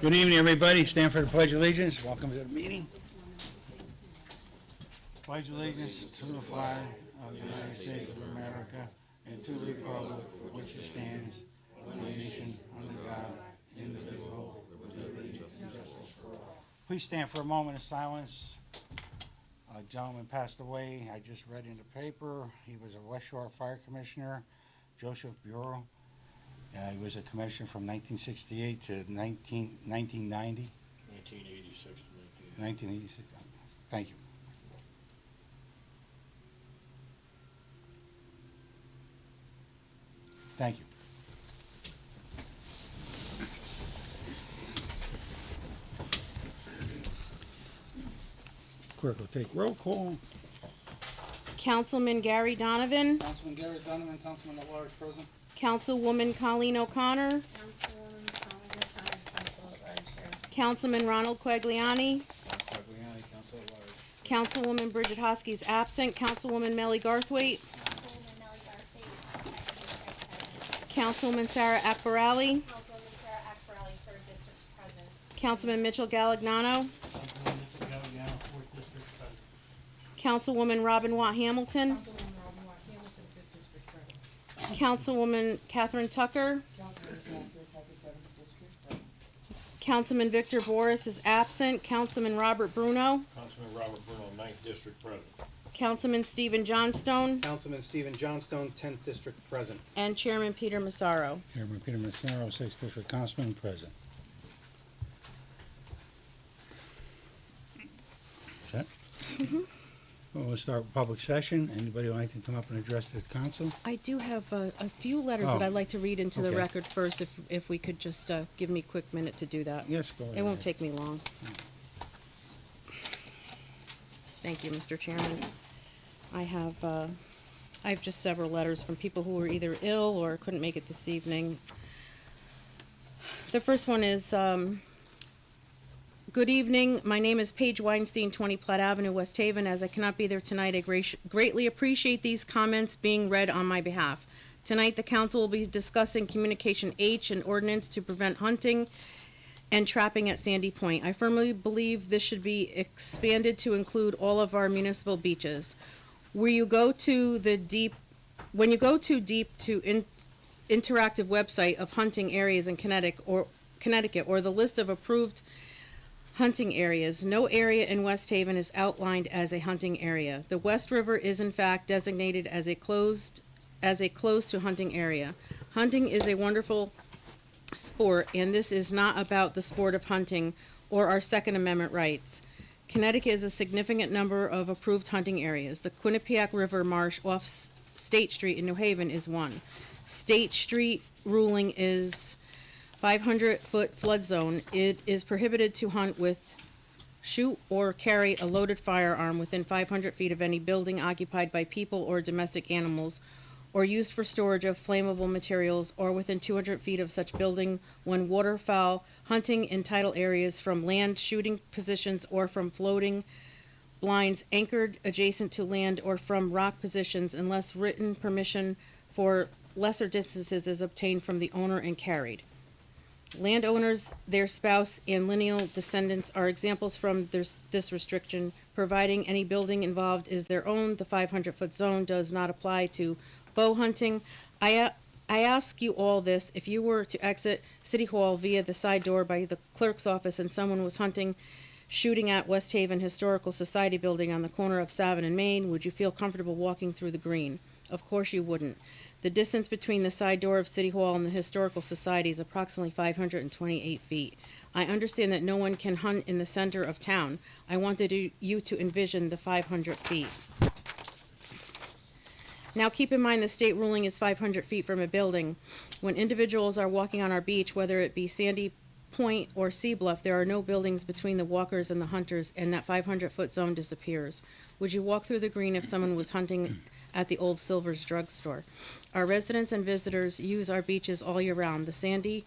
Good evening, everybody. Stand for the Pledge of Allegiance. Welcome to the meeting. Pledge allegiance to the flag of the United States of America and to the republic for which it stands, one nation, under God, indivisible, with liberty and justice for all. Please stand for a moment of silence. A gentleman passed away. I just read in the paper. He was a West Shore Fire Commissioner, Joseph Bureau. He was a commissioner from 1968 to 1990. 1986 to 1986. Thank you. Thank you. Clerk will take roll call. Councilman Gary Donovan, Councilman Gary Donovan, Councilman at large, present. Councilwoman Colleen O'Connor, Councilwoman Thomas Thomas, Council at Large here. Councilman Ronald Quagliani, Quagliani, Council at Large. Councilwoman Bridget Hosky's absent, Councilwoman Melly Garthwaite, Councilwoman Melly Garthwaite, second Councilwoman Sarah Akbarali, Councilwoman Sarah Akbarali, third district present. Councilman Mitchell Galagnano, Councilwoman Robin Watt Hamilton, Councilwoman Catherine Tucker, Councilman Victor Boris is absent, Councilman Robert Bruno, Councilman Robert Bruno, 9th District present. Councilman Stephen Johnstone, Councilman Stephen Johnstone, 10th District present. and Chairman Peter Massaro. Chairman Peter Massaro, 6th District Councilman, present. Set? Well, we'll start with public session. Anybody would like to come up and address the council? I do have a few letters that Oh, I'd like to read into the okay. record first, if we could just give me a quick minute to do that. Yes, go ahead. It won't take me long. Thank you, Mr. Chairman. I have just several letters from people who were either ill or couldn't make it this evening. The first one is, good evening. My name is Paige Weinstein, 20 Platt Avenue, West Haven. As I cannot be there tonight, I greatly appreciate these comments being read on my behalf. Tonight, the council will be discussing Communication H, an ordinance to prevent hunting and trapping at Sandy Point. I firmly believe this should be expanded to include all of our municipal beaches. When you go to interactive website of hunting areas in Connecticut or the list of approved hunting areas, no area in West Haven is outlined as a hunting area. The West River is in fact designated as a closed to hunting area. Hunting is a wonderful sport, and this is not about the sport of hunting or our Second Amendment rights. Connecticut has a significant number of approved hunting areas. The Quinnipiac River Marsh off State Street in New Haven is one. State Street ruling is 500-foot flood zone. It is prohibited to hunt with, shoot, or carry a loaded firearm within 500 feet of any building occupied by people or domestic animals, or used for storage of flammable materials, or within 200 feet of such building when waterfowl hunting in tidal areas from land shooting positions or from floating blinds anchored adjacent to land or from rock positions unless written permission for lesser distances is obtained from the owner and carried. Landowners, their spouse, and lineal descendants are examples from this restriction. Providing any building involved is their own, the 500-foot zone does not apply to bow hunting. I ask you all this: if you were to exit City Hall via the side door by the clerk's office and someone was shooting at West Haven Historical Society building on the corner of Savin and Main, would you feel comfortable walking through the green? Of course you wouldn't. The distance between the side door of City Hall and the Historical Society is approximately 528 feet. I understand that no one can hunt in the center of town. I wanted you to envision the 500 feet. Now keep in mind the state ruling is 500 feet from a building. When individuals are walking on our beach, whether it be Sandy Point or Sea Bluff, there are no buildings between the walkers and the hunters, and that 500-foot zone disappears. Would you walk through the green if someone was hunting at the old Silver's drugstore? Our residents and visitors use our beaches all year round. The Sandy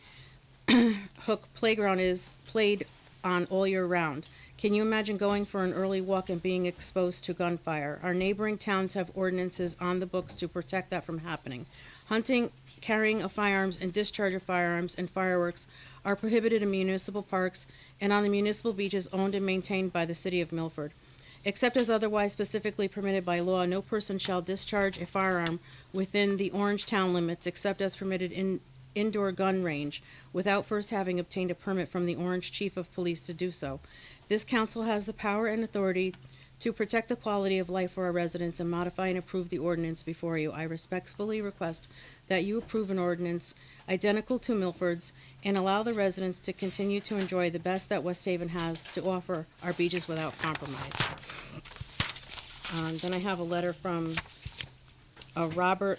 Hook playground is played on all year round. Can you imagine going for an early walk and being exposed to gunfire? Our neighboring towns have ordinances on the books to protect that from happening. Hunting, carrying of firearms, and discharge of firearms and fireworks are prohibited in municipal parks and on the municipal beaches owned and maintained by the city of Milford. Except as otherwise specifically permitted by law, no person shall discharge a firearm within the Orange town limits except as permitted in indoor gun range without first having obtained a permit from the Orange Chief of Police to do so. This council has the power and authority to protect the quality of life for our residents and modify and approve the ordinance before you. I respectfully request that you approve an ordinance identical to Milford's and allow the residents to continue to enjoy the best that West Haven has to offer our beaches without compromise. Then I have a letter from Robert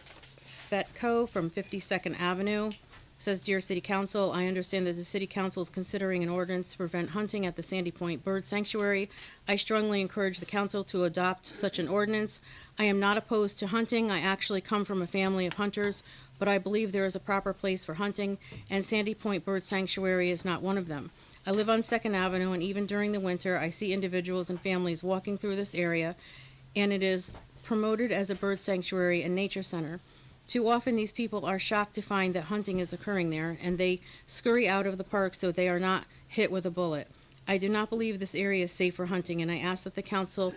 Fetco from 52nd Avenue. Says, Dear City Council, I understand that the City Council is considering an ordinance to prevent hunting at the Sandy Point Bird Sanctuary. I strongly encourage the council to adopt such an ordinance. I am not opposed to hunting. I actually come from a family of hunters, but I believe there is a proper place for hunting, and Sandy Point Bird Sanctuary is not one of them. I live on 2nd Avenue, and even during the winter, I see individuals and families walking through this area, and it is promoted as a bird sanctuary and nature center. Too often, these people are shocked to find that hunting is occurring there, and they scurry out of the park so they are not hit with a bullet. I do not believe this area is safe for hunting, and I ask that the council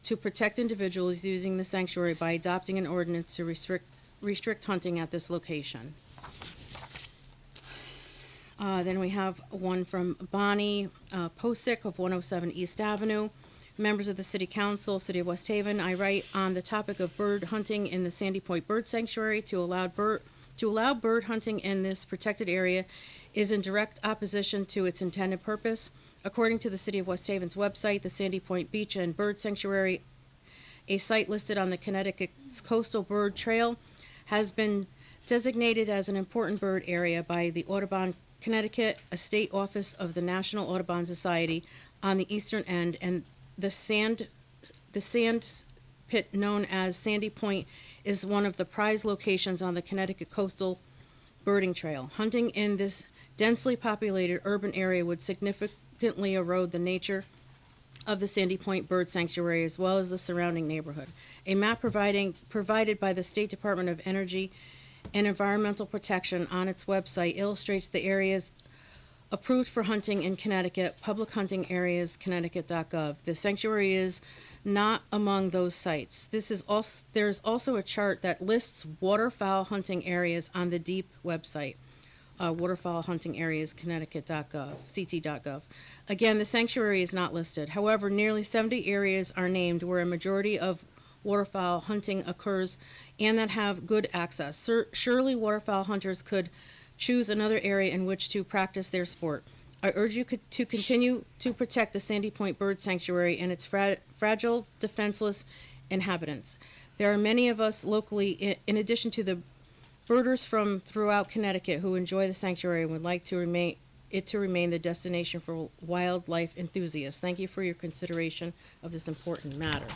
to protect individuals using the sanctuary by adopting an ordinance to restrict hunting at this location. Then we have one from Bonnie Posick of 107 East Avenue. Members of the City Council, City of West Haven, I write on the topic of bird hunting in the Sandy Point Bird Sanctuary. To allow bird hunting in this protected area is in direct opposition to its intended purpose. According to the City of West Haven's website, the Sandy Point Beach and Bird Sanctuary, a site listed on the Connecticut's Coastal Bird Trail, has been designated as an important bird area by the Audubon Connecticut, a state office of the National Audubon Society on the eastern end, and the sand pit known as Sandy Point is one of the prized locations on the Connecticut Coastal Birding Trail. Hunting in this densely populated urban area would significantly erode the nature of the Sandy Point Bird Sanctuary as well as the surrounding neighborhood. A map provided by the State Department of Energy and Environmental Protection on its website illustrates the areas approved for hunting in Connecticut, public hunting areas, connecticut.gov. The sanctuary is not among those sites. There's also a chart that lists waterfowl hunting areas on the DEEP website, waterfowl hunting areas, connecticut.gov, ct.gov. Again, the sanctuary is not listed. However, nearly 70 areas are named where a majority of waterfowl hunting occurs and that have good access. Surely waterfowl hunters could choose another area in which to practice their sport. I urge you to continue to protect the Sandy Point Bird Sanctuary and its fragile, defenseless inhabitants. There are many of us locally, in addition to the birders from throughout Connecticut, who enjoy the sanctuary and would like to remain the destination for wildlife enthusiasts. Thank you for your consideration of this important matter.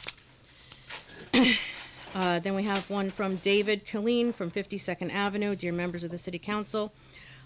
Then we have one from David Killeen from 52nd Avenue. Dear members of the City Council,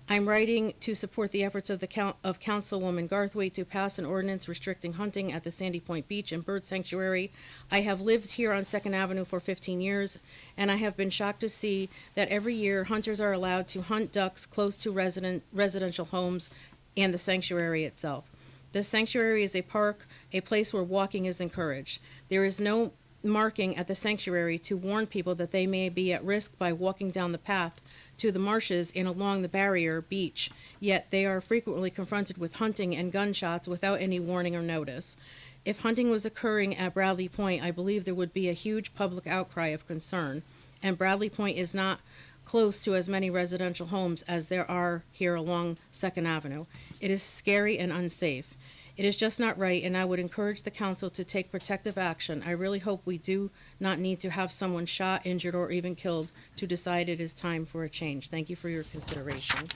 I'm writing to support the efforts of Councilwoman Garthwaite to pass an ordinance restricting hunting at the Sandy Point Beach and Bird Sanctuary. I have lived here on 2nd Avenue for 15 years, and I have been shocked to see that every year hunters are allowed to hunt ducks close to residential homes and the sanctuary itself. The sanctuary is a park, a place where walking is encouraged. There is no marking at the sanctuary to warn people that they may be at risk by walking down the path to the marshes and along the barrier beach, yet they are frequently confronted with hunting and gunshots without any warning or notice. If hunting was occurring at Bradley Point, I believe there would be a huge public outcry of concern, and Bradley Point is not close to as many residential homes as there are here along 2nd Avenue. It is scary and unsafe. It is just not right, and I would encourage the council to take protective action. I really hope we do not need to have someone shot, injured, or even killed to decide it is time for a change. Thank you for your consideration.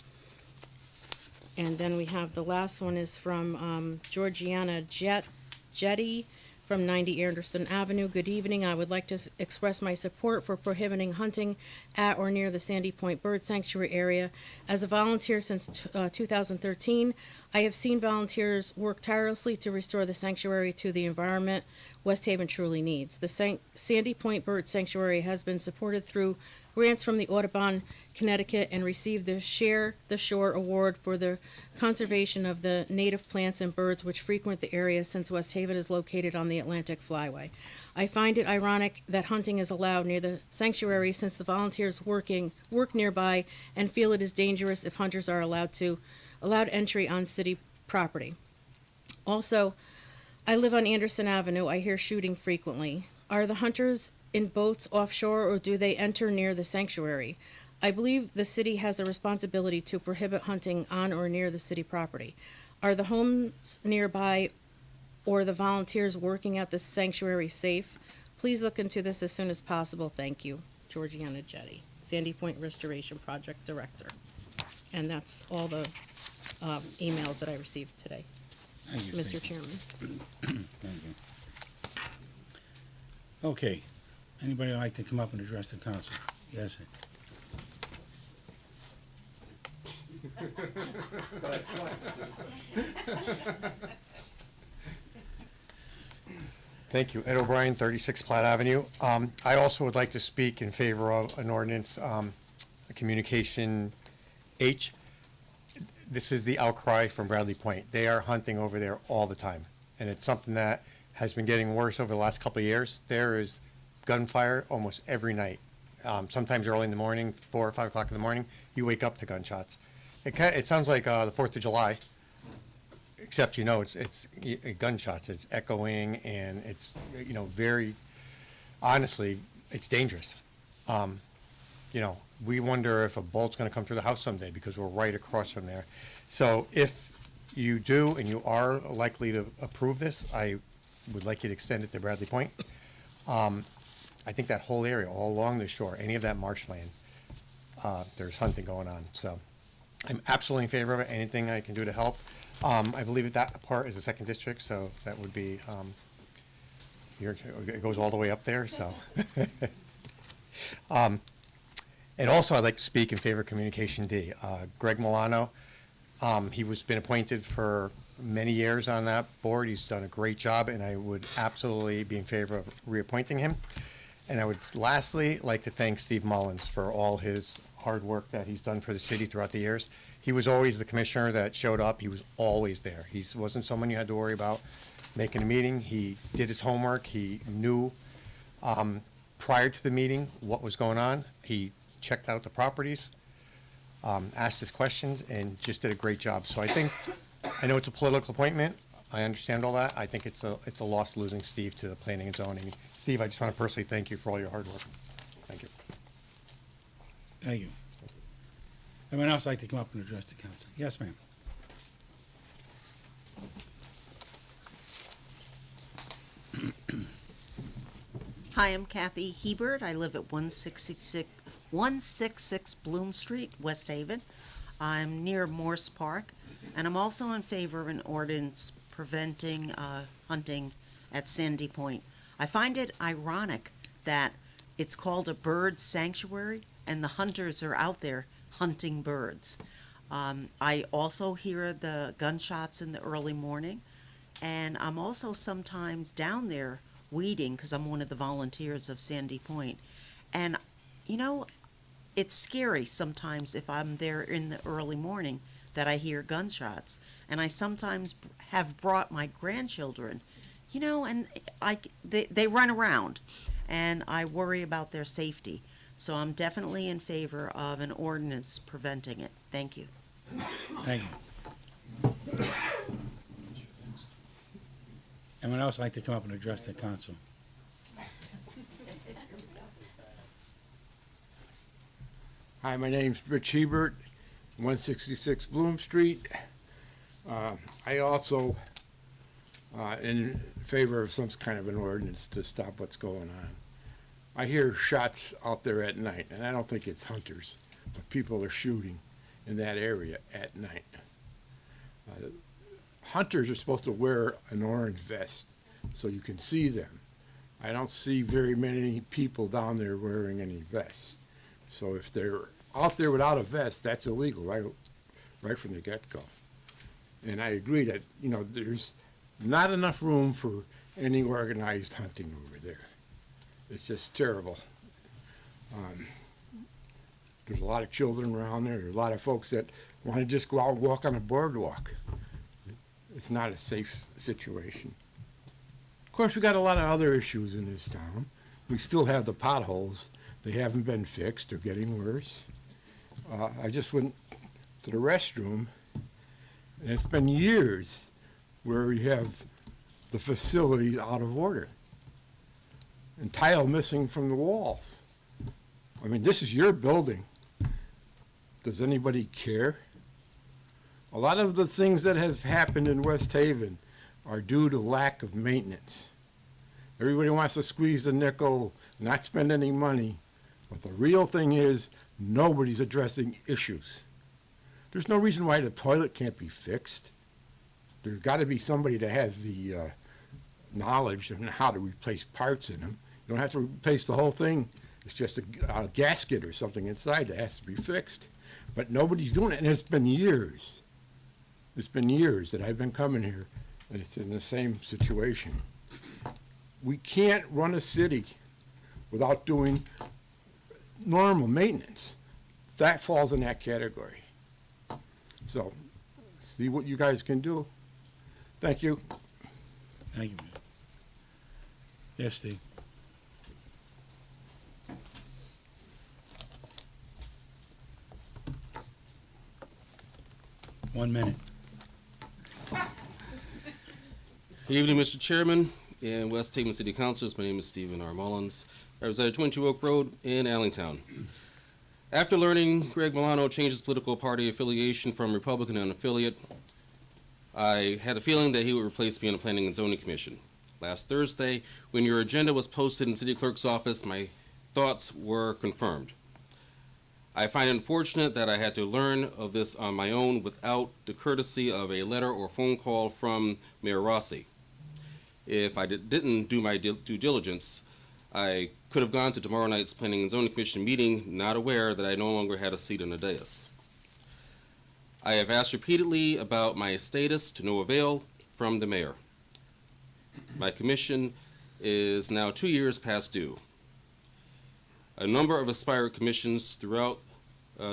And then we have the last one is from Georgiana Jetty from 90 Anderson Avenue. Good evening. I would like to express my support for prohibiting hunting at or near the Sandy Point Bird Sanctuary area. As a volunteer since 2013, I have seen volunteers work tirelessly to restore the sanctuary to the environment West Haven truly needs. The Sandy Point Bird Sanctuary has been supported through grants from the Audubon, Connecticut, and received the Share the Shore Award for the conservation of the native plants and birds which frequent the area since West Haven is located on the Atlantic Flyway. I find it ironic that hunting is allowed near the sanctuary since the volunteers work nearby and feel it is dangerous if hunters are allowed entry on city property. Also, I live on Anderson Avenue. I hear shooting frequently. Are the hunters in boats offshore or do they enter near the sanctuary? I believe the city has a responsibility to prohibit hunting on or near the city property. Are the homes nearby or the volunteers working at the sanctuary safe? Please look into this as soon as possible. Thank you. Georgiana Jetty, Sandy Point Restoration Project Director. And that's all the emails that I received today, Thank you, Mr. Stacy. Chairman. Thank you. Okay, anybody like to come up and address the council? Yes, sir. Thank you. Ed O'Brien, 36 Platt Avenue. I also would like to speak in favor of an ordinance, Communication H. This is the outcry from Bradley Point. They are hunting over there all the time, and it's something that has been getting worse over the last couple of years. There is gunfire almost every night. Sometimes early in the morning, 4 or 5 o'clock in the morning, you wake up to gunshots. It sounds like the 4th of July, except, it's gunshots. It's echoing, and it's, very, honestly, it's dangerous. We wonder if a bolt's going to come through the house someday because we're right across from there. So if you do and you are likely to approve this, I would like you to extend it to Bradley Point. I think that whole area, all along the shore, any of that marshland, there's hunting going on. So I'm absolutely in favor of it. Anything I can do to help. I believe that part is the 2nd district, so that would be, it goes all the way up there, so. And also, I'd like to speak in favor of Communication D. Greg Milano, he was been appointed for many years on that board. He's done a great job, and I would absolutely be in favor of reappointing him. And I would lastly like to thank Steve Mullins for all his hard work that he's done for the city throughout the years. He was always the commissioner that showed up. He was always there. He wasn't someone you had to worry about making a meeting. He did his homework. He knew prior to the meeting what was going on. He checked out the properties, asked his questions, and just did a great job. So I know it's a political appointment. I understand all that. I think it's a loss losing Steve to the planning and zoning. Steve, I just want to personally thank you for all your hard work. Thank you. Thank you. Anyone else like to come up and address the council? Yes, ma'am. Hi, I'm Kathy Hebert. I live at 166 Bloom Street, West Haven. I'm near Morse Park, and I'm also in favor of an ordinance preventing hunting at Sandy Point. I find it ironic that it's called a bird sanctuary, and the hunters are out there hunting birds. I also hear the gunshots in the early morning, and I'm also sometimes down there weeding because I'm one of the volunteers of Sandy Point. And, it's scary sometimes if I'm there in the early morning that I hear gunshots. And I sometimes have brought my grandchildren, and they run around, and I worry about their safety. So I'm definitely in favor of an ordinance preventing it. Thank you. Thank you. Anyone else like to come up and address the council? Hi, my name's Rich Hebert, 166 Bloom Street. I also in favor of some kind of an ordinance to stop what's going on. I hear shots out there at night, and I don't think it's hunters, but people are shooting in that area at night. Hunters are supposed to wear an orange vest so you can see them. I don't see very many people down there wearing any vests. So if they're out there without a vest, that's illegal right from the get-go. And I agree that, there's not enough room for any organized hunting over there. It's just terrible. There's a lot of children around there. There's a lot of folks that want to just go out and walk on a boardwalk. It's not a safe situation. Of course, we got a lot of other issues in this town. We still have the potholes. They haven't been fixed. They're getting worse. I just went to the restroom, and it's been years where we have the facility out of order and tile missing from the walls. I mean, this is your building. Does anybody care? A lot of the things that have happened in West Haven are due to lack of maintenance. Everybody wants to squeeze the nickel, not spend any money, but the real thing is nobody's addressing issues. There's no reason why the toilet can't be fixed. There's got to be somebody that has the knowledge on how to replace parts in them. You don't have to replace the whole thing. It's just a gasket or something inside that has to be fixed. But nobody's doing it, and it's been years. It's been years that I've been coming here, and it's in the same situation. We can't run a city without doing normal maintenance. That falls in that category. So, see what you guys can do. Thank you. Thank you, man. Yes, Steve. One minute. Good evening, Mr. Chairman and West Haven City Councilors. My name is Stephen R. Mullins. I reside at 22 Oak Road in Allentown. After learning Greg Milano changed his political party affiliation from Republican to unaffiliate, I had a feeling that he would replace me on the Planning and Zoning Commission. Last Thursday, when your agenda was posted in the City Clerk's office, my thoughts were confirmed. I find it unfortunate that I had to learn of this on my own without the courtesy of a letter or phone call from Mayor Rossi. If I didn't do my due diligence, I could have gone to tomorrow night's Planning and Zoning Commission meeting not aware that I no longer had a seat on the dais. I have asked repeatedly about my status to no avail from the mayor. My commission is now 2 years past due. A number of aspired commissions throughout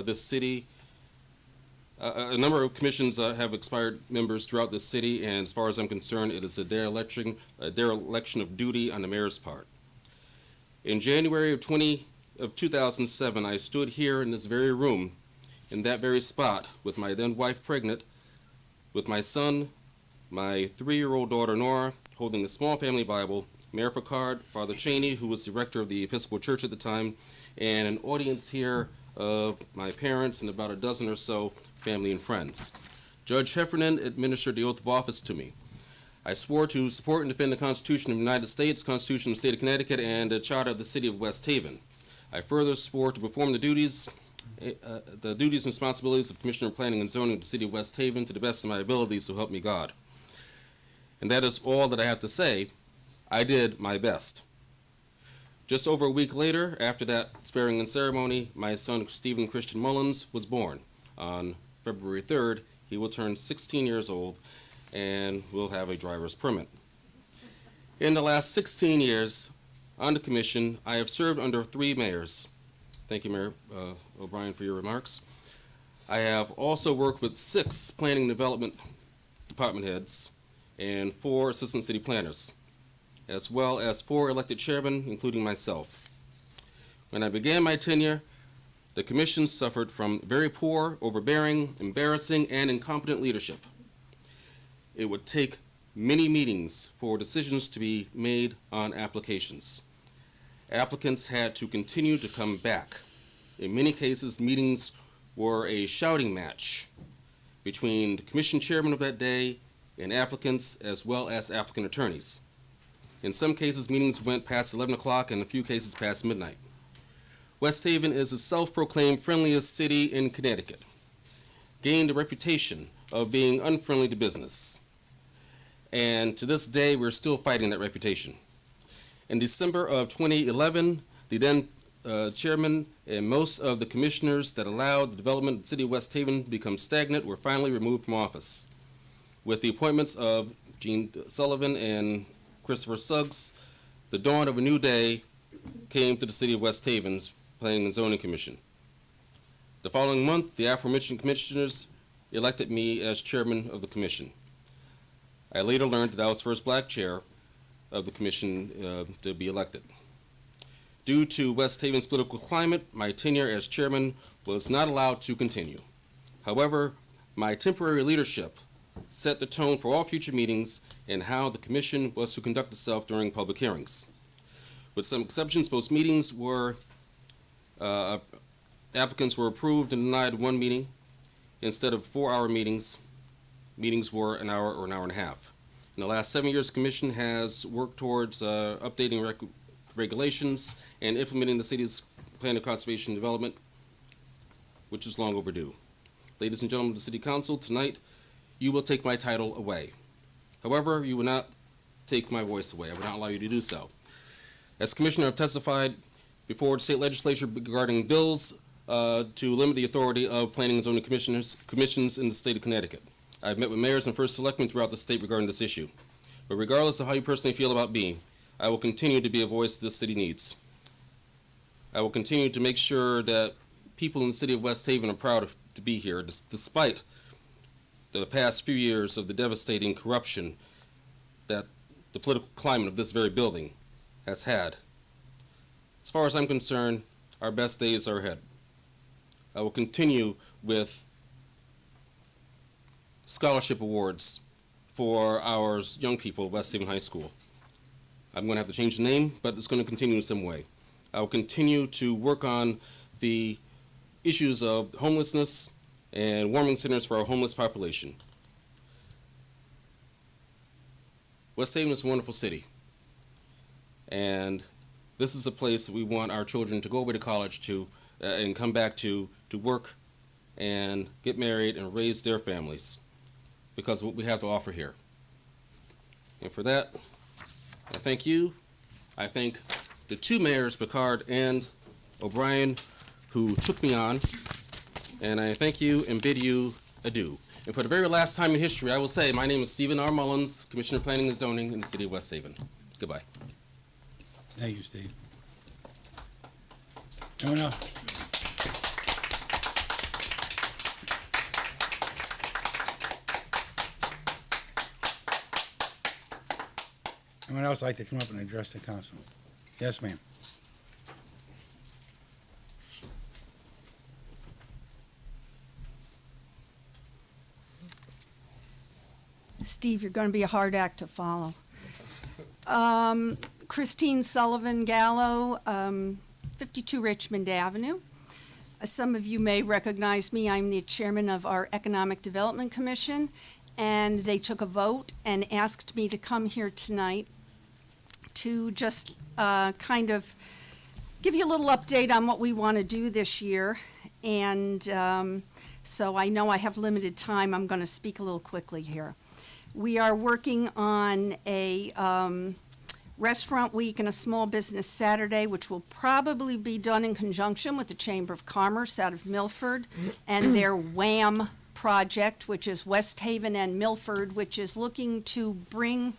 this city, a number of commissions have expired members throughout this city, and as far as I'm concerned, it is a dereliction of duty on the mayor's part. In January of 2007, I stood here in this very room, in that very spot, with my then wife pregnant, with my son, my 3-year-old daughter Nora, holding a small family Bible, Mayor Picard, Father Cheney, who was the rector of the Episcopal Church at the time, and an audience here of my parents and about a dozen or so family and friends. Judge Heffernan administered the oath of office to me. I swore to support and defend the Constitution of the United States, Constitution of the State of Connecticut, and the Charter of the City of West Haven. I further swore to perform the duties and responsibilities of Commissioner of Planning and Zoning of the City of West Haven to the best of my abilities, so help me God. And that is all that I have to say. I did my best. Just over a week later, after that swearing-in ceremony, my son, Stephen Christian Mullins, was born. On February 3rd, he will turn 16 years old and will have a driver's permit. In the last 16 years on the commission, I have served under 3 mayors. Thank you, Mayor O'Brien, for your remarks. I have also worked with 6 planning and development department heads and 4 assistant city planners, as well as 4 elected chairmen, including myself. When I began my tenure, the commission suffered from very poor, overbearing, embarrassing, and incompetent leadership. It would take many meetings for decisions to be made on applications. Applicants had to continue to come back. In many cases, meetings were a shouting match between the commission chairman of that day and applicants, as well as applicant attorneys. In some cases, meetings went past 11 o'clock and in a few cases past midnight. West Haven is the self-proclaimed friendliest city in Connecticut, gained a reputation of being unfriendly to business. And to this day, we're still fighting that reputation. In December of 2011, the then chairman and most of the commissioners that allowed the development of the city of West Haven to become stagnant were finally removed from office. With the appointments of Gene Sullivan and Christopher Suggs, the dawn of a new day came to the city of West Haven's Planning and Zoning Commission. The following month, the aforementioned commissioners elected me as chairman of the commission. I later learned that I was the first black chair of the commission to be elected. Due to West Haven's political climate, my tenure as chairman was not allowed to continue. However, my temporary leadership set the tone for all future meetings and how the commission was to conduct itself during public hearings. With some exceptions, most meetings were, applicants were approved and denied one meeting. Instead of 4-hour meetings, meetings were an hour or an hour and a half. In the last 7 years, the commission has worked towards updating regulations and implementing the city's plan of conservation and development, which is long overdue. Ladies and gentlemen of the City Council, tonight you will take my title away. However, you will not take my voice away. I will not allow you to do so. As Commissioner, I've testified before the state legislature regarding bills to limit the authority of planning and zoning commissions in the state of Connecticut. I've met with mayors and first selectmen throughout the state regarding this issue. But regardless of how you personally feel about me, I will continue to be a voice this city needs. I will continue to make sure that people in the city of West Haven are proud to be here, despite the past few years of the devastating corruption that the political climate of this very building has had. As far as I'm concerned, our best days are ahead. I will continue with scholarship awards for our young people at West Haven High School. I'm going to have to change the name, but it's going to continue in some way. I will continue to work on the issues of homelessness and warming centers for our homeless population. West Haven is a wonderful city, and this is a place that we want our children to go away to college to and come back to work and get married and raise their families, because of what we have to offer here. And for that, I thank you. I thank the two mayors, Picard and O'Brien, who took me on, and I thank you and bid you adieu. And for the very last time in history, I will say, my name is Stephen R. Mullins, Commissioner of Planning and Zoning in the City of West Haven. Goodbye. Thank you, Steve. Anyone else? Anyone else like to come up and address the council? Yes, ma'am. Steve, you're going to be a hard act to follow. Christine Sullivan Gallo, 52 Richmond Avenue. Some of you may recognize me. I'm the chairman of our Economic Development Commission, and they took a vote and asked me to come here tonight to just kind of give you a little update on what we want to do this year. And so I know I have limited time. I'm going to speak a little quickly here. We are working on a restaurant week and a small business Saturday, which will probably be done in conjunction with the Chamber of Commerce out of Milford and their WHAM project, which is West Haven and Milford, which is looking to bring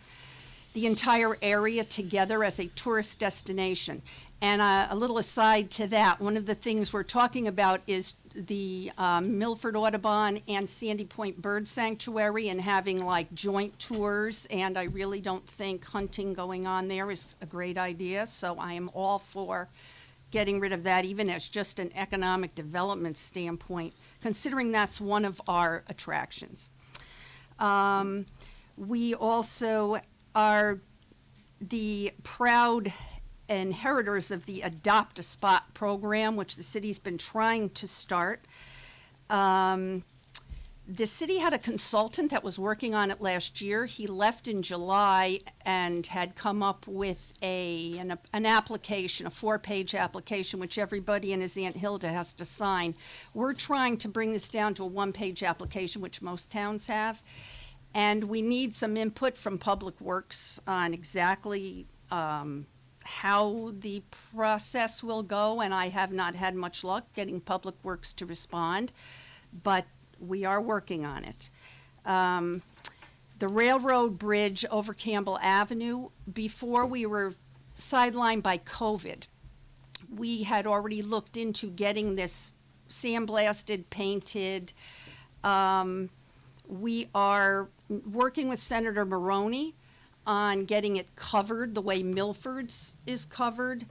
the entire area together as a tourist destination. And a little aside to that, one of the things we're talking about is the Milford Audubon and Sandy Point Bird Sanctuary and having like joint tours, and I really don't think hunting going on there is a great idea, so I am all for getting rid of that, even as just an economic development standpoint, considering that's one of our attractions. We also are the proud inheritors of the Adopt a Spot program, which the city's been trying to start. The city had a consultant that was working on it last year. He left in July and had come up with an application, a 4-page application, which everybody in his Aunt Hilda has to sign. We're trying to bring this down to a 1-page application, which most towns have. And we need some input from Public Works on exactly how the process will go, and I have not had much luck getting Public Works to respond, but we are working on it. The railroad bridge over Campbell Avenue, before we were sidelined by COVID, we had already looked into getting this sandblasted, painted. We are working with Senator Maroney on getting it covered the way Milford's is covered.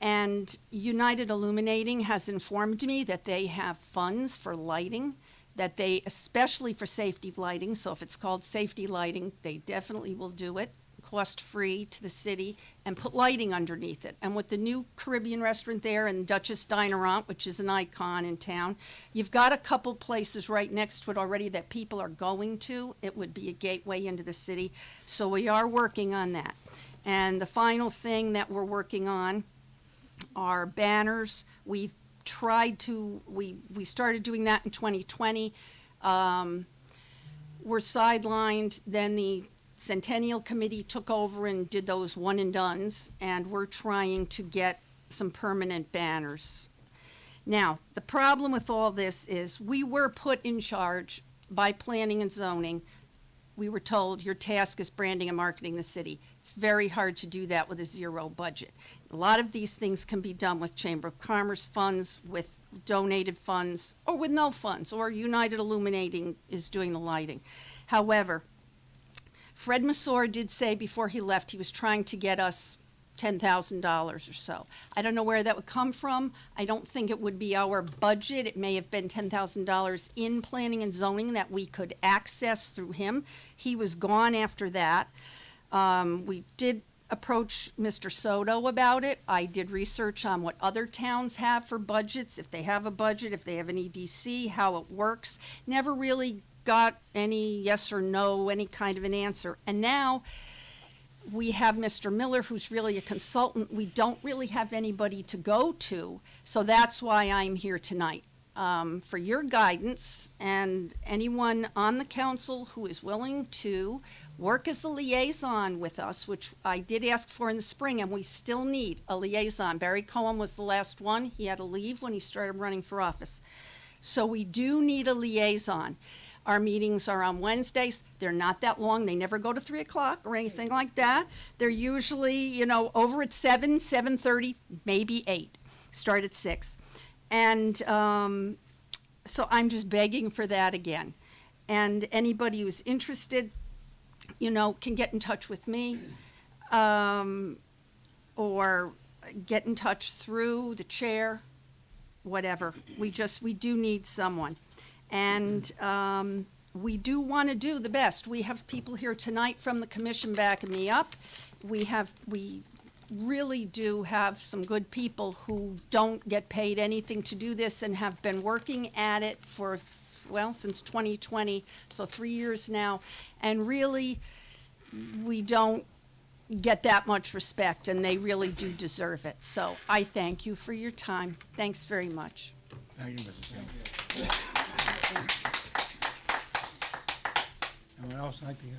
And United Illuminating has informed me that they have funds for lighting, that they, especially for safety lighting, so if it's called safety lighting, they definitely will do it, cost-free to the city, and put lighting underneath it. And with the new Caribbean restaurant there and Duchess Dinerant, which is an icon in town, you've got a couple places right next to it already that people are going to. It would be a gateway into the city. So we are working on that. And the final thing that we're working on are banners. We've tried to, we started doing that in 2020. We're sidelined, then the Centennial Committee took over and did those one and dones, and we're trying to get some permanent banners. Now, the problem with all this is we were put in charge by planning and zoning. We were told your task is branding and marketing the city. It's very hard to do that with a zero budget. A lot of these things can be done with Chamber of Commerce funds, with donated funds, or with no funds, or United Illuminating is doing the lighting. However, Fred Masor did say before he left he was trying to get us $10,000 or so. I don't know where that would come from. I don't think it would be our budget. It may have been $10,000 in planning and zoning that we could access through him. He was gone after that. We did approach Mr. Soto about it. I did research on what other towns have for budgets, if they have a budget, if they have an EDC, how it works. Never really got any yes or no, any kind of an answer. And now we have Mr. Miller, who's really a consultant. We don't really have anybody to go to, so that's why I'm here tonight. For your guidance, and anyone on the council who is willing to work as a liaison with us, which I did ask for in the spring, and we still need a liaison. Barry Cohen was the last one. He had to leave when he started running for office. So we do need a liaison. Our meetings are on Wednesdays. They're not that long. They never go to 3 o'clock or anything like that. They're usually, over at 7, 7:30, maybe 8. Start at 6. And so I'm just begging for that again. And anybody who's interested, can get in touch with me or get in touch through the chair, whatever. We do need someone. And we do want to do the best. We have people here tonight from the commission backing me up. We really do have some good people who don't get paid anything to do this and have been working at it for, since 2020, so 3 years now. And really, we don't get that much respect, and they really do deserve it. So I thank you for your time. Thanks very much. Thank you, Mrs. Chairman. Anyone else like to get?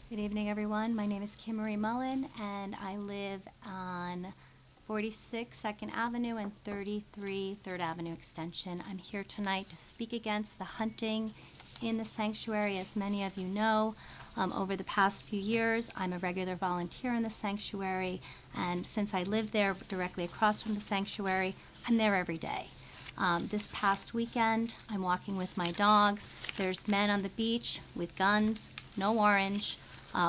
Good evening, everyone. My name is Kim Marie Mullen, and I live on 46 2nd Avenue and 33 3rd Avenue Extension. I'm here tonight to speak against the hunting in the sanctuary. As many of you know, over the past few years, I'm a regular volunteer in the sanctuary, and since I live there directly across from the sanctuary, I'm there every day. This past weekend, I'm walking with my dogs. There's men on the beach with guns, no orange,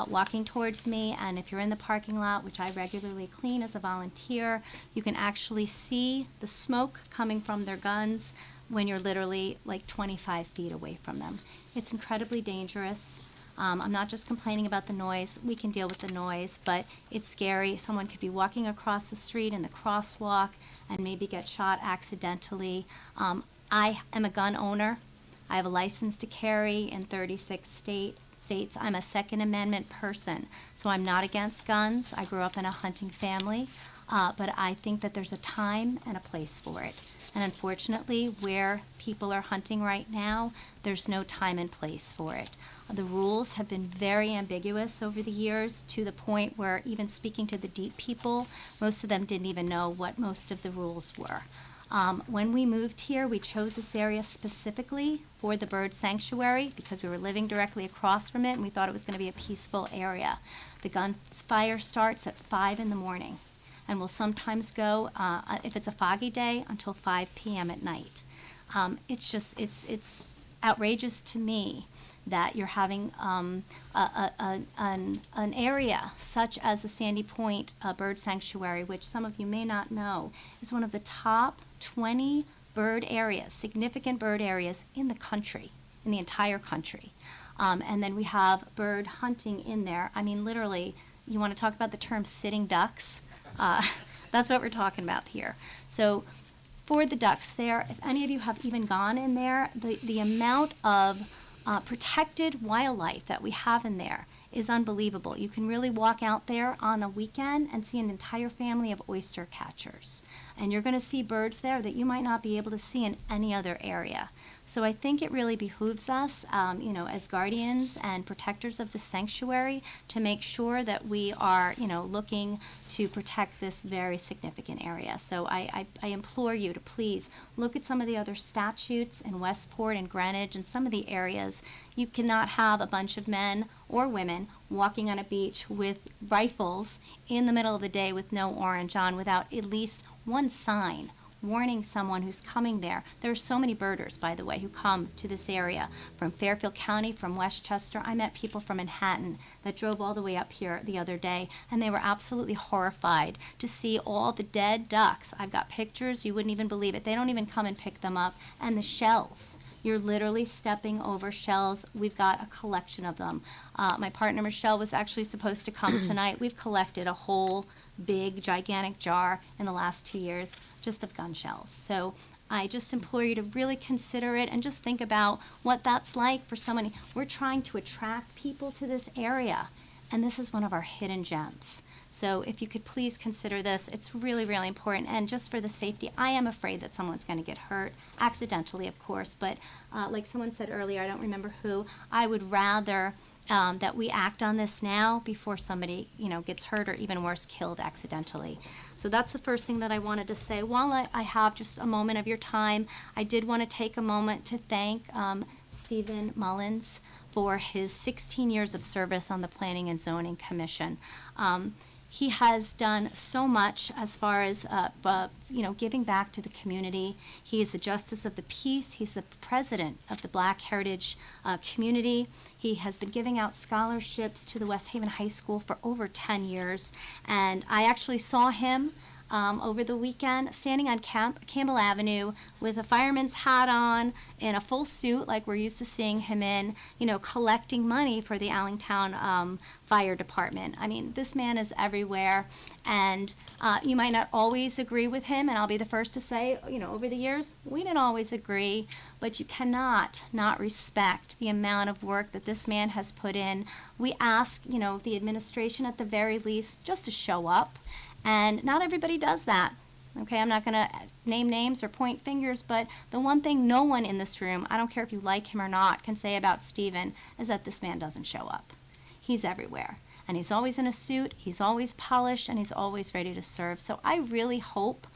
walking towards me, and if you're in the parking lot, which I regularly clean as a volunteer, you can actually see the smoke coming from their guns when you're literally like 25 feet away from them. It's incredibly dangerous. I'm not just complaining about the noise. We can deal with the noise, but it's scary. Someone could be walking across the street in the crosswalk and maybe get shot accidentally. I am a gun owner. I have a license to carry in 36 states. I'm a Second Amendment person, so I'm not against guns. I grew up in a hunting family, but I think that there's a time and a place for it. And unfortunately, where people are hunting right now, there's no time and place for it. The rules have been very ambiguous over the years, to the point where even speaking to the deep people, most of them didn't even know what most of the rules were. When we moved here, we chose this area specifically for the bird sanctuary because we were living directly across from it and we thought it was going to be a peaceful area. The gunfire starts at 5 in the morning and will sometimes go, if it's a foggy day, until 5 p.m. at night. It's outrageous to me that you're having an area such as the Sandy Point Bird Sanctuary, which some of you may not know, is one of the top 20 bird areas, significant bird areas in the country, in the entire country. And then we have bird hunting in there. I mean, literally, you want to talk about the term sitting ducks? That's what we're talking about here. So for the ducks there, if any of you have even gone in there, the amount of protected wildlife that we have in there is unbelievable. You can really walk out there on a weekend and see an entire family of oyster catchers. And you're going to see birds there that you might not be able to see in any other area. So I think it really behooves us, as guardians and protectors of the sanctuary, to make sure that we are, looking to protect this very significant area. So I implore you to please look at some of the other statutes in Westport and Greenwich and some of the areas. You cannot have a bunch of men or women walking on a beach with rifles in the middle of the day with no orange on without at least one sign warning someone who's coming there. There are so many birders, by the way, who come to this area from Fairfield County, from Westchester. I met people from Manhattan that drove all the way up here the other day, and they were absolutely horrified to see all the dead ducks. I've got pictures. You wouldn't even believe it. They don't even come and pick them up. And the shells. You're literally stepping over shells. We've got a collection of them. My partner, Michelle, was actually supposed to come tonight. We've collected a whole big, gigantic jar in the last 2 years just of gun shells. So I just implore you to really consider it and just think about what that's like for someone. We're trying to attract people to this area, and this is one of our hidden gems. So if you could please consider this, it's really, really important. And just for the safety, I am afraid that someone's going to get hurt, accidentally, of course. But like someone said earlier, I don't remember who, I would rather that we act on this now before somebody, gets hurt or even worse, killed accidentally. So that's the first thing that I wanted to say. While I have just a moment of your time, I did want to take a moment to thank Stephen Mullins for his 16 years of service on the Planning and Zoning Commission. He has done so much as far as, giving back to the community. He is the Justice of the Peace. He's the president of the Black Heritage community. He has been giving out scholarships to the West Haven High School for over 10 years. And I actually saw him over the weekend standing on Campbell Avenue with a fireman's hat on in a full suit like we're used to seeing him in, collecting money for the Allentown Fire Department. I mean, this man is everywhere, and you might not always agree with him, and I'll be the first to say, over the years, we didn't always agree, but you cannot not respect the amount of work that this man has put in. We ask, the administration at the very least just to show up. And not everybody does that. Okay, I'm not going to name names or point fingers, but the one thing no one in this room, I don't care if you like him or not, can say about Stephen is that this man doesn't show up. He's everywhere. And he's always in a suit, he's always polished, and he's always ready to serve. So I really hope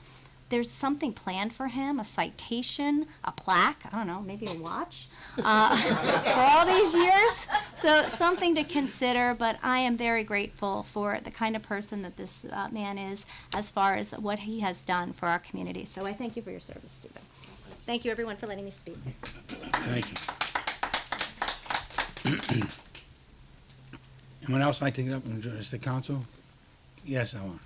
there's something planned for him, a citation, a plaque, I don't know, maybe a watch, for all these years. So something to consider, but I am very grateful for the kind of person that this man is as far as what he has done for our community. So I thank you for your service, Stephen. Thank you, everyone, for letting me speak. Thank you. Anyone else like to get up and address the council? Yes, I want.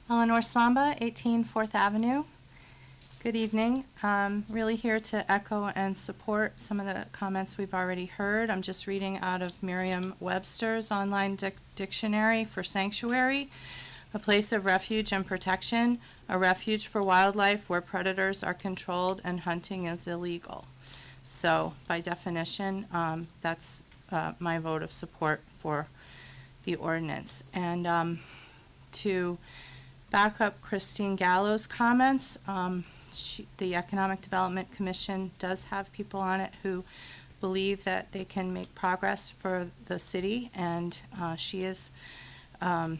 Eleanor Slamba, 18 4th Avenue. Good evening. Really here to echo and support some of the comments we've already heard. I'm just reading out of Merriam-Webster's online dictionary for sanctuary. A place of refuge and protection, a refuge for wildlife where predators are controlled and hunting is illegal. So by definition, that's my vote of support for the ordinance. And to back up Christine Gallo's comments, the Economic Development Commission does have people on it who believe that they can make progress for the city, and she is a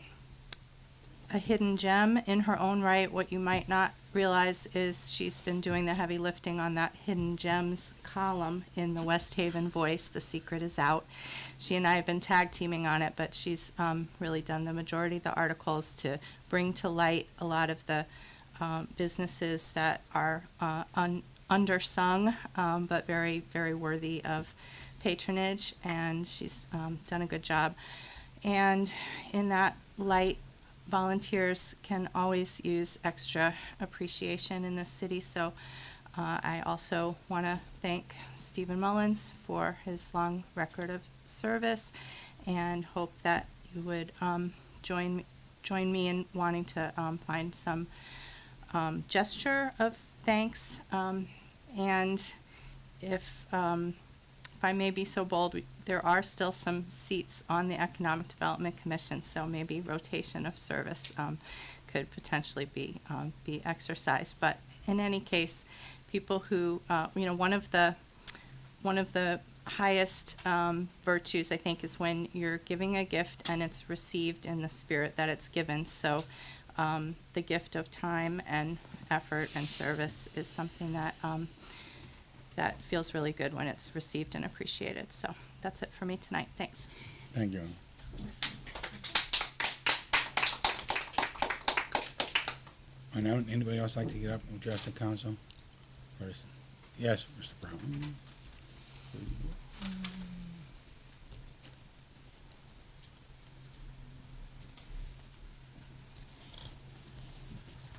hidden gem in her own right. What you might not realize is she's been doing the heavy lifting on that hidden gems column in the West Haven Voice. The secret is out. She and I have been tag teaming on it, but she's really done the majority of the articles to bring to light a lot of the businesses that are undersung, but very, very worthy of patronage, and she's done a good job. And in that light, volunteers can always use extra appreciation in this city, so I also want to thank Stephen Mullins for his long record of service, and hope that you would join me in wanting to find some gesture of thanks, and if I may be so bold, there are still some seats on the Economic Development Commission, so maybe rotation of service could potentially be exercised. But in any case, people who, one of the highest virtues, I think, is when you're giving a gift and it's received in the spirit that it's given. So the gift of time and effort and service is something that that feels really good when it's received and appreciated. So that's it for me tonight. Thanks. Thank you. And now, anybody else like to get up and address the council? First. Yes, Mr. Brown.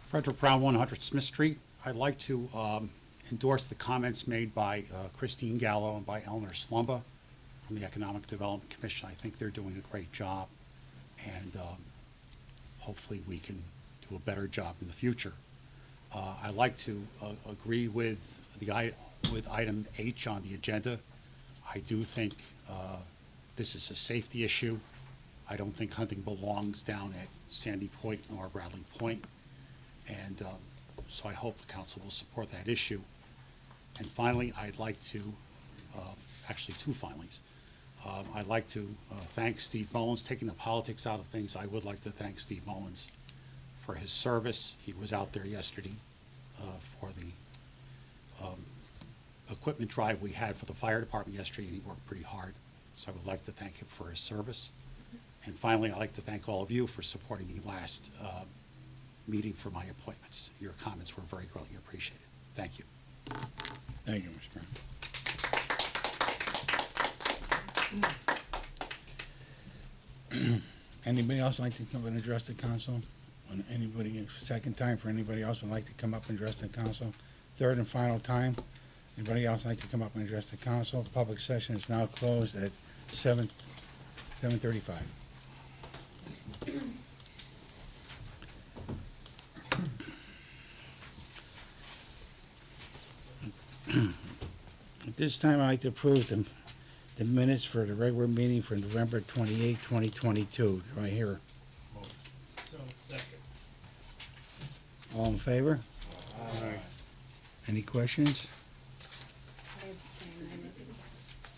Frederick Brown, 100 Smith Street. I'd like to endorse the comments made by Christine Gallo and by Eleanor Slumba from the Economic Development Commission. I think they're doing a great job, and hopefully we can do a better job in the future. I'd like to agree with with item H on the agenda. I do think this is a safety issue. I don't think hunting belongs down at Sandy Point nor Bradley Point, and so I hope the council will support that issue. And finally, I'd like to, actually two finallys. I'd like to thank Steve Mullins, taking the politics out of things. I would like to thank Steve Mullins for his service. He was out there yesterday for the equipment drive we had for the fire department yesterday, and he worked pretty hard. So I would like to thank him for his service. And finally, I'd like to thank all of you for supporting me last meeting for my appointments. Your comments were very greatly appreciated. Thank you. Thank you, Mr. Brown. Anybody else like to come and address the council? Second time for anybody else would like to come up and address the council? Third and final time. Anybody else like to come up and address the council? Public session is now closed at 7:35. At this time, I'd like to approve the minutes for the regular meeting for November 28, 2022. Do I hear? Second. All in favor? Any questions? I abstain. I missed it.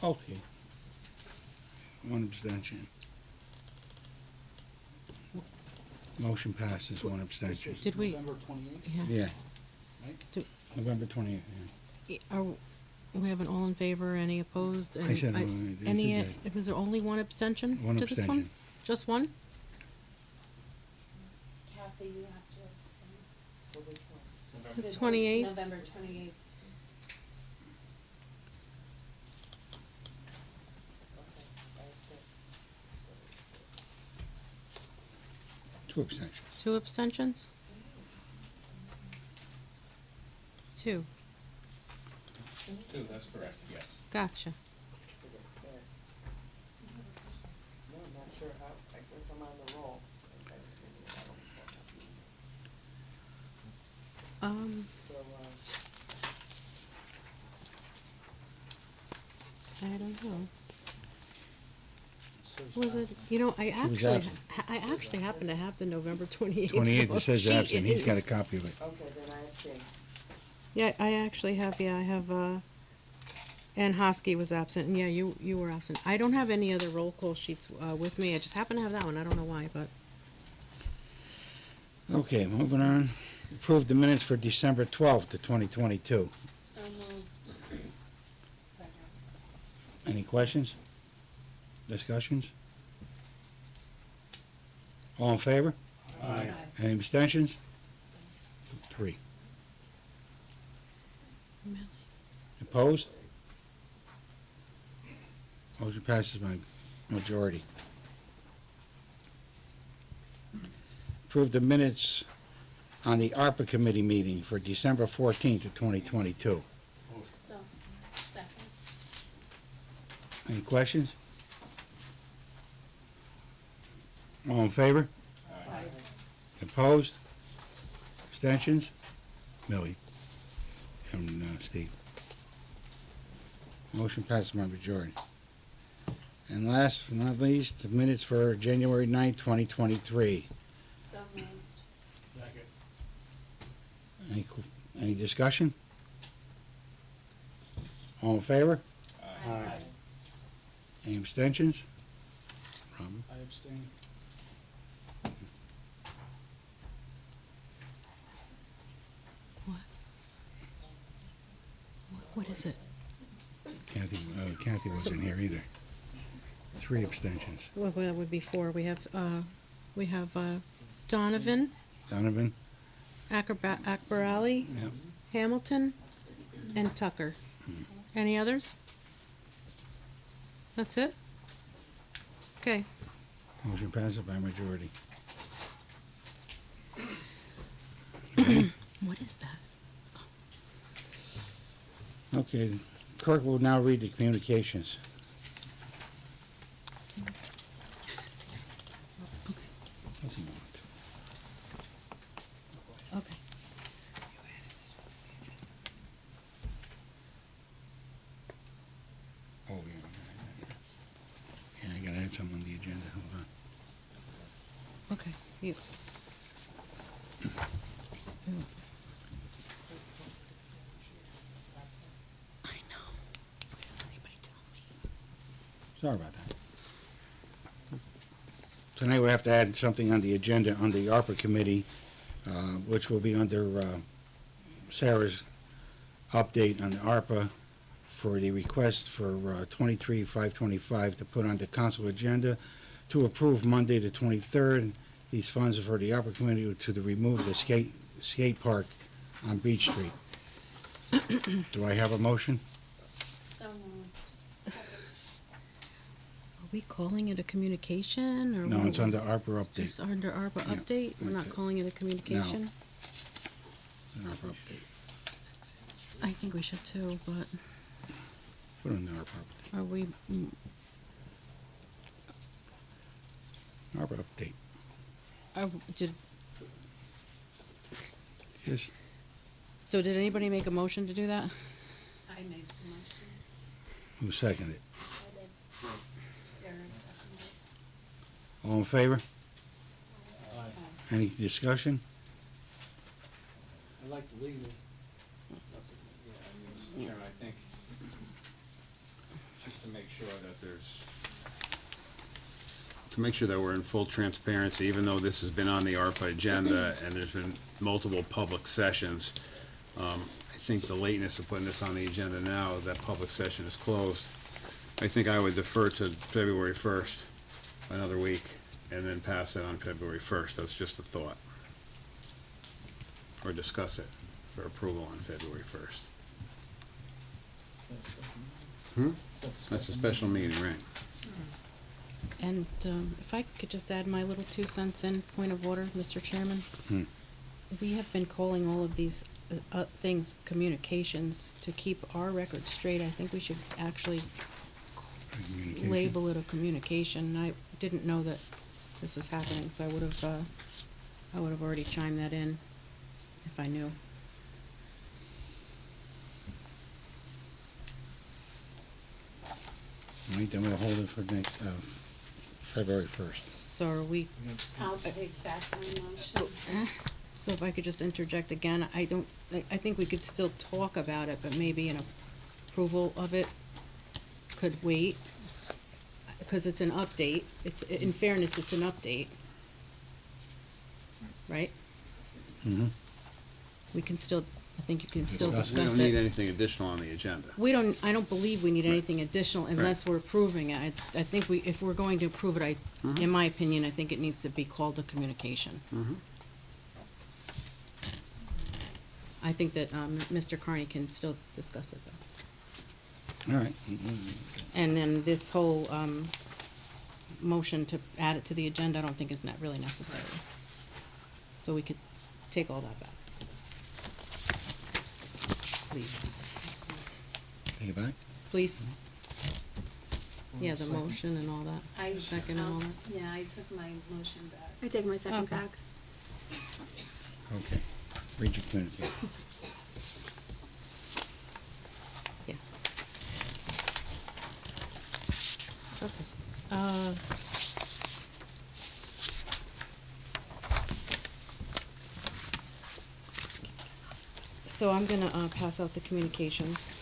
Okay. One abstention. Motion passes, one abstention. Did we? November 28th? Yeah. Yeah. November 28th, yeah. Are we have an all in favor, any opposed? I said Any, you did. was there only one abstention One to this one? abstention. Just one? Kathy, you have to abstain. For which one? The 28th? November 28th. Two abstentions. Two abstentions? Two. Two, that's correct, yes. Gotcha. No, I'm not sure how, I guess I'm on the roll. So, I don't know. So Was it, you know, I was actually, absent. I actually happen to have the November 28th. 28th, it says sheet. absent. He's got a copy of it. okay, then I abstain. Yeah, I actually have, I have, And Hosky was absent, and yeah, you were absent. I don't have any other roll call sheets with me. I just happen to have that one. I don't know why, but Okay, moving on. Approve the minutes for December 12th of 2022. So moved. Any questions? Discussions? All in favor? Aye. Any abstentions? 3. Opposed? Motion passes by majority. Approve the minutes on the ARPA committee meeting for December 14th of 2022. So, second. Any questions? All in favor? Aye. Opposed? Abstentions? Millie and Steve. Motion passes by majority. And last but not least, the minutes for January 9th, 2023. So moved. Second. Any discussion? All in favor? Aye. Any abstentions? Robin? I abstain. what is it? Kathy wasn't here either. 3 abstentions. Well, that would be 4. We have Donovan, Donovan? Akbar Ali, Yep. Hamilton, and Tucker. Any others? That's it? Okay. Motion passes by majority. What is that? Okay, clerk will now read the communications. What's he want? Okay. Oh, yeah, I gotta add something on the agenda, hold on. Okay. You. I know. Does anybody tell me? Sorry about that. Tonight we have to add something on the agenda on the ARPA committee, which will be under Sarah's update on the ARPA for the request for 23,525 to put on the council agenda to approve Monday the 23rd. These funds are for the ARPA committee to remove the skate park on Beach Street. Do I have a motion? So moved. Are we calling it a communication or? No, what? it's under ARPA update. Just under ARPA Yeah, update? We're that's not it. calling it a communication? An ARPA update. I think we should too, but Put it on the ARPA update. are we, ARPA update. did, Yes, so did anybody make a motion to do that? I made the motion. who seconded it? I did. Sarah seconded. All in favor? Aye. Any discussion? I'd like to leave it. Mr. Chairman, I think, just to make sure that we're in full transparency, even though this has been on the ARPA agenda and there's been multiple public sessions, I think the lateness of putting this on the agenda now, that public session is closed. I think I would defer to February 1st, another week, and then pass it on February 1st. That's just a thought. Or discuss it for approval on February 1st. That's a special meeting, right? And if I could just add my little 2 cents in, point of order, Mr. Chairman. We have been calling all of these things communications to keep our records straight. I think we should actually Communication. label it a communication. I didn't know that this was happening, so I would have already chimed that in if I knew. All right, then we'll hold it for next, February 1st. So are we, I'll take back my motion. so if I could just interject again, I think we could still talk about it, but maybe an approval of it could wait, because it's an update. It's, in fairness, it's an update. Right? We can still, I think you can still We discuss don't need it. anything additional on the agenda. I don't believe we need anything additional unless we're approving it. I think if we're going to approve it, in my opinion, I think it needs to be called a communication. I think that, Mr. Carney can still discuss it though. All right. And then this whole, motion to add it to the agenda, I don't think is not really necessary. So we could take all that back. Please, Take it back? please. Yeah, the motion and all that. Second and all that. Yeah, I took my motion back. I take my second Okay. back. Okay. Read your communication. Yeah. Okay. So I'm gonna, pass out the communications.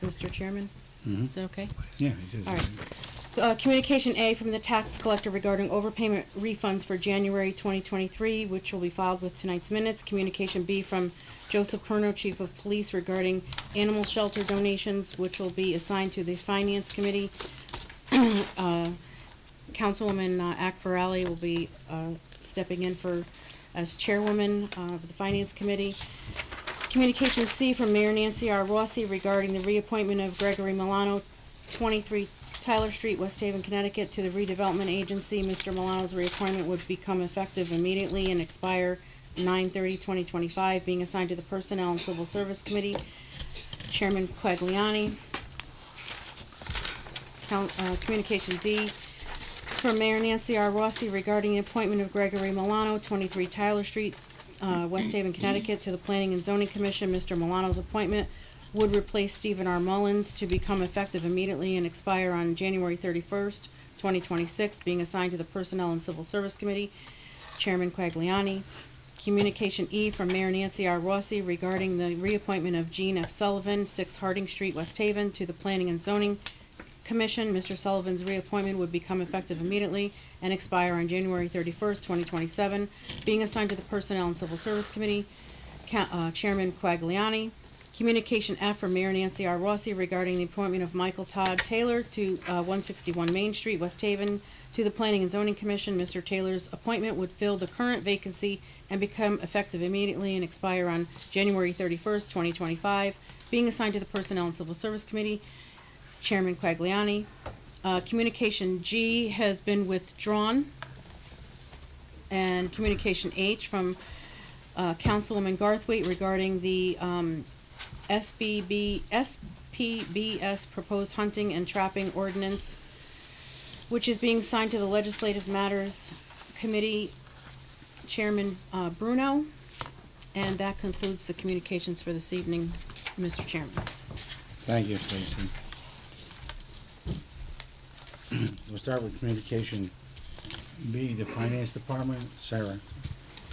Mr. Chairman? Is that okay? Yeah, it is. All right. Communication A from the tax collector regarding overpayment refunds for January 2023, which will be filed with tonight's minutes. Communication B from Joseph Perno, Chief of Police, regarding animal shelter donations, which will be assigned to the Finance Committee. Councilwoman Akbarali will be stepping in as chairwoman of the Finance Committee. Communication C from Mayor Nancy R. Rossi regarding the reappointment of Gregory Milano, 23 Tyler Street, West Haven, Connecticut, to the Redevelopment Agency. Mr. Milano's reappointment would become effective immediately and expire 9/30/2025, being assigned to the Personnel and Civil Service Committee. Chairman Quagliani. Communication D from Mayor Nancy R. Rossi regarding the appointment of Gregory Milano, 23 Tyler Street, West Haven, Connecticut, to the Planning and Zoning Commission. Mr. Milano's appointment would replace Stephen R. Mullins, to become effective immediately and expire on January 31st, 2026, being assigned to the Personnel and Civil Service Committee. Chairman Quagliani. Communication E from Mayor Nancy R. Rossi regarding the reappointment of Gene F. Sullivan, 6 Harding Street, West Haven, to the Planning and Zoning Commission. Mr. Sullivan's reappointment would become effective immediately and expire on January 31st, 2027, being assigned to the Personnel and Civil Service Committee. Chairman Quagliani. Communication F from Mayor Nancy R. Rossi regarding the appointment of Michael Todd Taylor to 161 Main Street, West Haven, to the Planning and Zoning Commission. Mr. Taylor's appointment would fill the current vacancy and become effective immediately and expire on January 31st, 2025, being assigned to the Personnel and Civil Service Committee. Chairman Quagliani. Communication G has been withdrawn. And communication H from Councilwoman Garthwaite regarding the SPBS proposed hunting and trapping ordinance, which is being signed to the Legislative Matters Committee. Chairman Bruno. And that concludes the communications for this evening, Mr. Chairman. Thank you, Stacy. We'll start with communication B, the Finance Department. Sarah.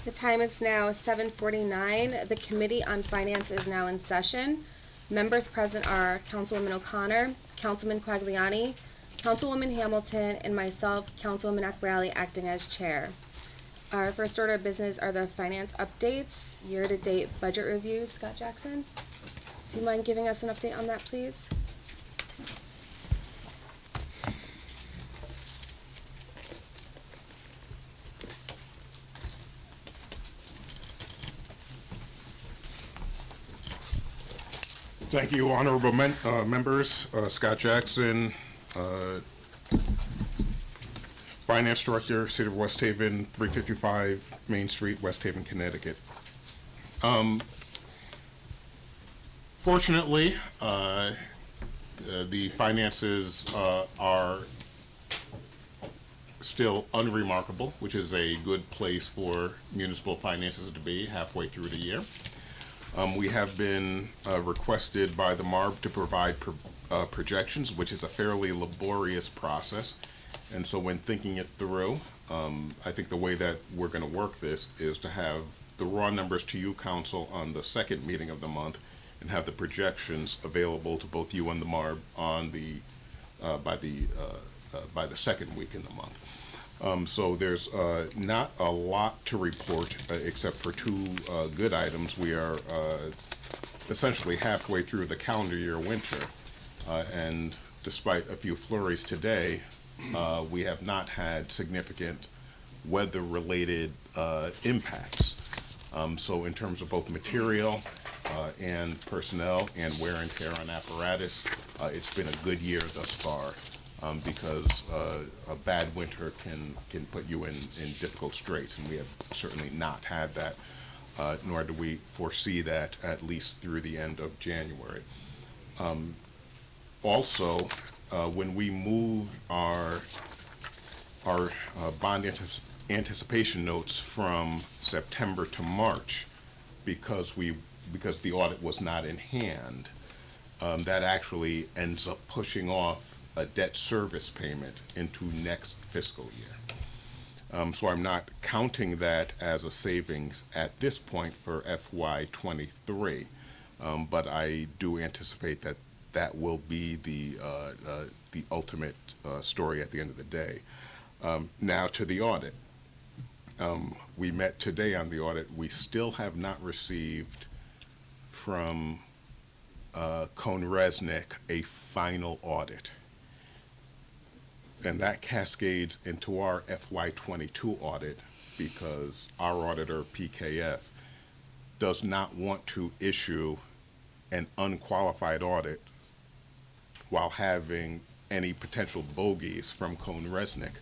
The time is now 7:49. The Committee on Finance is now in session. Members present are Councilwoman O'Connor, Councilman Quagliani, Councilwoman Hamilton, and myself, Councilwoman Akbarali, acting as chair. Our first order of business are the finance updates, year-to-date budget reviews. Scott Jackson, do you mind giving us an update on that, please? Thank you, honorable members. Scott Jackson, Finance Director, City of West Haven, 355 Main Street, West Haven, Connecticut. Fortunately, the finances are still unremarkable, which is a good place for municipal finances to be halfway through the year. We have been requested by the MARB to provide projections, which is a fairly laborious process. And so when thinking it through, I think the way that we're going to work this is to have the raw numbers to you, council, on the second meeting of the month, and have the projections available to both you and the MARB on the, by the second week in the month. So there's not a lot to report except for two good items. We are essentially halfway through the calendar year winter, and despite a few flurries today, we have not had significant weather-related impacts. So in terms of both material and personnel and wear and tear on apparatus, it's been a good year thus far, because a bad winter can put you in difficult straits, and we have certainly not had that, nor do we foresee that at least through the end of January. Also, when we moved our bond anticipation notes from September to March, because the audit was not in hand, that actually ends up pushing off a debt service payment into next fiscal year. So I'm not counting that as a savings at this point for FY23, but I do anticipate that that will be the ultimate story at the end of the day. Now to the audit. We met today on the audit. We still have not received from Resnick a final audit. And that cascades into our FY22 audit, because our auditor, PKF, does not want to issue an unqualified audit while having any potential bogeys from Resnick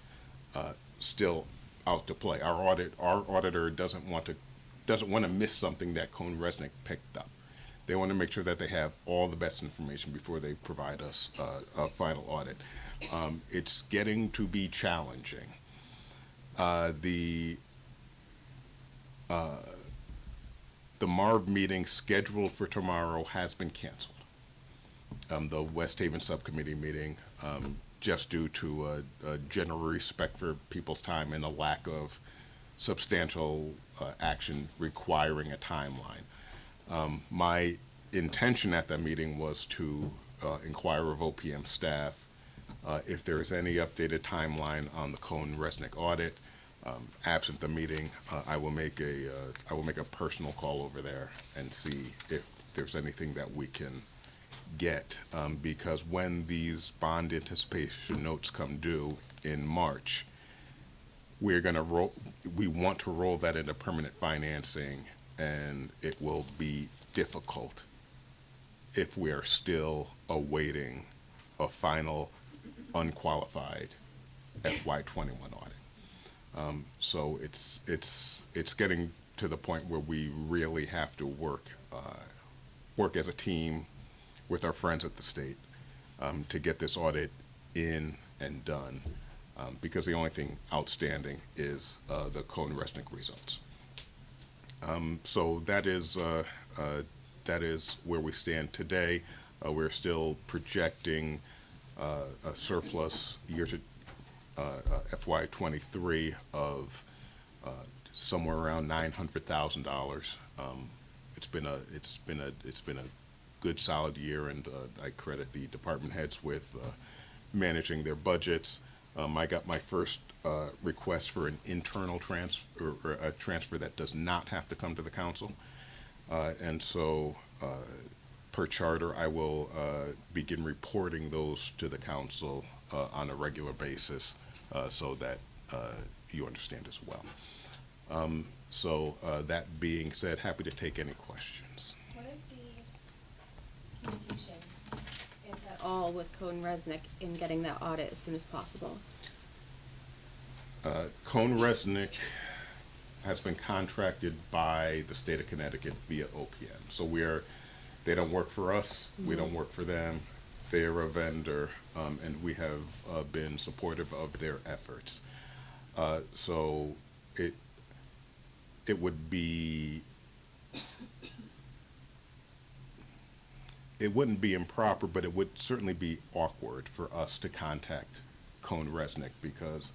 still out to play. Our auditor doesn't want to miss something that Resnick picked up. They want to make sure that they have all the best information before they provide us a final audit. It's getting to be challenging. The MARB meeting scheduled for tomorrow has been canceled. The West Haven Subcommittee meeting, just due to a general respect for people's time and a lack of substantial action requiring a timeline. My intention at that meeting was to inquire of OPM staff if there is any updated timeline on the Resnick audit. Absent the meeting, I will make a personal call over there and see if there's anything that we can get, because when these bond anticipation notes come due in March, we want to roll that into permanent financing, and it will be difficult if we are still awaiting a final unqualified FY21 audit. So it's getting to the point where we really have to work as a team with our friends at the state to get this audit in and done, because the only thing outstanding is the Resnick results. So that is where we stand today. We're still projecting a surplus year to FY23 of somewhere around $900,000. It's been a good solid year, and I credit the department heads with managing their budgets. I got my first request for an internal transfer, or a transfer that does not have to come to the council, and so per charter I will begin reporting those to the council on a regular basis, so that you understand as well. So that being said, happy to take any questions. What is the communication, if at all, with Resnick in getting that audit as soon as possible? Resnick has been contracted by the state of Connecticut via OPM. So they don't work for us, we don't work for them. They're a vendor, and we have been supportive of their efforts. So it wouldn't be improper, but it would certainly be awkward for us to contact Resnick, because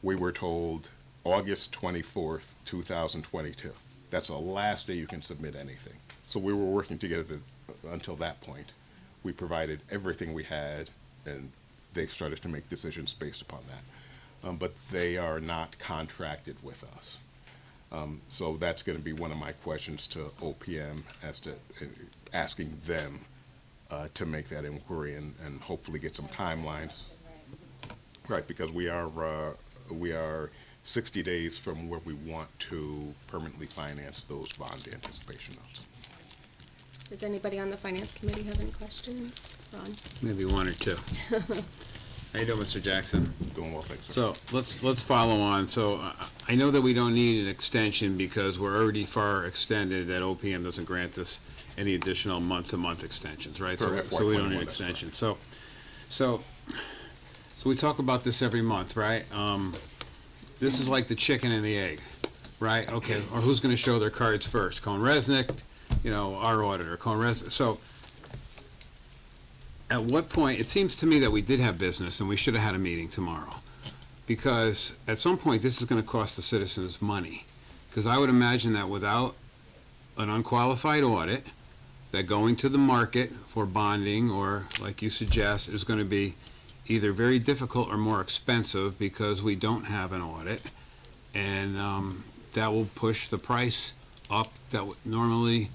we were told August 24th, 2022. That's the last day you can submit anything. So we were working together until that point, we provided everything we had, and they started to make decisions based upon that. But they are not contracted with us. So that's going to be one of my questions to OPM as to asking them to make that inquiry and hopefully get some timelines. Right, because we are 60 days from where we want to permanently finance those bond anticipation notes. Does anybody on the finance committee have any questions? Ron? Maybe one or two. How you doing, Mr. Jackson? Doing well, thanks, sir. So let's follow on. So I know that we don't need an extension because we're already far extended, that OPM doesn't grant us any additional month-to-month extensions, right? For So we don't need FY21, extension. So we talk about this every month, right? This is like the chicken and the egg, right? Okay, or who's gonna show their cards first? Cohn Resnick, our auditor, Cohn Resnick. So at what point, it seems to me that we did have business and we should have had a meeting tomorrow. Because at some point, this is gonna cost the citizens money. Because I would imagine that without an unqualified audit, that going to the market for bonding, or like you suggest, is gonna be either very difficult or more expensive because we don't have an audit. And that will push the price up that normally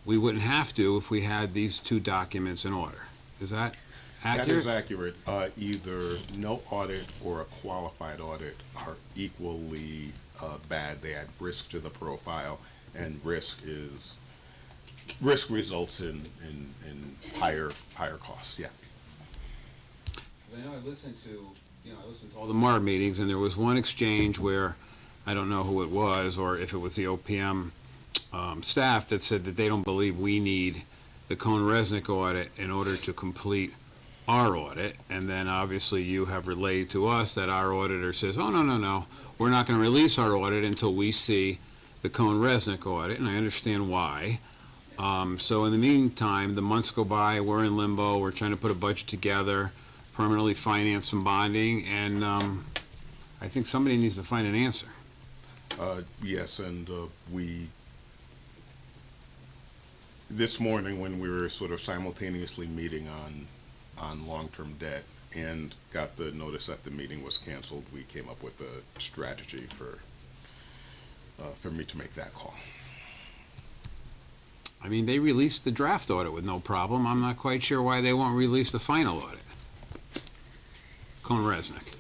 we wouldn't have to if we had these two documents in order. Is that accurate? That is accurate. Either no audit or a qualified audit are equally bad. They add risk to the profile, and risk results in higher costs. Yeah. I know I listened to all the MAR meetings, and there was one exchange where, I don't know who it was, or if it was the OPM staff, that said that they don't believe we need the Cohn Resnick audit in order to complete our audit. And then obviously you have relayed to us that our auditor says, oh, no, we're not going to release our audit until we see the Cohn Resnick audit, and I understand why. So in the meantime, the months go by, we're in limbo, we're trying to put a budget together, permanently finance some bonding, and I think somebody needs to find an answer. Yes, and this morning when we were sort of simultaneously meeting on long-term debt and got the notice that the meeting was canceled, we came up with a strategy for me to make that call. I mean, they released the draft audit with no problem. I'm not quite sure why they won't release the final audit. Cohn Resnick.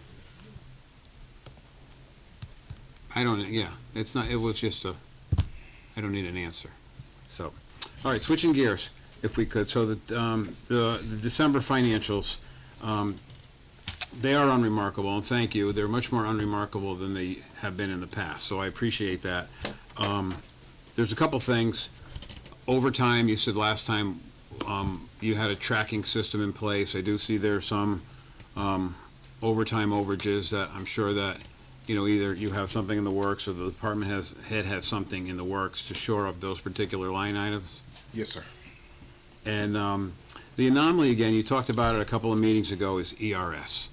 It was just I don't need an answer. So, all right, switching gears, if we could. So the December financials, they are unremarkable, and thank you. They're much more unremarkable than they have been in the past, so I appreciate that. There's a couple things. Overtime, you said last time you had a tracking system in place. I do see there's some overtime overages that I'm sure that, either you have something in the works or the department head has something in the works to shore up those particular line items. Yes, sir. And the anomaly, again, you talked about it a couple of meetings ago, is ERS,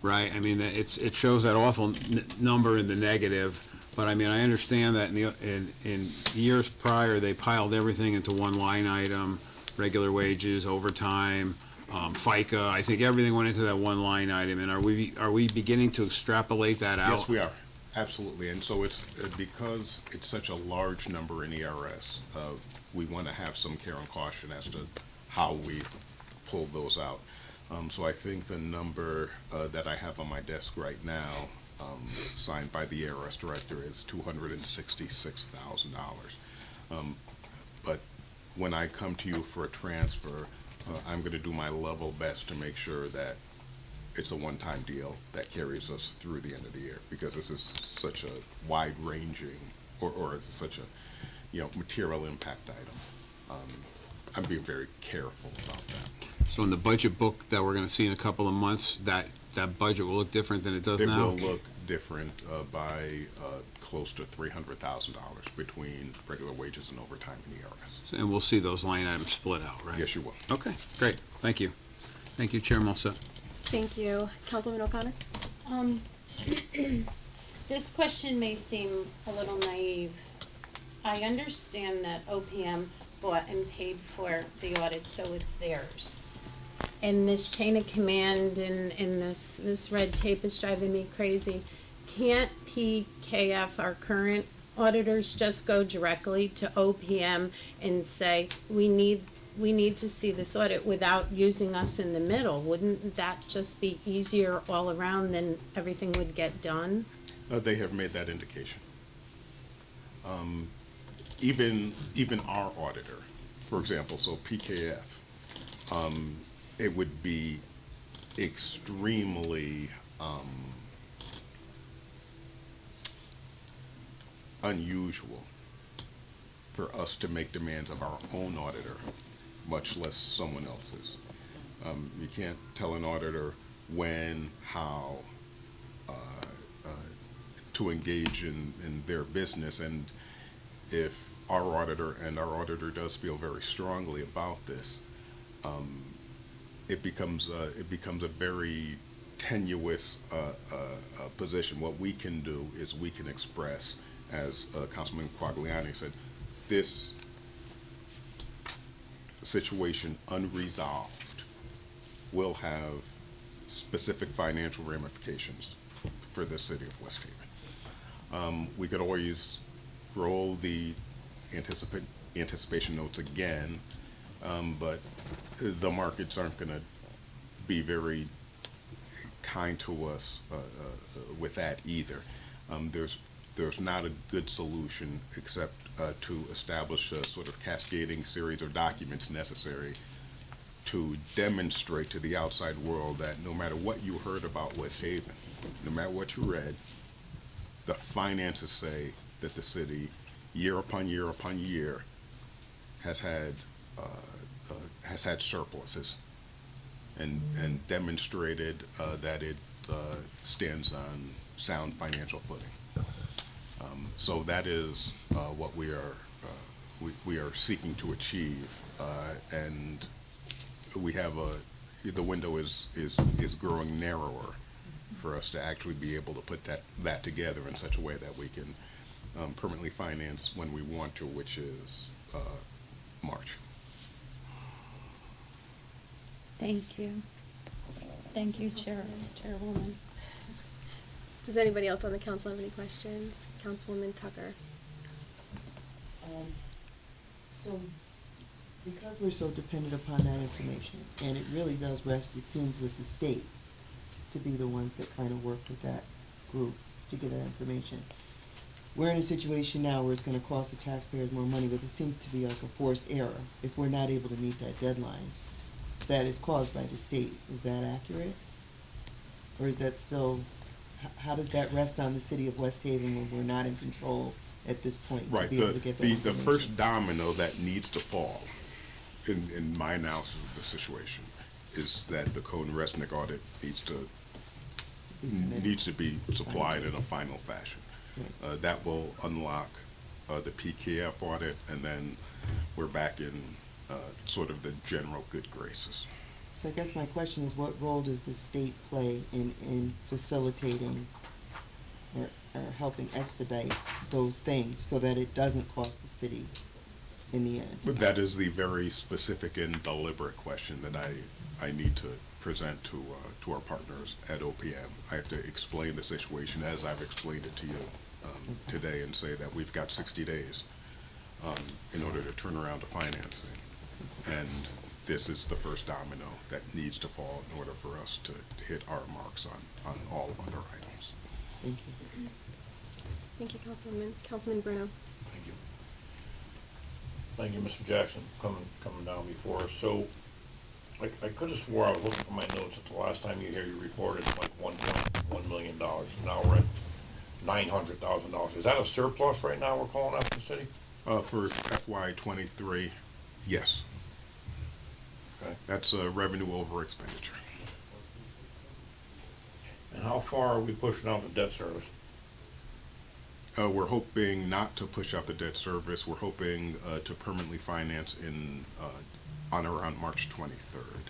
right? I mean, it shows that awful number in the negative, but I mean, I understand that in years prior, they piled everything into one line item, regular wages, overtime, FICA. I think everything went into that one line item, and are we beginning to extrapolate that out? Yes, we are. Absolutely. And so it's because it's such a large number in ERS, we want to have some care and caution as to how we pull those out. So I think the number that I have on my desk right now, signed by the ARS director, is $266,000. But when I come to you for a transfer, I'm going to do my level best to make sure that it's a one-time deal that carries us through the end of the year, because this is such a wide-ranging, or it's such a, material impact item. I'm being very careful about that. So in the budget book that we're going to see in a couple of months, that budget will look different than it does now? It will look different by close to $300,000 between regular wages and overtime in ERS. And we'll see those line items split out, right? Yes, you will. Okay, great. Thank you. Thank you, Chair Mulsa. Thank you. Councilwoman O'Connor? This question may seem a little naive. I understand that OPM bought and paid for the audit, so it's theirs. And this chain of command and this red tape is driving me crazy. Can't PKF, our current auditors, just go directly to OPM and say, we need to see this audit without using us in the middle? Wouldn't that just be easier all around, then everything would get done? They have made that indication. Even our auditor, for example, so PKF, it would be extremely unusual for us to make demands of our own auditor, much less someone else's. You can't tell an auditor when, how to engage in their business, and if our auditor does feel very strongly about this, it becomes a very tenuous position. What we can do is we can express, as Councilman Quagliani said, this situation unresolved will have specific financial ramifications for the city of West Haven. We could always roll the anticipation notes again, but the markets aren't going to be very kind to us with that either. There's not a good solution except to establish a sort of cascading series of documents necessary to demonstrate to the outside world that no matter what you heard about West Haven, no matter what you read, the finances say that the city, year upon year upon year, has had surpluses, and demonstrated that it stands on sound financial footing. So that is what we are seeking to achieve, and we have the window is growing narrower for us to actually be able to put that together in such a way that we can permanently finance when we want to, which is March. Thank you. Thank you, Chairwoman. Does anybody else on the council have any questions? Councilwoman Tucker. So, because we're so dependent upon that information, and it really does rest, it seems, with the state to be the ones that kind of work with that group to get that information. We're in a situation now where it's going to cost the taxpayers more money, but it seems to be like a forced error if we're not able to meet that deadline that is caused by the state. Is that accurate? Or is that still, how does that rest on the city of West Haven when we're not in control at this point Right. to be able to get that The information? first domino that needs to fall in my analysis of the situation is that the Code and Resnick audit needs to be supplied in a final fashion. That will unlock the PKF audit, and then we're back in sort of the general good graces. So I guess my question is, what role does the state play in facilitating or helping expedite those things so that it doesn't cost the city in the end? But that is the very specific and deliberate question that I need to present to our partners at OPM. I have to explain the situation as I've explained it to you today, and say that we've got 60 days in order to turn around the financing. And this is the first domino that needs to fall in order for us to hit our marks on all other items. Thank you. Thank you, Councilman. Councilman Bruno. Thank you. Thank you, Mr. Jackson, coming down before us. So, I could have swore I was looking for my notes that the last time you here, you reported like $1.1 million. Now we're at $900,000. Is that a surplus right now we're calling out to the city? For FY23, yes. Okay. That's revenue over expenditure. And how far are we pushing out the debt service? We're hoping not to push out the debt service. We're hoping to permanently finance on around March 23rd.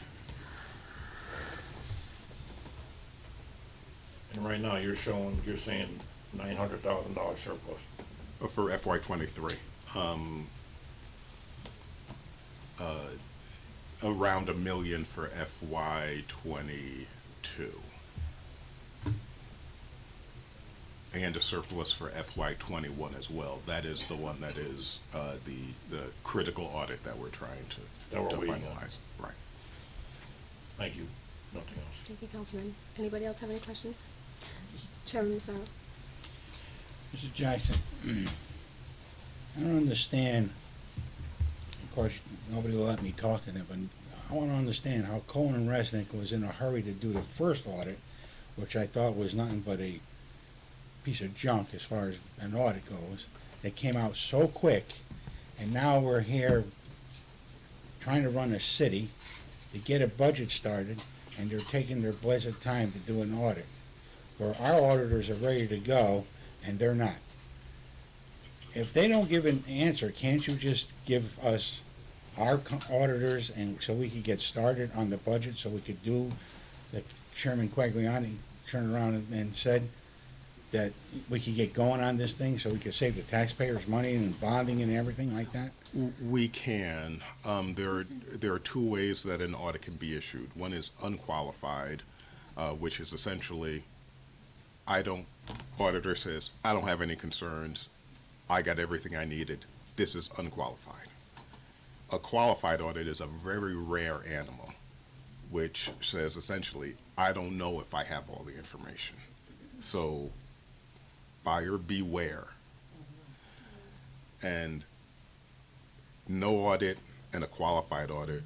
And right now, you're saying $900,000 surplus. For FY23. around $1 million for FY '22. And a surplus for FY '21 as well. That is the one that is the critical audit that we're trying That we're to waiting on. finalize. Right. Thank you. Nothing else. Thank you, Councilman. Anybody else have any questions? Chairman Massaro. Mr. Jackson, I don't understand, of course, nobody will let me talk to them, but I want to understand how Cohen and Resnick was in a hurry to do the first audit, which I thought was nothing but a piece of junk as far as an audit goes. They came out so quick, and now we're here trying to run a city to get a budget started, and they're taking their blessed time to do an audit, where our auditors are ready to go, and they're not. If they don't give an answer, can't you just give us our auditors, and so we could get started on the budget, so we could do, that Chairman Quagliani turned around and said, that we could get going on this thing, so we could save the taxpayers money and bonding and everything like that? We can. There are two ways that an audit can be issued. One is unqualified, which is essentially, auditor says, I don't have any concerns. I got everything I needed. This is unqualified. A qualified audit is a very rare animal, which says essentially, I don't know if I have all the information. So, buyer beware. And no audit and a qualified audit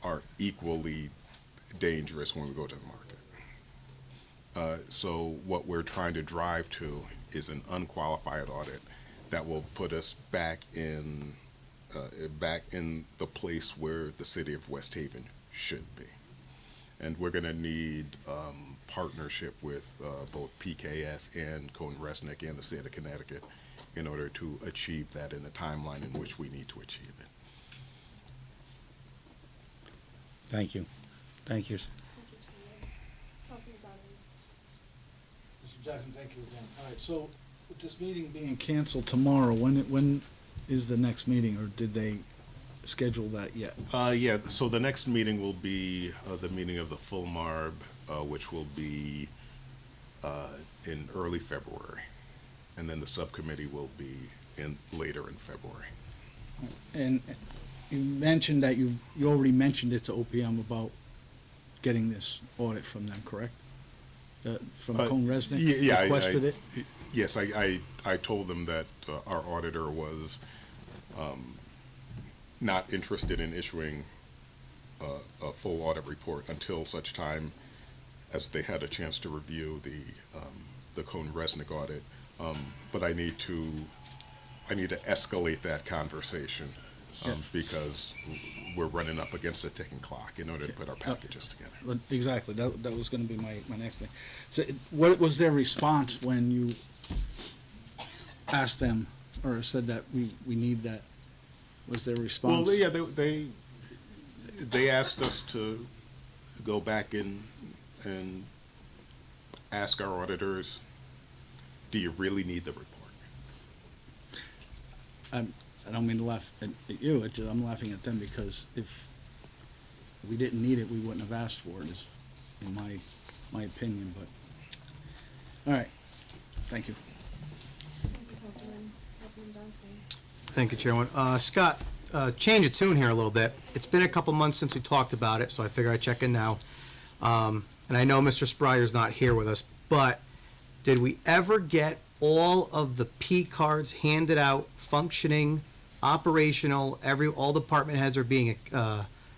are equally dangerous when we go to the market. So what we're trying to drive to is an unqualified audit that will put us back in the place where the city of West Haven should be. And we're going to need partnership with both PKF and Cohen Resnick and the state of Connecticut in order to achieve that in the timeline in which we need to achieve it. Thank you. Thank you. Mr. Jackson, thank you again. All right, so with this meeting being Canceled tomorrow, when is the next meeting, or did they schedule that yet? Yeah, so the next meeting will be the meeting of the full MARB, which will be in early February. And then the subcommittee will be later in February. And you mentioned that you already mentioned it to OPM about getting this audit from them, correct? From Cohen Resnick? Yeah, requested it? Yes, I told them that our auditor was not interested in issuing a full audit report until such time as they had a chance to review the Cohen Resnick audit. But I need to escalate that conversation because we're running up against a ticking clock in order to put our packages together. Exactly, that was gonna be my next thing. So what was their response when you asked them, or said that we need that? Was their response? Well, yeah, they asked us to go back and ask our auditors, do you really need the report? I don't mean to laugh at you, I'm laughing at them, because if we didn't need it, we wouldn't have asked for it, is in my opinion, but, all right, thank you. Thank you, Councilman Johnson. Thank you, Chairman. Scott, change of tune here a little bit. It's been a couple months since we talked about it, so I figure I'd check in now. And I know Mr. Sprier's not here with us, but did we ever get all of the P cards handed out, functioning, operational, all department heads are being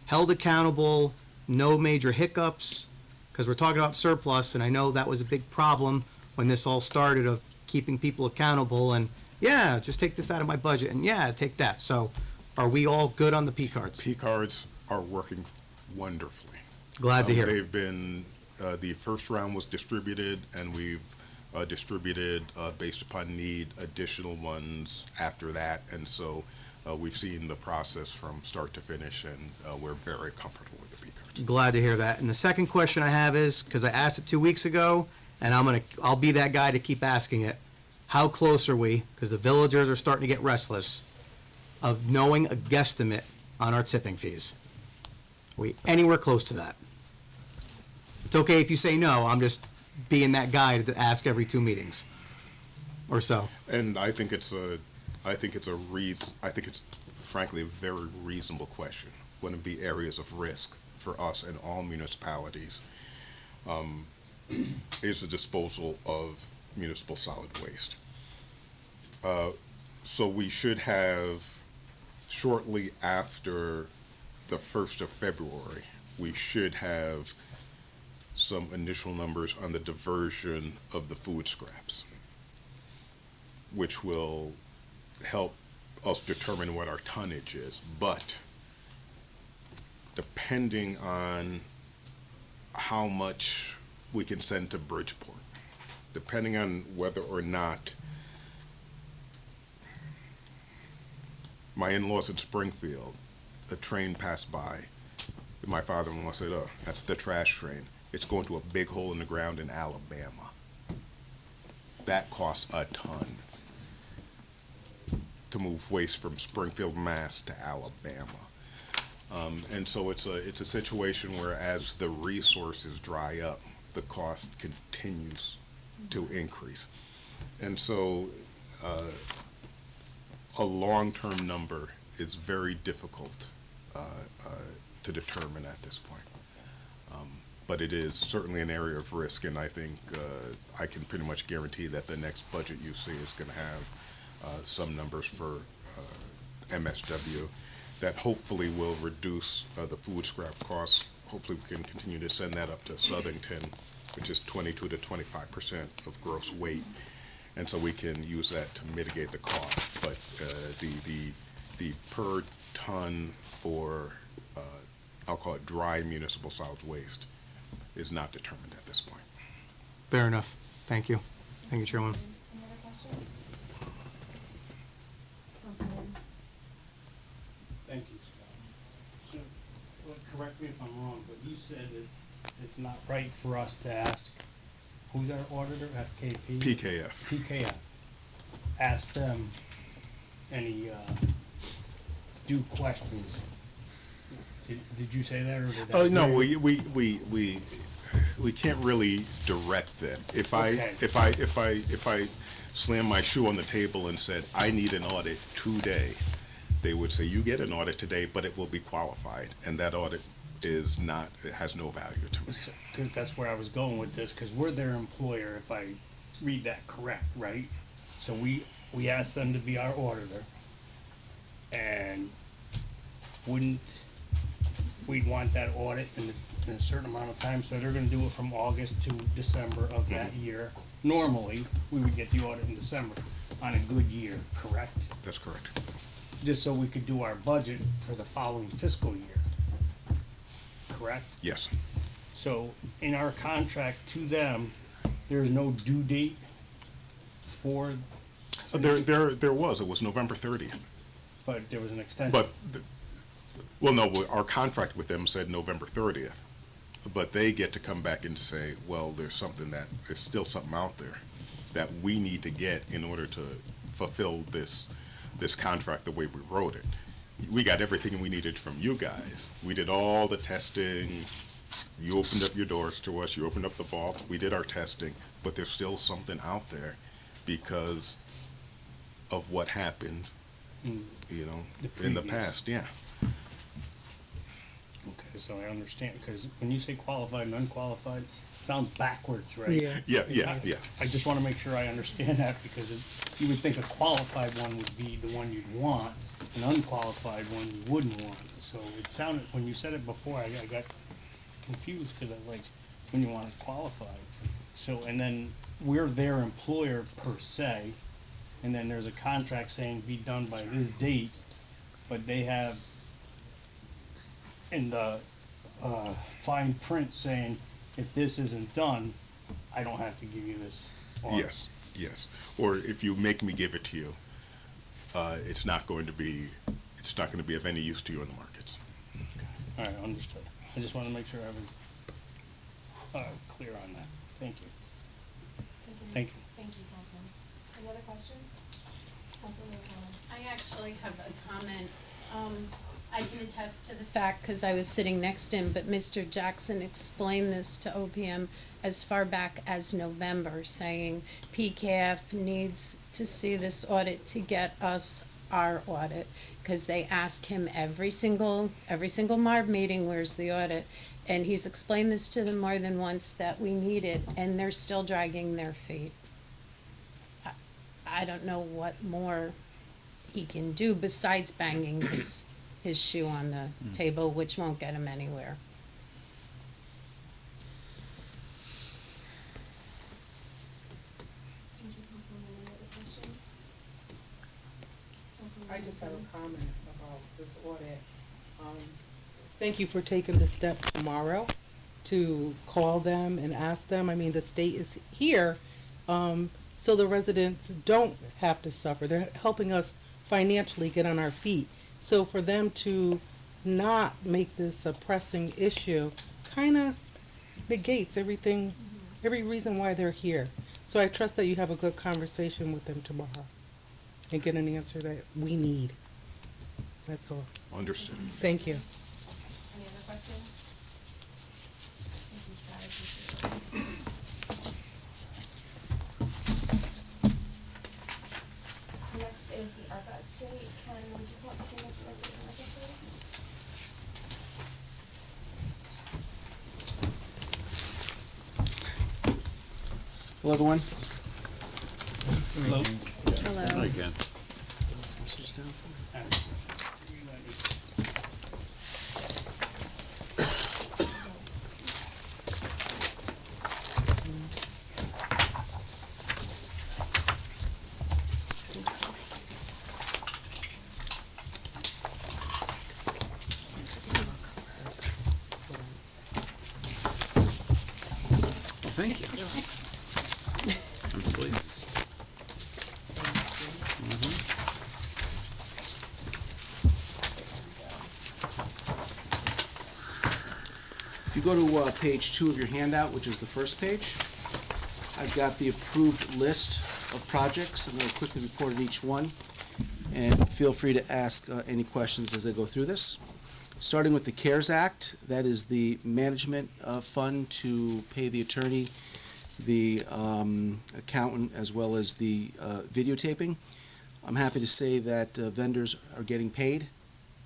held accountable, no major hiccups? Because we're talking about surplus, and I know that was a big problem when this all started, of keeping people accountable, and yeah, just take this out of my budget, and yeah, take that. So are we all good on the P cards? P cards are working wonderfully. Glad to hear. They've been, the first round was distributed, and we've distributed, based upon need, additional ones after that. And so we've seen the process from start to finish, and we're very comfortable with the P cards. Glad to hear that. And the second question I have is, because I asked it 2 weeks ago, and I'll be that guy to keep asking it. How close are we, because the villagers are starting to get restless, of knowing a guesstimate on our tipping fees? Are we anywhere close to that? It's okay if you say no, I'm just being that guy to ask every 2 meetings or so. And I think it's frankly a very reasonable question. One of the areas of risk for us and all municipalities is the disposal of municipal solid waste. So we should have, shortly after the 1st of February, we should have some initial numbers on the diversion of the food scraps, which will help us determine what our tonnage is. But depending on how much we can send to Bridgeport, depending on whether or not my in-laws in Springfield, a train passed by, my father-in-law said, "Oh, that's the trash train. It's going to a big hole in the ground in Alabama." That costs a ton to move waste from Springfield, Mass. To Alabama. And so it's a situation where as the resources dry up, the cost continues to increase. And so a long-term number is very difficult to determine at this point. But it is certainly an area of risk, and I think I can pretty much guarantee that the next budget you see is going to have some numbers for MSW that hopefully will reduce the food scrap costs. Hopefully we can continue to send that up to Southington, which is 22 to 25% of gross weight, and so we can use that to mitigate the cost. But the per ton for I'll call it dry municipal solid waste is not determined at this point. Fair enough. Thank you. Thank you, Chairman. Any other questions? Councilman? Thank you, Scott. So, well, correct me if I'm wrong, but you said that it's not right for us to ask, who's our auditor, FKP? PKF. PKF. Ask them any, due questions. Did you say that, or did that? Oh, no, we can't really direct them. If I slammed my shoe on the table and said, I need an audit today, they would say, you get an audit today, but it will be qualified, and that audit is not, it has no value to me. Because that's where I was going with this, because we're their employer, if I read that correct, right? So we asked them to be our auditor, and wouldn't we want that audit in a certain amount of time? So they're gonna do it from August to December of that year. Normally, we would get the audit in December on a good year, correct? That's correct. Just so we could do our budget for the following fiscal year, correct? Yes. So in our contract to them, there's no due date for. There was. It was November 30th. But there was an extension. But, well, no, our contract with them said November 30th. But they get to come back and say, well, there's still something out there that we need to get in order to fulfill this contract the way we wrote it. We got everything we needed from you guys. We did all the testing. You opened up your doors to us. You opened up the vault. We did our testing. But there's still something out there because of what happened, in the past. Yeah. Okay, so I understand, because when you say qualified and unqualified, it sounds backwards, right? Yeah. I just want to make sure I understand that, because you would think a qualified one would be the one you'd want, an unqualified one you wouldn't want. So it sounded, when you said it before, I got confused, because I was like, when you want it qualified. So, and then we're their employer per se, and then there's a contract saying be done by this date, but they have in the fine print saying, if this isn't done, I don't have to give you this audit. Yes. Or if you make me give it to you, it's not going to be of any use to you in the markets. All right, understood. I just want to make sure I was clear on that. Thank you. Thank you. Thank you, Councilman. Any other questions? Councilman O'Connor. I actually have a comment. I can attest to the fact, because I was sitting next to him, but Mr. Jackson explained this to OPM as far back as November, saying PKF needs to see this audit to get us our audit, because they ask him every single MARB meeting, where's the audit? And he's explained this to them more than once, that we need it, and they're still dragging their feet. I don't know what more he can do besides banging his shoe on the table, which won't get him anywhere. I just have a comment about this audit. Thank you for taking the step tomorrow to call them and ask them. I mean, the state is here, so the residents don't have to suffer. They're helping us financially get on our feet. So for them to not make this a pressing issue kind of negates everything, every reason why they're here. So I trust that you have a good conversation with them tomorrow and get an answer that we need. That's all. Understood. Thank you. Any other questions? Next is the ARPA update. Ken, would you want to give us an update on ARPA, please? Hello, everyone. Hello. Hello again. Thank you. I'm sleepy. If you go to page 2 of your handout, which is the first page, I've got the approved list of projects. I'm going to quickly report on each one, and feel free to ask any questions as I go through this. Starting with the CARES Act, that is the management fund to pay the attorney, the accountant, as well as the videotaping. I'm happy to say that vendors are getting paid.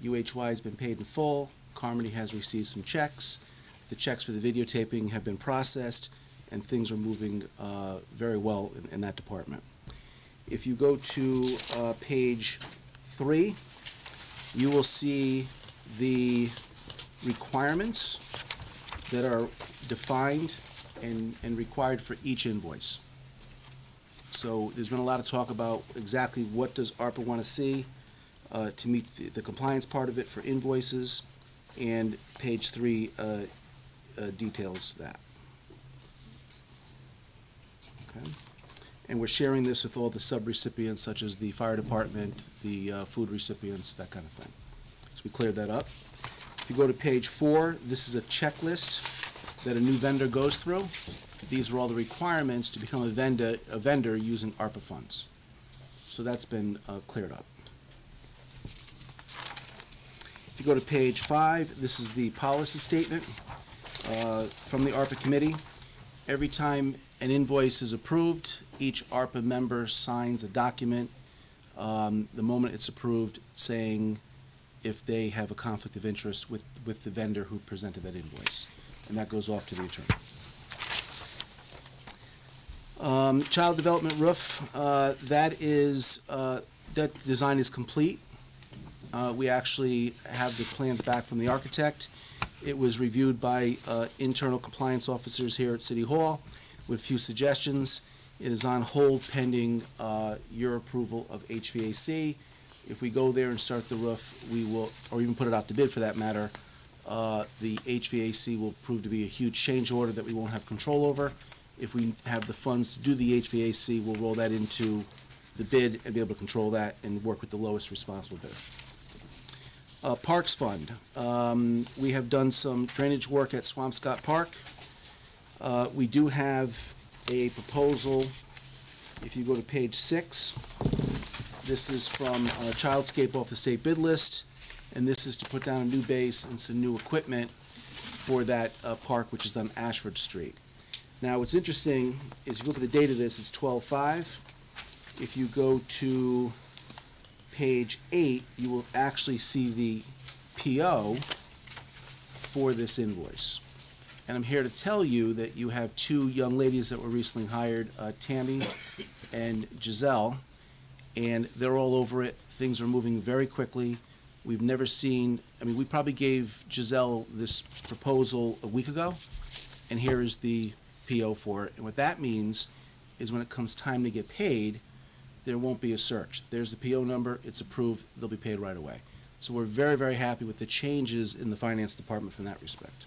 UHY has been paid in full. Carmody has received some checks. The checks for the videotaping have been processed, and things are moving very well in that department. If you go to page 3, you will see the requirements that are defined and required for each invoice. So there's been a lot of talk about exactly what does ARPA want to see to meet the compliance part of it for invoices, and page 3 details that. Okay. And we're sharing this with all the sub-recipients, such as the fire department, the food recipients, that kind of thing. So we cleared that up. If you go to page 4, this is a checklist that a new vendor goes through. These are all the requirements to become a vendor using ARPA funds. So that's been cleared up. If you go to page 5, this is the policy statement from the ARPA committee. Every time an invoice is approved, each ARPA member signs a document the moment it's approved, saying if they have a conflict of interest with the vendor who presented that invoice. And that goes off to the attorney. Child development roof, that design is complete. We actually have the plans back from the architect. It was reviewed by internal compliance officers here at City Hall with a few suggestions. It is on hold pending your approval of HVAC. If we go there and start the roof, we will, or even put it out to bid for that matter, the HVAC will prove to be a huge change order that we won't have control over. If we have the funds to do the HVAC, we'll roll that into the bid and be able to control that and work with the lowest responsible bidder. Parks Fund. We have done some drainage work at Swampscott Park. We do have a proposal, if you go to page 6. This is from Childscape off the state bid list. and this is to put down a new base and some new equipment for that park, which is on Ashford Street. Now, what's interesting is if you look at the date of this, it's 12/5. If you go to page 8, you will actually see the PO for this invoice. And I'm here to tell you that you have two young ladies that were recently hired, Tammy and Giselle, and they're all over it. Things are moving very quickly. We've never seen, we probably gave Giselle this proposal a week ago, and here is the PO for it. And what that means is when it comes time to get paid, there won't be a search. There's the PO number, it's approved, they'll be paid right away. So we're very, very happy with the changes in the finance department from that respect.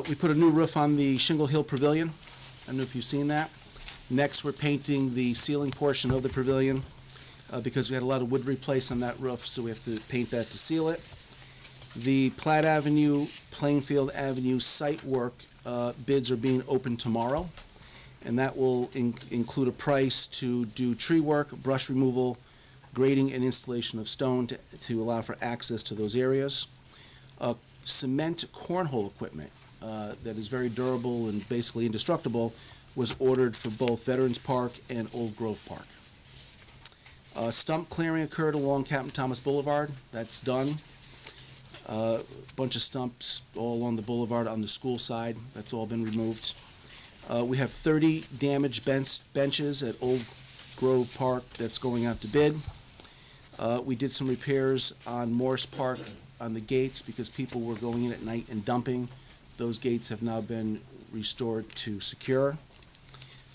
We put a new roof on the Shingle Hill Pavilion. I don't know if you've seen that. Next, we're painting the ceiling portion of the pavilion because we had a lot of wood replaced on that roof, so we have to paint that to seal it. The Platt Avenue, Plainfield Avenue site work bids are being opened tomorrow, and that will include a price to do tree work, brush removal, grading, and installation of stone to allow for access to those areas. Cement cornhole equipment that is very durable and basically indestructible was ordered for both Veterans Park and Old Grove Park. Stump clearing occurred along Captain Thomas Boulevard. That's done. Bunch of stumps all along the boulevard on the school side. That's all been removed. We have 30 damaged benches at Old Grove Park that's going out to bid. We did some repairs on Morris Park on the gates because people were going in at night and dumping. Those gates have now been restored to secure.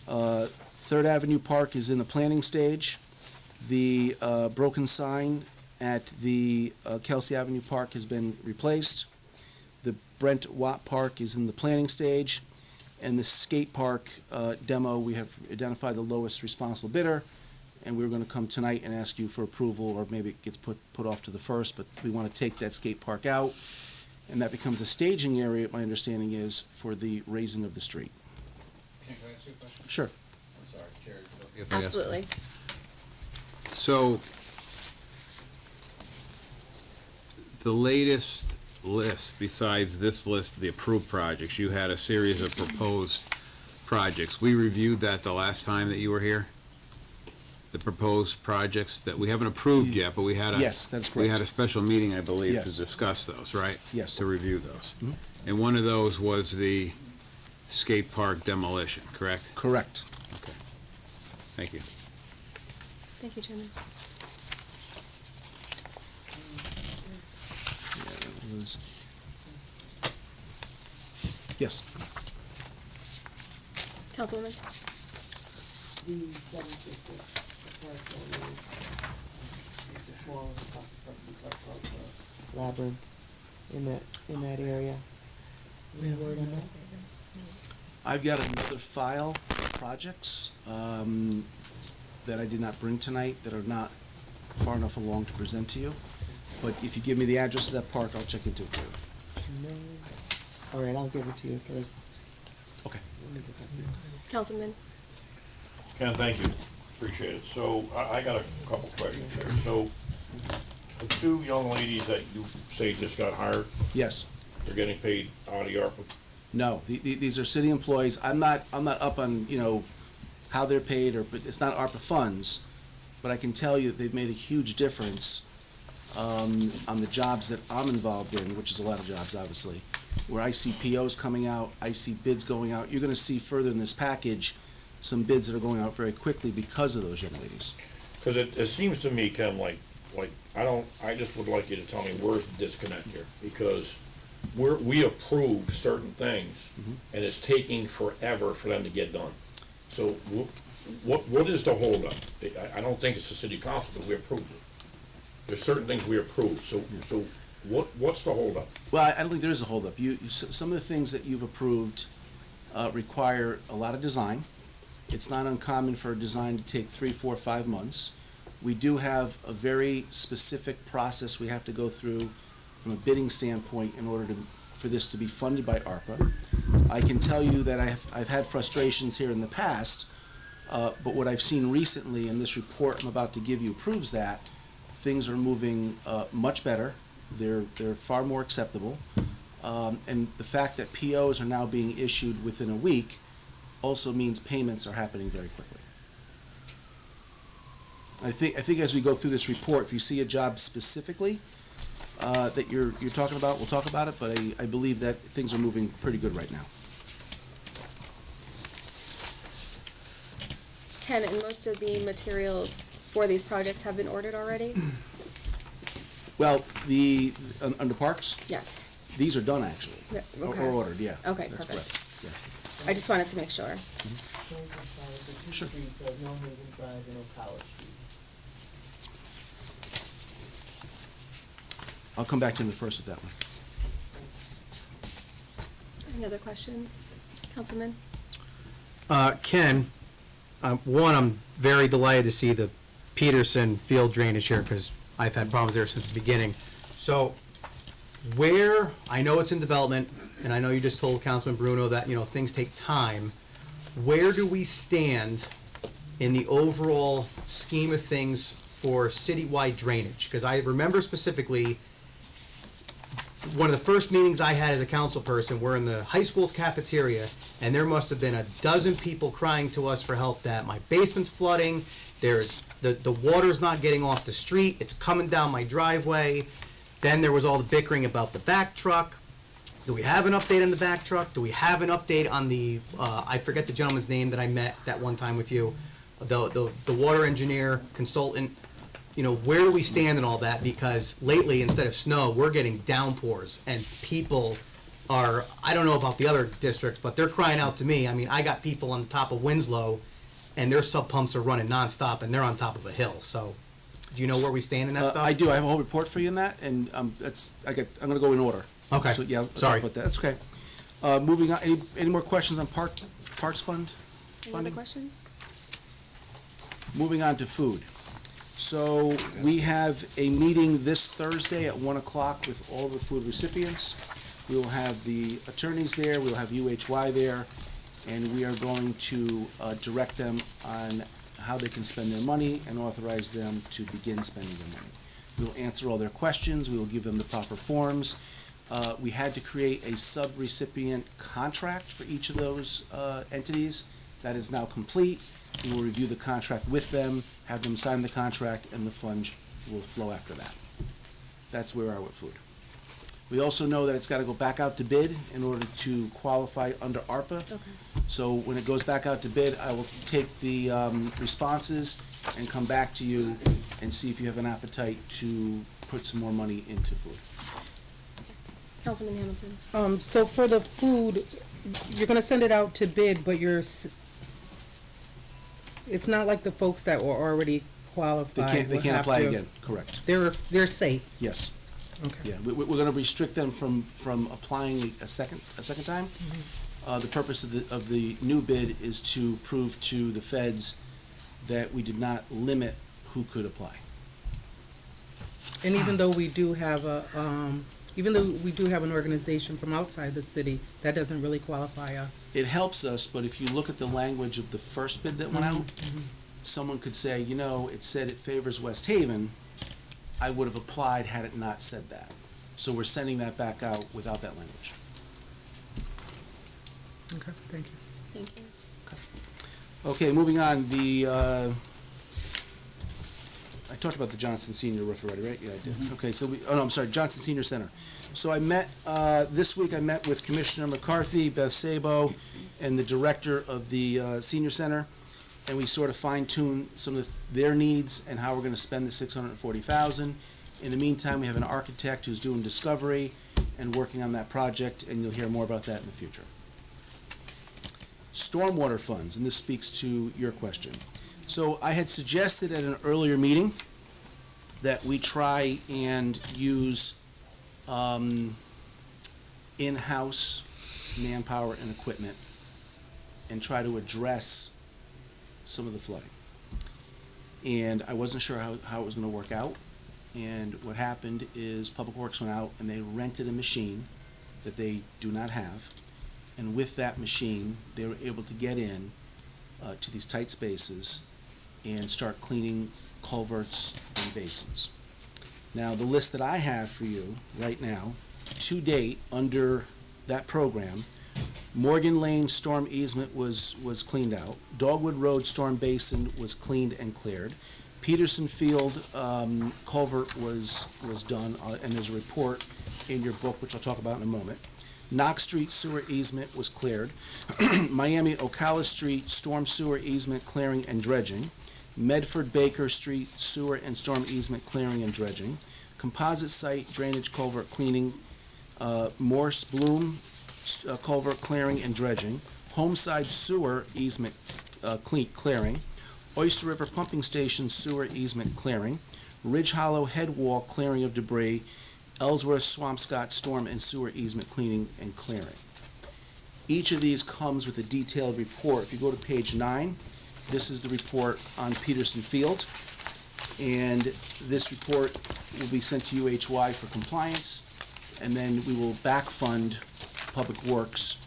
Third Avenue Park is in the planning stage. The broken sign at the Kelsey Avenue Park has been replaced. The Brent Watt Park is in the planning stage. And the skate park demo, we have identified the lowest responsible bidder, and we're going to come tonight and ask you for approval, or maybe it gets put off to the first, but we want to take that skate park out, and that becomes a staging area, my understanding is, for the raising of the street. Can I ask you a question? Sure. I'm sorry, Chair. is it okay if I ask? Absolutely. So, the latest list, besides this list of the approved projects, you had a series of proposed projects. We reviewed that the last time that you were here? The proposed projects that we haven't approved yet, but we had a... Yes, that's We had correct. a special meeting, I believe, to Yes. discuss those, right? Yes. To review those. Mhm. And one of those was the skate park demolition, correct? Correct. Okay. Thank you. Thank you, Chairman. Yeah, it was- Yes. Councilwoman? The 750 park it's a small labyrinth in that area. Any word on that? I've got another file of projects that I did not bring tonight that are not far enough along to present to you. But if you give me the address of that park, I'll check into it for you. No. All right, I'll give it to you first. Okay. Let me get that to you. Councilman? Ken, thank you. Appreciate it. So I got a couple questions here. So the two young ladies that you say just got hired, Yes. they're getting paid out of the ARPA? No, these are city employees. I'm not up on, how they're paid, but it's not ARPA funds. But I can tell you that they've made a huge difference on the jobs that I'm involved in, which is a lot of jobs, obviously, where I see POs coming out, I see bids going out. You're gonna see further in this package some bids that are going out very quickly because of those young ladies. Because it seems to me, Ken, like, I just would like you to tell me where's the disconnect here? Because we approve certain things, and it's taking forever for them to get done. So what is the holdup? I don't think it's the city council that we approved it. There's certain things we approve, so what's the holdup? Well, I don't think there is a holdup. Some of the things that you've approved require a lot of design. It's not uncommon for a design to take 3, 4, 5 months. We do have a very specific process we have to go through from a bidding standpoint in order for this to be funded by ARPA. I can tell you that I've had frustrations here in the past, but what I've seen recently, and this report I'm about to give you proves that, things are moving much better. They're far more acceptable. And the fact that POs are now being issued within a week also means payments are happening very quickly. I think as we go through this report, if you see a job specifically that you're talking about, we'll talk about it, but I believe that things are moving pretty good right now. Ken, and most of the materials for these projects have been ordered already? Well, under parks, Yes. these are done actually. Yeah, Or okay. ordered, yeah. Okay, That's perfect. correct, yeah. I just wanted to make sure. The two streets are No Haven Drive and College Street. I'll come back to you in the first with that one. Any other questions? Councilman? Ken, one, I'm very delighted to see the Peterson field drainage here, because I've had problems there since the beginning. So, I know it's in development, and I know you just told Councilman Bruno that, things take time. Where do we stand in the overall scheme of things for citywide drainage? Because I remember specifically, one of the first meetings I had as a council person, we're in the high school cafeteria, and there must have been a dozen people crying to us for help that my basement's flooding, there's, the water's not getting off the street, it's coming down my driveway. Then there was all the bickering about the back truck. Do we have an update on the back truck? Do we have an update on the, I forget the gentleman's name that I met that one time with you, the water engineer, consultant? Where do we stand in all that? Because lately, instead of snow, we're getting downpours, and people are, I don't know about the other districts, but they're crying out to me. I mean, I got people on top of Winslow, and their sub pumps are running nonstop, and they're on top of a hill. So, do you know where we stand in that stuff? I do. I have a whole report for you in that, and I'm going to go in order. Okay. So, yeah, I'll Sorry. talk about that. That's okay. Moving on. Any more questions on Parks Fund? Any other questions? Moving on to food. So we have a meeting this Thursday at 1 o'clock with all the food recipients. We will have the attorneys there, we'll have UHY there, and we are going to direct them on how they can spend their money and authorize them to begin spending their money. We will answer all their questions, we will give them the proper forms. We had to create a sub-recipient contract for each of those entities. That is now complete. We will review the contract with them, have them sign the contract, and the funds will flow after that. That's where we are with food. We also know that it's got to go back out to bid in order to qualify under ARPA. Okay. So when it goes back out to bid, I will take the responses and come back to you and see if you have an appetite to put some more money into food. Councilman Hamilton? So for the food, you're gonna send it out to bid, but it's not like the folks that were already qualified. They can't apply again, correct. They're safe. Yes. Okay. Yeah, we're going to restrict them from applying a second time. Mm-hmm. The purpose of the new bid is to prove to the feds that we did not limit who could apply. And even though we do have an organization from outside the city, that doesn't really qualify us. It helps us, but if you look at the language of the first bid that went out, Mhm. someone could say, it said it favors West Haven. I would have applied had it not said that. So we're sending that back out without that language. Okay, thank you. Thank you. Okay, moving on, I talked about the Johnson Senior roof already, right? Yeah, I did. Mhm. Okay, so I'm sorry, Johnson Senior Center. So I met, this week I met with Commissioner McCarthy, Beth Sabo, and the director of the Senior Center, and we sort of fine-tuned some of their needs and how we're gonna spend the $640,000. In the meantime, we have an architect who's doing discovery and working on that project, and you'll hear more about that in the future. Stormwater funds, and this speaks to your question. So I had suggested at an earlier meeting that we try and use in-house manpower and equipment and try to address some of the flooding. And I wasn't sure how it was gonna work out. And what happened is Public Works went out and they rented a machine that they do not have. And with that machine, they were able to get in to these tight spaces and start cleaning culverts and basins. Now, the list that I have for you right now, to date, under that program, Morgan Lane storm easement was cleaned out. Dogwood Road storm basin was cleaned and cleared. Peterson Field culvert was done, and there's a report in your book, which I'll talk about in a moment. Knox Street sewer easement was cleared. Miami Ocala Street storm sewer easement clearing and dredging. Medford Baker Street sewer and storm easement clearing and dredging. Composite site drainage culvert cleaning. Morse Bloom culvert clearing and dredging. Homeside sewer easement clearing. Oyster River Pumping Station sewer easement clearing. Ridge Hollow head wall clearing of debris. Ellsworth Swampscott storm and sewer easement cleaning and clearing. Each of these comes with a detailed report. If you go to page 9, this is the report on Peterson Field. And this report will be sent to UHY for compliance, and then we will back fund Public Works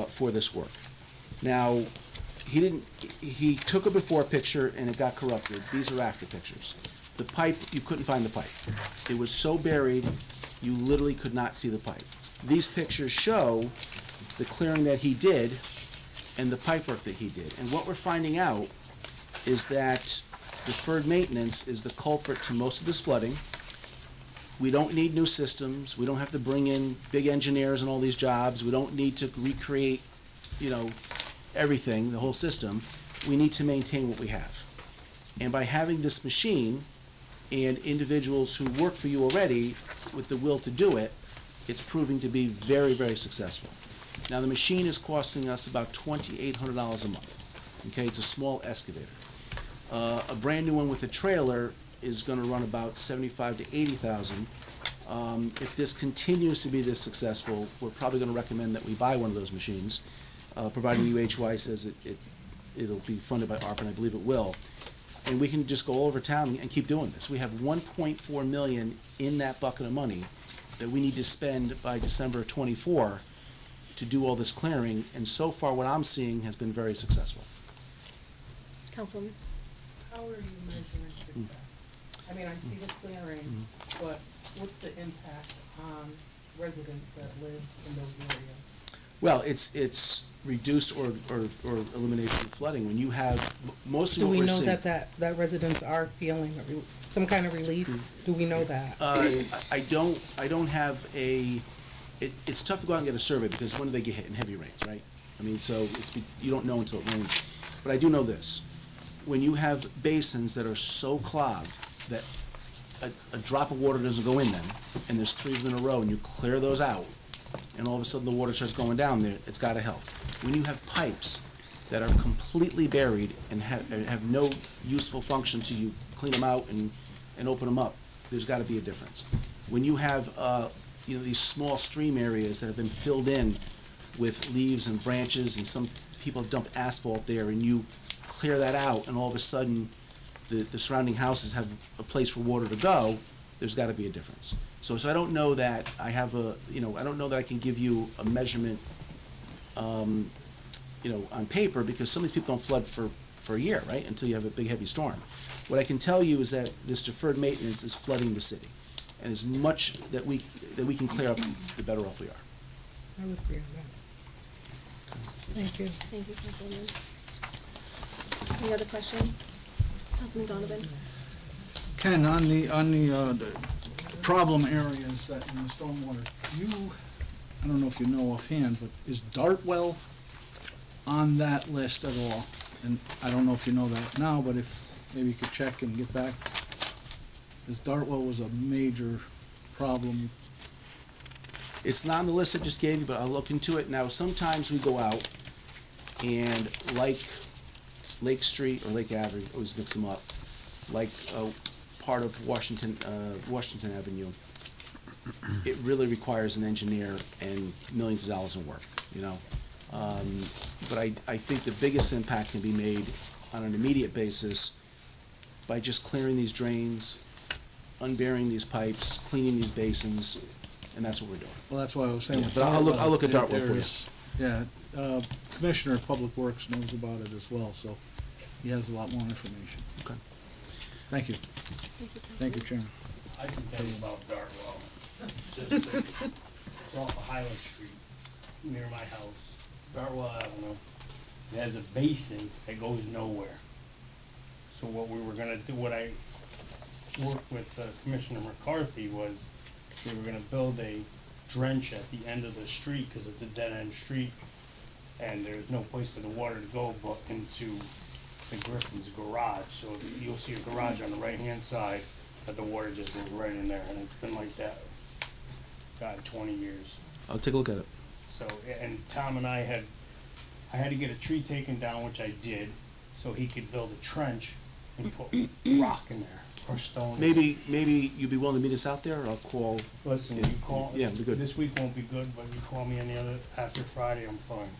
for this work. Now, he took a before picture and it got corrupted. These are after pictures. The pipe, you couldn't find the pipe. It was so buried, you literally could not see the pipe. These pictures show the clearing that he did and the pipe work that he did. And what we're finding out is that deferred maintenance is the culprit to most of this flooding. We don't need new systems. We don't have to bring in big engineers and all these jobs. We don't need to recreate, everything, the whole system. We need to maintain what we have. And by having this machine and individuals who work for you already with the will to do it, it's proving to be very, very successful. Now, the machine is costing us about $2,800 a month. Okay, it's a small excavator. A brand new one with a trailer is going to run about $75,000 to $80,000. If this continues to be this successful, we're probably going to recommend that we buy one of those machines, providing UHY says it'll be funded by ARPA, and I believe it will. And we can just go all over town and keep doing this. We have $1.4 million in that bucket of money that we need to spend by December 24 to do all this clearing, and so far what I'm seeing has been very successful. Councilwoman. How are you measuring success? I mean, I see the clearing, but what's the impact on residents that live in those areas? Well, it's reduced or elimination of flooding. When you have, mostly what we're seeing. Do we know that residents are feeling some kind of relief? Do we know that? I don't have it's tough to go out and get a survey, because when do they get hit? In heavy rains, right? I mean, so you don't know until it rains. But I do know this. When you have basins that are so clogged that a drop of water doesn't go in them, and there's 3 of them in a row, and you clear those out, and all of a sudden the water starts going down there, it's got to help. When you have pipes that are completely buried and have no useful function to you, clean them out and open them up, there's got to be a difference. When you have these small stream areas that have been filled in with leaves and branches, and some people dump asphalt there, and you clear that out, and all of a sudden the surrounding houses have a place for water to go, there's got to be a difference. So I don't know that I have I don't know that I can give you a measurement, on paper, because some of these people don't flood for a year, right, until you have a big heavy storm. What I can tell you is that this deferred maintenance is flooding the city, and as much that we can clear up, the better off we are. I would agree on that. Thank you. Thank you, Councilwoman. Any other questions? Councilman Donovan? Ken, on the problem areas that in the stormwater, I don't know if you know offhand, but is Dartwell on that list at all? And I don't know if you know that now, but if maybe you could check and get back, because Dartwell was a major problem. It's not on the list I just gave you, but I'll look into it. Now, sometimes we go out and like Lake Street or Lake Avenue, always mix them up, like part of Washington Avenue, it really requires an engineer and millions of dollars in work, But I think the biggest impact can be made on an immediate basis by just clearing these drains, unburying these pipes, cleaning these basins, and that's what we're doing. Well, that's why I was saying. Yeah, but I'll look at Dartwell for you. Yeah, Commissioner of Public Works knows about it as well, so he has a lot more information. Okay. Thank you. Thank you, Chairman. I can tell you about Dartwell. It's off of Highland Street, near my house. Dartwell Avenue. It has a basin that goes nowhere. So what we were gonna do, what I worked with Commissioner McCarthy was, we were gonna build a drench at the end of the street, cause it's a dead-end street, and there's no place for the water to go but into the Griffin's garage. So you'll see a garage on the right-hand side, but the water just goes right in there, and it's been like that, God, 20 years. I'll take a look at it. So, and Tom and I had to get a tree taken down, which I did, so he could build a trench and put rock in there, or stone. Maybe you'd be willing to meet us out there, or I'll call. Listen, Yeah, you call, yeah, be good. this week won't be good, but you call me after Friday, I'm fine.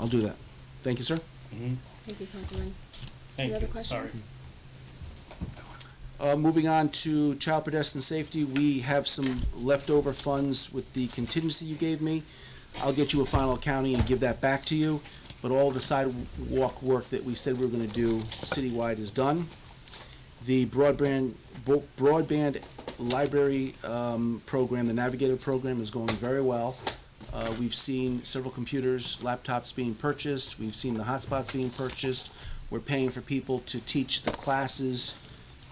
I'll do that. Thank you, sir. Mm-hmm. Thank you, Councilman. Thank Any other you. questions? Moving on to child pedestrian safety, we have some leftover funds with the contingency you gave me. I'll get you a final accounting and give that back to you, but all the sidewalk work that we said we were gonna do citywide is done. The broadband library program, the Navigator program, is going very well. We've seen several computers, laptops being purchased. We've seen the hotspots being purchased. We're paying for people to teach the classes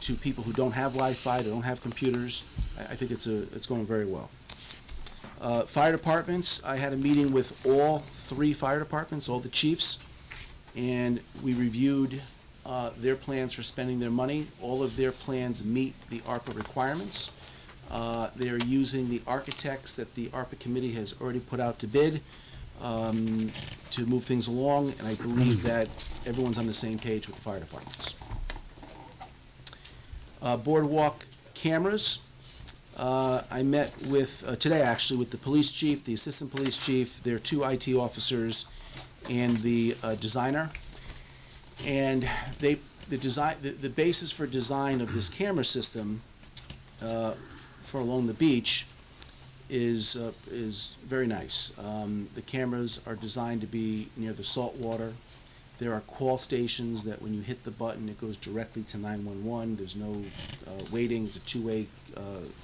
to people who don't have Wi-Fi, that don't have computers. I think it's going very well. Fire departments, I had a meeting with all 3 fire departments, all the chiefs, and we reviewed their plans for spending their money. All of their plans meet the ARPA requirements. They are using the architects that the ARPA committee has already put out to bid to move things along, and I believe that everyone's on the same page with the fire departments. Boardwalk cameras. I met with, today actually, with the police chief, the assistant police chief, their 2 IT officers, and the designer. And the basis for design of this camera system for along the beach is very nice. The cameras are designed to be near the salt water. There are call stations that when you hit the button, it goes directly to 911. There's no waiting. It's a 2-way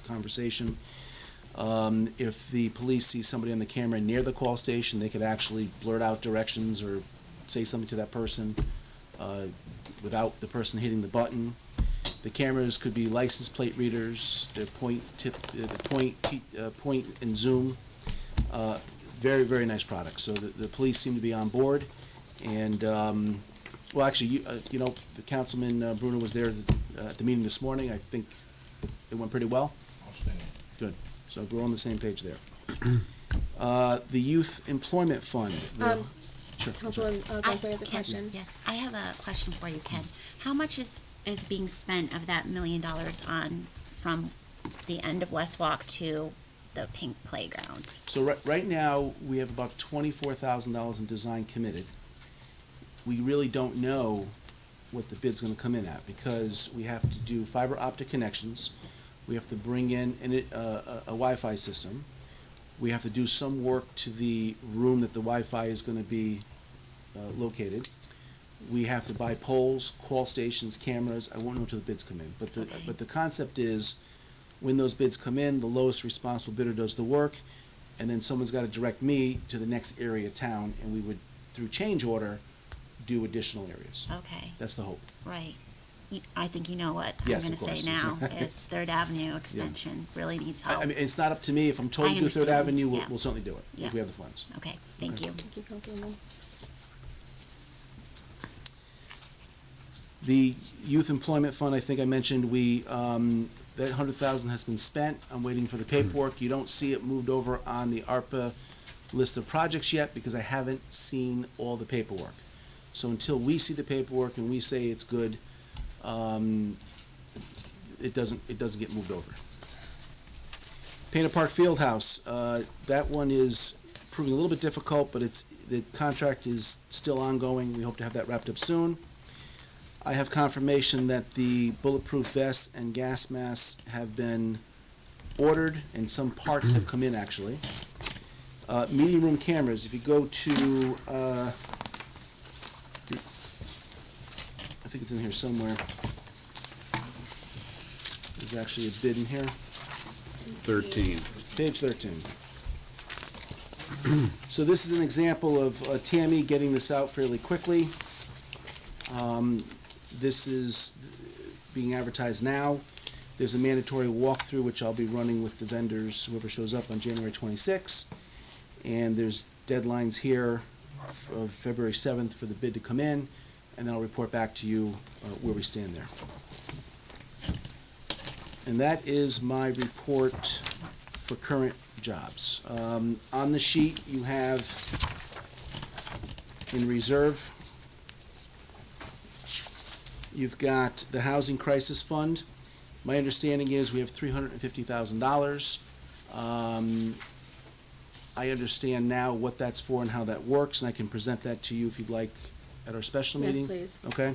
conversation. If the police see somebody on the camera near the call station, they could actually blurt out directions or say something to that person without the person hitting the button. The cameras could be license plate readers. They're point and zoom. Very, very nice products. So the police seem to be on board. And, well, actually, the Councilman Bruno was there at the meeting this morning. I think it went pretty well. Good. So we're on the same page there. The Youth Employment Fund. Sure. Councilman Gunther has a Ken, question. yeah, I have a question for you, Ken. How much is being spent of that $1 million on, from the end of West Walk to the pink playground? So right now, we have about $24,000 in design committed. We really don't know what the bid's gonna come in at, because we have to do fiber optic connections, we have to bring in a Wi-Fi system, we have to do some work to the room that the Wi-Fi is gonna be located. We have to buy poles, call stations, cameras. I won't know until the bids come in, but the concept is, when those bids come in, the lowest responsible bidder does the work, and then someone's gotta direct me to the next area of town, and we would, through change order, do additional areas. Okay. That's the hope. Right. I think you know what Yes, I'm of gonna say course. now, is Third Avenue extension really needs help. I mean, it's not up to me. If I'm told I to do Third understand, Avenue, yeah. we'll certainly do it, Yeah. if we have the funds. Okay, thank you. Thank you, Councilwoman. The Youth Employment Fund, I think I mentioned, that $100,000 has been spent. I'm waiting for the paperwork. You don't see it moved over on the ARPA list of projects yet, because I haven't seen all the paperwork. So until we see the paperwork and we say it's good, it doesn't get moved over. Painter Park Fieldhouse, that one is proving a little bit difficult, but the contract is still ongoing. We hope to have that wrapped up soon. I have confirmation that the bulletproof vests and gas masks have been ordered, and some parts have come in, actually. Meeting room cameras, if you go to, I think it's in here somewhere. There's actually a bid in here. 13. Page 13. So this is an example of Tammy getting this out fairly quickly. This is being advertised now. There's a mandatory walkthrough, which I'll be running with the vendors, whoever shows up, on January 26th. And there's deadlines here of February 7th for the bid to come in, and then I'll report back to you where we stand there. And that is my report for current jobs. On the sheet, you have in reserve, you've got the Housing Crisis Fund. My understanding is we have $350,000. I understand now what that's for and how that works, and I can present that to you if you'd like at our special Yes, meeting. please. Okay.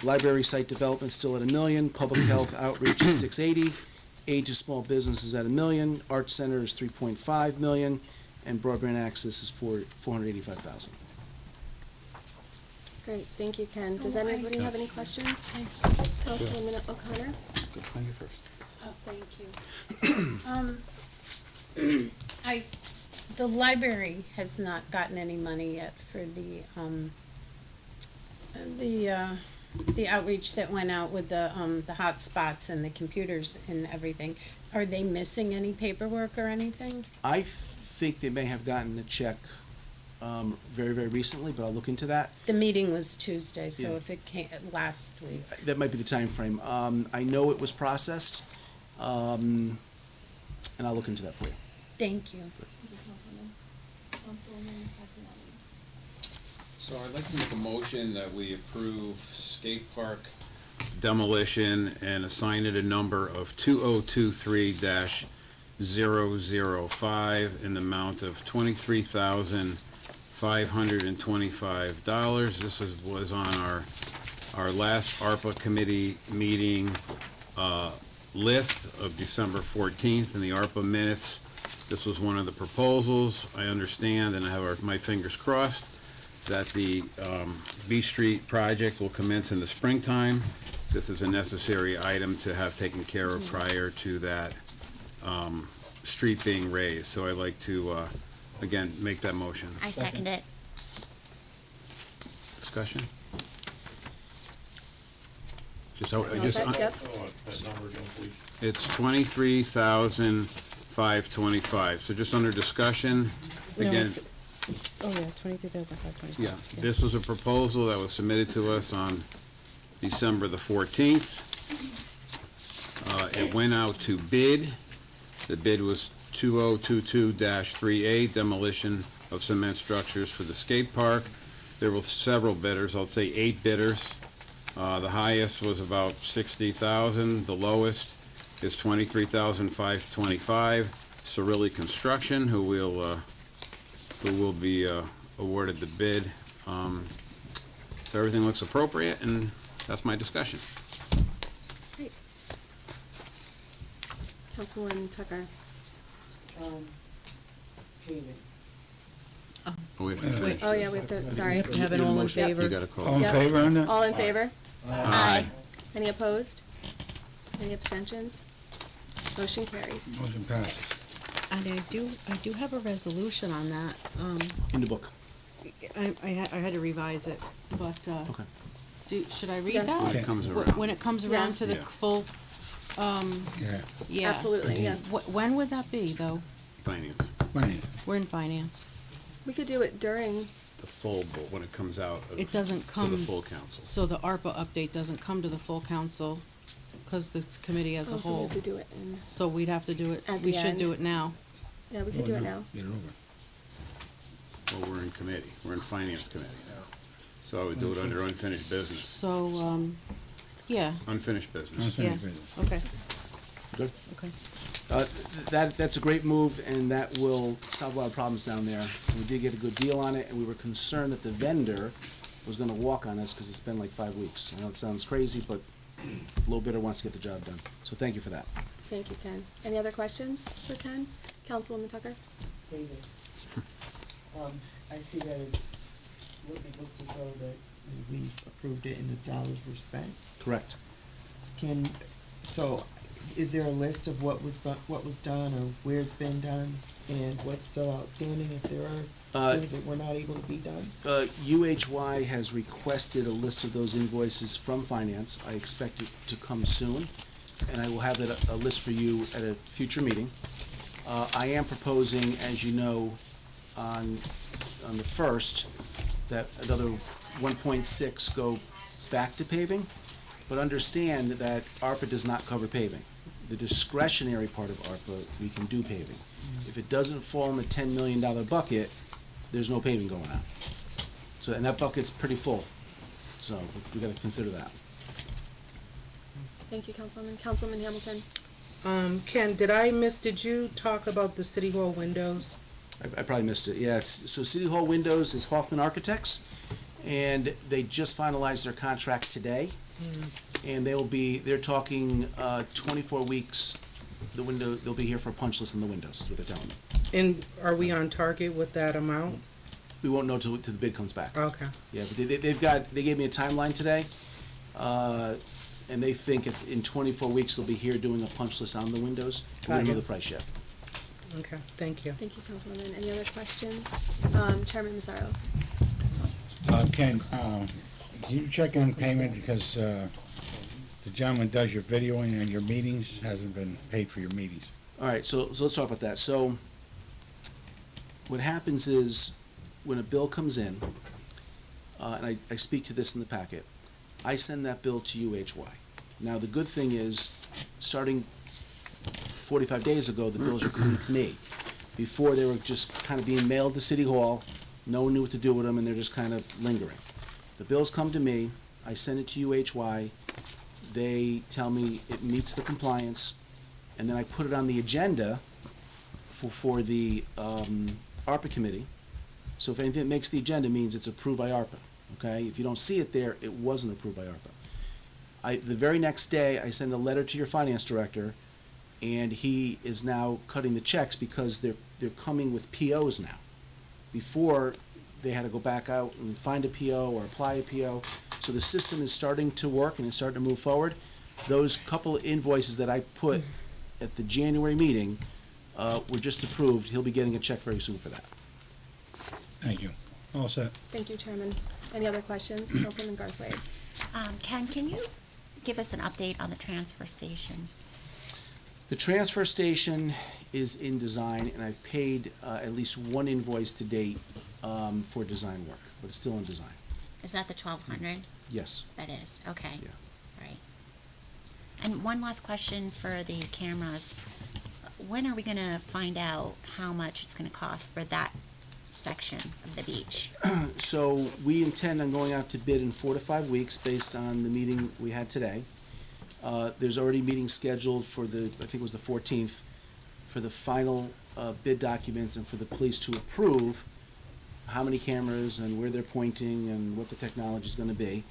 Library site development still at $1 million. Public health outreach is $680,000. Aid to small business is at $1 million. Arts Center is $3.5 million, and broadband access is $485,000. Great, thank you, Ken. Does anybody have any questions? Councilwoman O'Connor? Thank you first. Oh, thank you. The library has not gotten any money yet for the outreach that went out with the hot spots and the computers and everything. Are they missing any paperwork or anything? I think they may have gotten a check very, very recently, but I'll look into that. The meeting was Tuesday, so Yeah. if it came last week. That might be the time frame. I know it was processed, and I'll look into that for you. Thank you. So I'd like to make a motion that we approve skate park demolition and assign it a number of 2023-005 in the amount of $23,525. This was on our last ARPA committee meeting list of December 14th in the ARPA minutes. This was one of the proposals. I understand, and I have my fingers crossed, that the Beach Street project will commence in the springtime. This is a necessary item to have taken care of prior to that street being raised. So I'd like to, again, make that motion. I second it. Discussion? Just, Yep. That number again, please. it's 23,525. So just under discussion, No, again. it's- Oh, yeah, 23,525. Yeah, this was a proposal that was submitted to us on December the 14th. It went out to bid. The bid was 2022-38, demolition of cement structures for the skate park. There were several bidders, I'll say 8 bidders. The highest was about 60,000. The lowest is 23,525. Cirilli Construction, who will be awarded the bid. So everything looks appropriate, and that's my discussion. Great. Councilwoman Tucker? Payment. Oh, we have to Wait. finish. Oh, yeah, we have to, sorry. We have to have an all in favor. You gotta call. All in Yep. favor on that? All in favor? Aye. Any opposed? Any abstentions? Motion carries. Motion passes. And I do have a resolution on that. In the book. I had to revise it, but, Okay. should I read Yes. that? When it comes Wh- around. When it comes Yeah. around to the Yeah. full, Yeah. yeah. Absolutely, yes. When would that be, though? Finance, Fine. We're in finance. We could do it during, the full, but when it comes out of. It doesn't To the come. full council. So the ARPA update doesn't come to the full council, because the committee as a oh, so we whole. have to do it in, So we'd have to do it, At we the should do end. it now. yeah, we could do it now. Get it over. Well, we're in committee, we're in finance committee now. So I would do it under unfinished business, So, yeah, unfinished business. yeah, okay, Good. okay. That's a great move, and that will solve a lot of problems down there. We did get a good deal on it, and we were concerned that the vendor was gonna walk on us, because it's been like 5 weeks. I know it sounds crazy, but low bidder wants to get the job done. So thank you for that. Thank you, Ken. Any other questions for Ken? Councilwoman Tucker? David. I see that it looks as though that we approved it and the dollars were spent. Correct. So, is there a list of what was done, or where it's been done, and what's still outstanding, if there are things that were not able to be done? UHY has requested a list of those invoices from finance. I expect it to come soon, and I will have a list for you at a future meeting. I am proposing, as you know, on the first, that another 1.6 go back to paving, but understand that ARPA does not cover paving. The discretionary part of ARPA, we can do paving. If it doesn't fall in the $10 million bucket, there's no paving going on. So, and that bucket's pretty full, so we gotta consider that. Thank you, Councilwoman. Councilwoman Hamilton. Ken, did you talk about the City Hall windows? I probably missed it, yeah. So City Hall windows is Hoffman Architects, and they just finalized their contract today. And they're talking 24 weeks, they'll be here for a punch list on the windows, is what they're telling me. And are we on target with that amount? We won't know till the bid comes back. Okay. Yeah, but they gave me a timeline today, and they think in 24 weeks they'll be here doing a punch list on the windows. We don't know the price yet. Okay, thank you. Thank you, Councilwoman. Any other questions? Chairman Mazzaro. Ken, can you check on payment, because the gentleman does your videoing and your meetings, hasn't been paid for your meetings? All right, so let's talk about that. So what happens is, when a bill comes in, and I speak to this in the packet, I send that bill to UHY. Now, the good thing is, starting 45 days ago, the bills are coming to me. Before, they were just kind of being mailed to City Hall, no one knew what to do with them, and they're just kind of lingering. The bills come to me, I send it to UHY, they tell me it meets the compliance, and then I put it on the agenda for the ARPA committee. So if anything that makes the agenda means it's approved by ARPA, okay? If you don't see it there, it wasn't approved by ARPA. The very next day, I send a letter to your finance director, and he is now cutting the checks because they're coming with POs now. Before, they had to go back out and find a PO or apply a PO. So the system is starting to work and it's starting to move forward. Those couple of invoices that I put at the January meeting were just approved. He'll be getting a check very soon for that. Thank you. All set. Thank you, Chairman. Any other questions? Councilman Garthwaite. Ken, can you give us an update on the transfer station? The transfer station is in design, and I've paid at least one invoice to date for design work, but it's still in design. Is that the 1,200? Yes. That is, okay. Yeah. Right. And one last question for the cameras. When are we gonna find out how much it's gonna cost for that section of the beach? So we intend on going out to bid in 4 to 5 weeks based on the meeting we had today. There's already meetings scheduled for I think it was the 14th, for the final bid documents and for the police to approve how many cameras and where they're pointing and what the technology is going to be.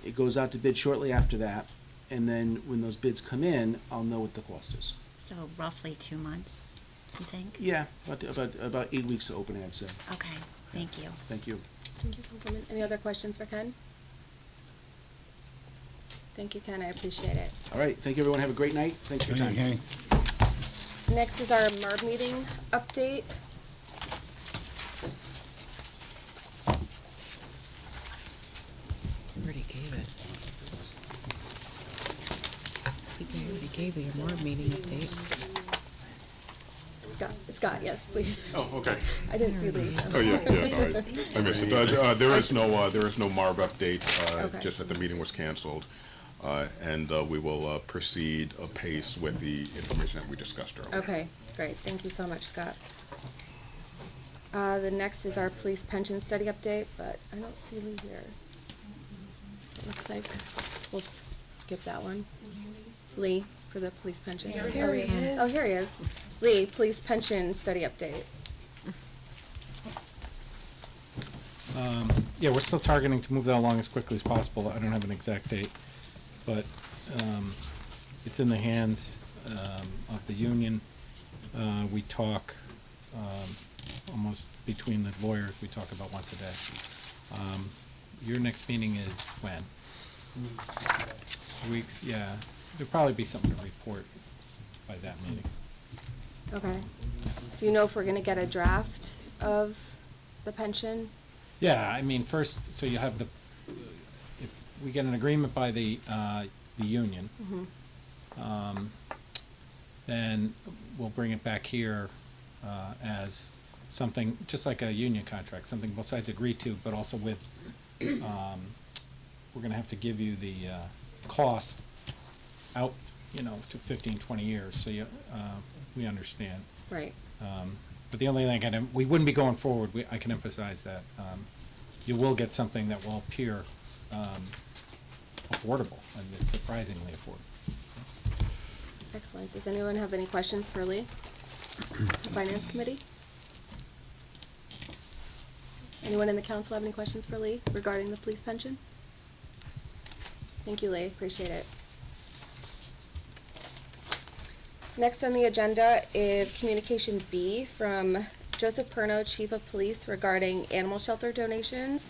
It goes out to bid shortly after that, and then when those bids come in, I'll know what the cost is. So roughly 2 months, you think? Yeah, about 8 weeks to open, I'd say. Okay, thank you. Thank you. Thank you, Councilman. Any other questions for Ken? Thank you, Ken. I appreciate it. All right, thank you, everyone. Have a great night. Thanks for your time. Next is our MARB meeting update. Already gave it. He already gave you your MARB meeting update. Scott, yes, please. Oh, okay. I didn't see Lee. So. Oh, yeah, no, I missed it. There is no MARB update, Okay. just that the meeting was canceled. And we will proceed apace with the information that we discussed earlier. Okay, great. Thank you so much, Scott. The next is our police pension study update, but I don't see Lee here. So it looks like we'll skip that one. Lee, for the police pension. Here he is. Oh, here he is. Lee, police pension study update. Yeah, we're still targeting to move that along as quickly as possible. I don't have an exact date, but it's in the hands of the union. We talk almost between the lawyers, we talk about once a day. Your next meeting is when? 2 weeks, yeah. there'll probably be something to report by that meeting. Okay. Do you know if we're gonna get a draft of the pension? Yeah, I mean, first, so you have the, if we get an agreement by the union, then we'll bring it back here as something, just like a union contract, something both sides agree to, but also with, we're gonna have to give you the cost out, to 15, 20 years, so we understand. Right. But the only thing we wouldn't be going forward, I can emphasize that. You will get something that will appear affordable, and it's surprisingly affordable. Excellent. Does anyone have any questions for Lee? The Finance Committee? Anyone in the council have any questions for Lee regarding the police pension? Thank you, Lee. Appreciate it. Next on the agenda is Communication B from Joseph Perno, Chief of Police, regarding animal shelter donations.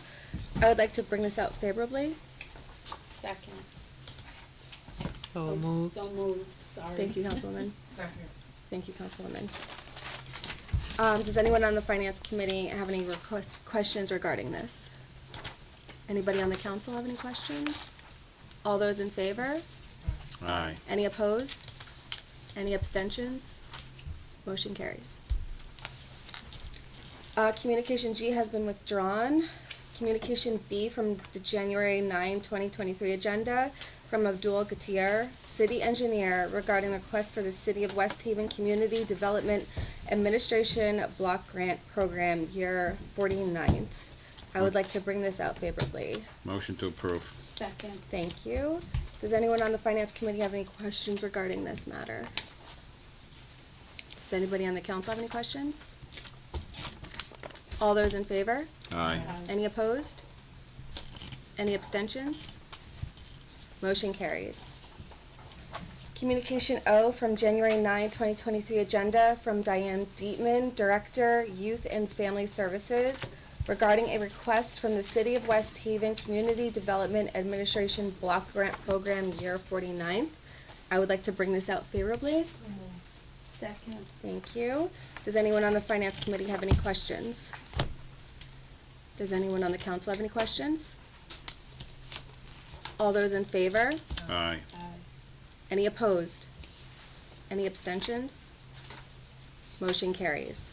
I would like to bring this out favorably. Second. So moved. So moved, sorry. Thank you, Councilwoman. Second. Thank you, Councilwoman. Does anyone on the Finance Committee have any questions regarding this? Anybody on the council have any questions? All those in favor? Aye. Any opposed? Any abstentions? Motion carries. Communication G has been withdrawn. Communication B from the January 9, 2023 agenda from Abdul Gutierrez, City Engineer, regarding request for the City of West Haven Community Development Administration Block Grant Program, year 49th. I would like to bring this out favorably. Motion to approve. Second. Thank you. Does anyone on the Finance Committee have any questions regarding this matter? Does anybody on the council have any questions? All those in favor? Aye. Any opposed? Any abstentions? Motion carries. Communication O from January 9, 2023 agenda from Diane Dietman, Director, Youth and Family Services, regarding a request from the City of West Haven Community Development Administration Block Grant Program, year 49th. I would like to bring this out favorably. Second. Thank you. Does anyone on the Finance Committee have any questions? Does anyone on the council have any questions? All those in favor? Aye. Any opposed? Any abstentions? Motion carries.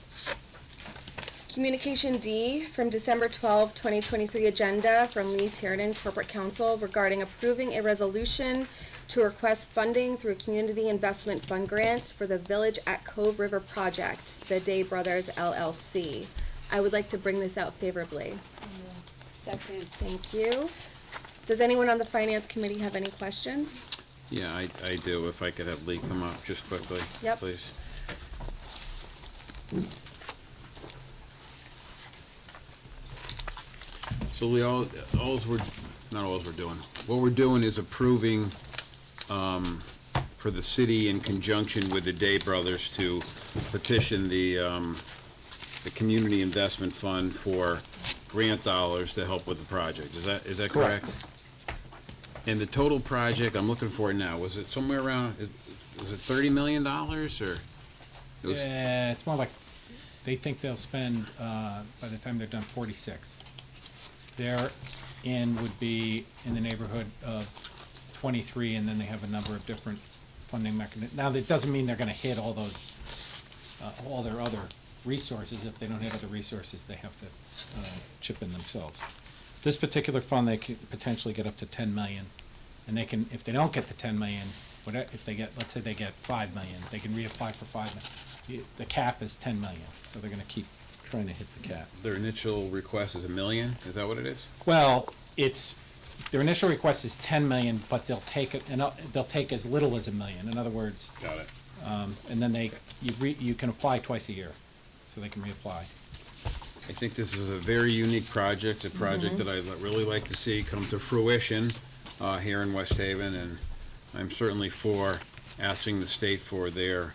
Communication D from December 12, 2023 agenda from Lee Tiernan, Corporate Counsel, regarding approving a resolution to request funding through a Community Investment Fund grant for the Village at Cove River project, the Day Brothers LLC. I would like to bring this out favorably. Second. Thank you. Does anyone on the Finance Committee have any questions? Yeah, I do. If I could have Lee come up just quickly, Yep. please. So Lee, what we're doing is approving, for the city in conjunction with the Day Brothers to petition the Community Investment Fund for grant dollars to help with the project. Is that correct? And the total project, I'm looking for it now, was it somewhere around, was it $30 million, or? It was- Yeah, it's more like, they think they'll spend, by the time they're done, 46. Their in would be in the neighborhood of 23, and then they have a number of different funding mechanisms. Now, that doesn't mean they're gonna hit all those, all their other resources. If they don't hit other resources, they have to chip in themselves. This particular fund, they can potentially get up to 10 million, and they can, if they don't get the 10 million, whatever, if they get, let's say they get 5 million, they can reapply for 5 million. The cap is 10 million, so they're gonna keep trying to hit the cap. Their initial request is $1 million, is that what it is? Well, it's, their initial request is 10 million, but they'll take it, and they'll take as little as $1 million. In other words, Got it. and then you can apply twice a year, so they can reapply. I think this is a very unique project, a project that I'd really like to see come to fruition here in West Haven, and I'm certainly for asking the state for their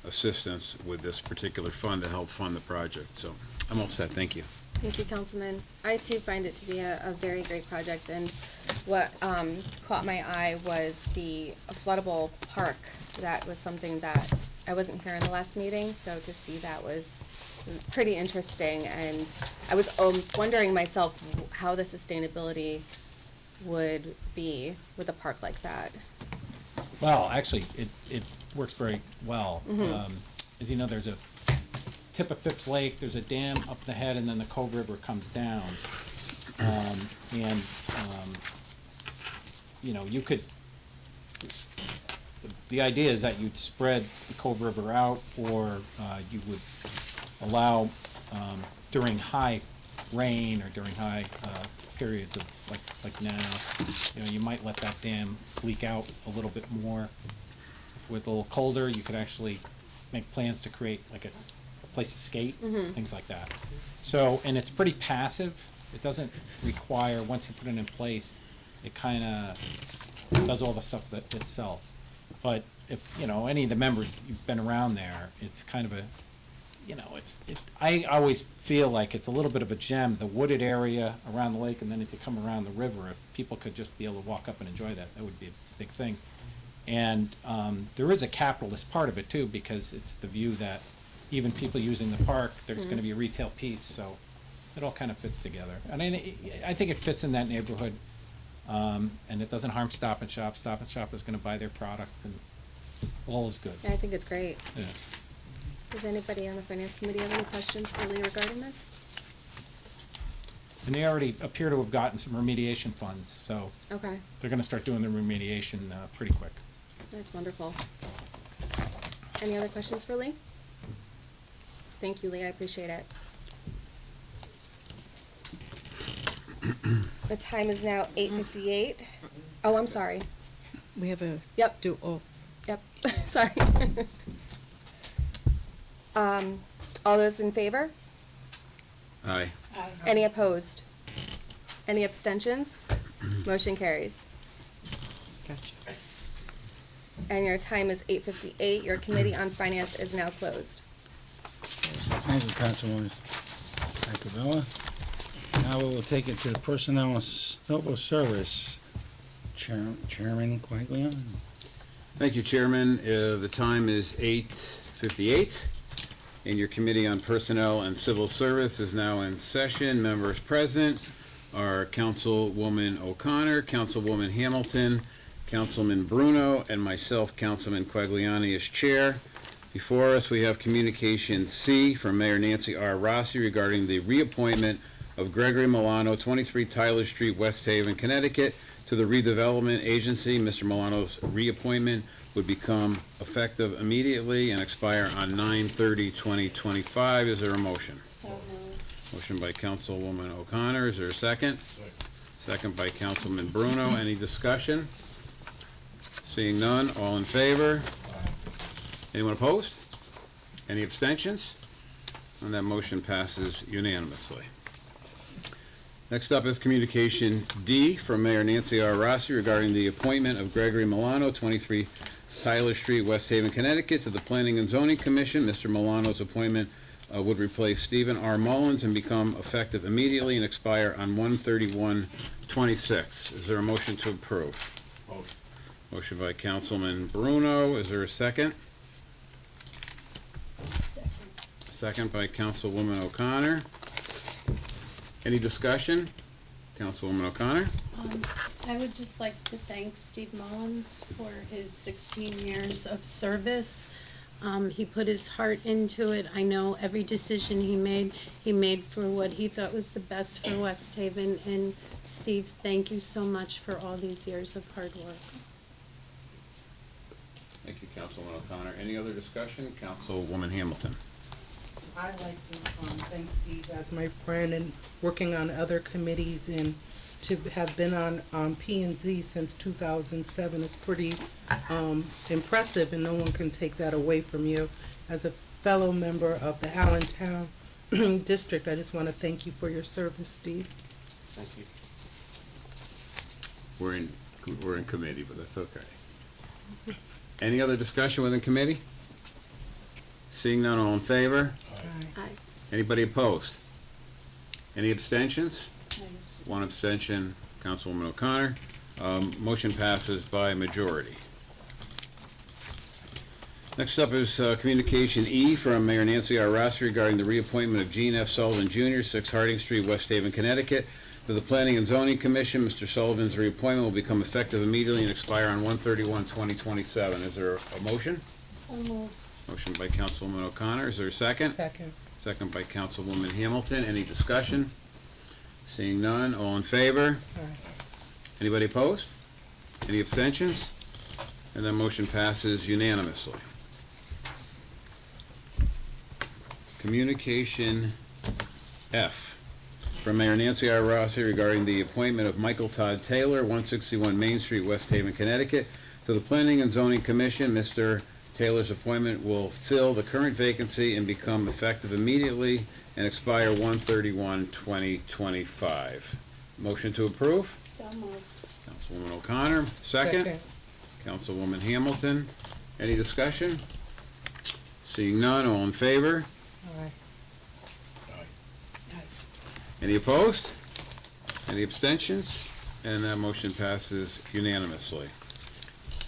assistance with this particular fund to help fund the project. So I'm all set, thank you. Thank you, Councilman. I too find it to be a very great project, and what caught my eye was the floodable park. That was something that I wasn't here in the last meeting, so to see that was pretty interesting, and I was wondering myself how the sustainability would be with a park like that. Well, actually, it works very well. Mhm. As you know, there's a tip of Phipps Lake, there's a dam up the head, and then the Cove River comes down. You could, the idea is that you'd spread the Cove River out, or you would allow, during high rain or during high periods of like now, you might let that dam leak out a little bit more. If it was a little colder, you could actually make plans to create like a place to skate, things like that. So, and it's pretty passive. It doesn't require, once you put it in place, it kind of does all the stuff that itself. But if, any of the members, you've been around there, it's kind of a, I always feel like it's a little bit of a gem, the wooded area around the lake, and then as you come around the river, if people could just be able to walk up and enjoy that, that would be a big thing. And there is a capitalist part of it too, because it's the view that even people using the park, there's going to be a retail piece, so it all kind of fits together. And I think it fits in that neighborhood, and it doesn't harm Stop and Shop. Stop and Shop is going to buy their product, and all is good. Yeah, I think it's great. Yeah. Does anybody on the Finance Committee have any questions for Lee regarding this? And they already appear to have gotten some remediation funds, so Okay, they're going to start doing the remediation pretty quick. that's wonderful. Any other questions for Lee? Thank you, Lee, I appreciate it. The time is now 8:58. Oh, I'm sorry. We have a. Yep. Yep, sorry. All those in favor? Aye. Any opposed? Any abstentions? Motion carries. Gotcha. And your time is 8:58. Your Committee on Finance is now closed. Thank you, Councilwoman Acavella. Now we will take it to the Personnel and Civil Service. Chairman Quaglione. Thank you, Chairman. The time is 8:58, and your Committee on Personnel and Civil Service is now in session. Members present are Councilwoman O'Connor, Councilwoman Hamilton, Councilman Bruno, and myself, Councilman Quaglione, as Chair. Before us, we have Communication C from Mayor Nancy R. Rossi regarding the reappointment of Gregory Milano, 23 Tyler Street, West Haven, Connecticut, to the Redevelopment Agency. Mr. Milano's reappointment would become effective immediately and expire on 9/30/2025. Is there a motion? So moved. Motion by Councilwoman O'Connor. Is there a second? Second by Councilman Bruno. Any discussion? Seeing none, all in favor? Anyone opposed? Any abstentions? And that motion passes unanimously. Next up is Communication D from Mayor Nancy R. Rossi regarding the appointment of Gregory Milano, 23 Tyler Street, West Haven, Connecticut, to the Planning and Zoning Commission. Mr. Milano's appointment would replace Stephen R. Mullins and become effective immediately and expire on 1/31/26. Is there a motion to approve? Motion. Motion by Councilman Bruno. Is there a second? Second by Councilwoman O'Connor. Any discussion? Councilwoman O'Connor? I would just like to thank Steve Mullins for his 16 years of service. He put his heart into it. I know every decision he made for what he thought was the best for West Haven. And Steve, thank you so much for all these years of hard work. Thank you, Councilwoman O'Connor. Any other discussion? Councilwoman Hamilton. I'd like to thank Steve as my friend and working on other committees, and to have been on P&Z since 2007 is pretty impressive, and no one can take that away from you. As a fellow member of the Allentown District, I just want to thank you for your service, Steve. Thank you. We're in committee, but that's okay. Any other discussion within committee? Seeing none, all in favor? Aye. Anybody opposed? Any abstentions? One abstention, Councilwoman O'Connor. Motion passes by majority. Next up is Communication E from Mayor Nancy R. Rossi regarding the reappointment of Gene F. Sullivan Jr., 6 Harding Street, West Haven, Connecticut, to the Planning and Zoning Commission. Mr. Sullivan's reappointment will become effective immediately and expire on 1/31/2027. Is there a motion? So moved. Motion by Councilwoman O'Connor. Is there a second? Second. Second by Councilwoman Hamilton. Any discussion? Seeing none, all in favor? Anybody opposed? Any abstentions? And that motion passes unanimously. Communication F from Mayor Nancy R. Rossi regarding the appointment of Michael Todd Taylor, 161 Main Street, West Haven, Connecticut, to the Planning and Zoning Commission. Mr. Taylor's appointment will fill the current vacancy and become effective immediately and expire 1/31/2025. Motion to approve? So moved. Councilwoman O'Connor, second. Councilwoman Hamilton. Any discussion? Seeing none, all in favor? Aye. Any opposed? Any abstentions? And that motion passes unanimously.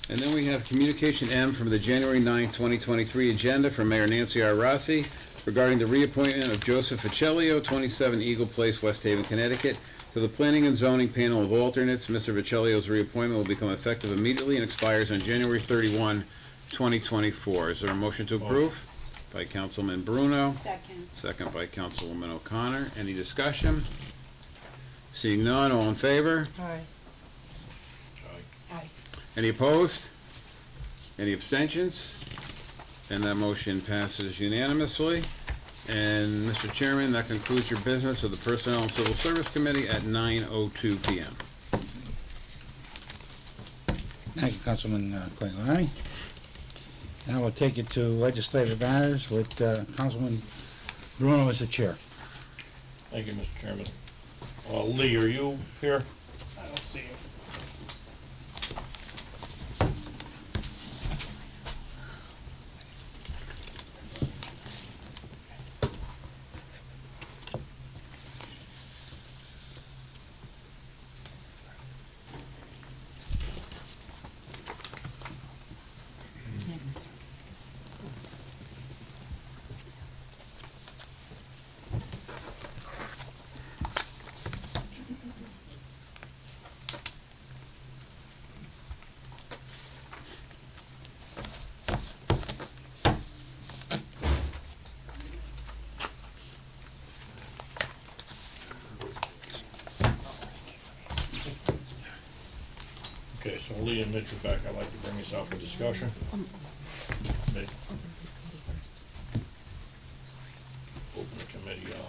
And then we have Communication M from the January 9, 2023 agenda from Mayor Nancy R. Rossi regarding the reappointment of Joseph Vecellio, 27 Eagle Place, West Haven, Connecticut, to the Planning and Zoning Panel of Alternates. Mr. Vecellio's reappointment will become effective immediately and expires on January 31, 2024. Is there a motion to approve? By Councilman Bruno. Second. Second by Councilwoman O'Connor. Any discussion? Seeing none, all in favor? Aye. Aye. Any opposed? Any abstentions? And that motion passes unanimously. And, Mr. Chairman, that concludes your business of the Personnel and Civil Service Committee at 9:02 p.m. Thank you, Councilman Clagliani. Now we'll take it to legislative matters with Councilman Bruno as the chair. Thank you, Mr. Chairman. Lee, are you here? I don't see you. Okay, so Lee and Mitch are back. I'd like to bring this out for discussion. Mitch. Open the committee on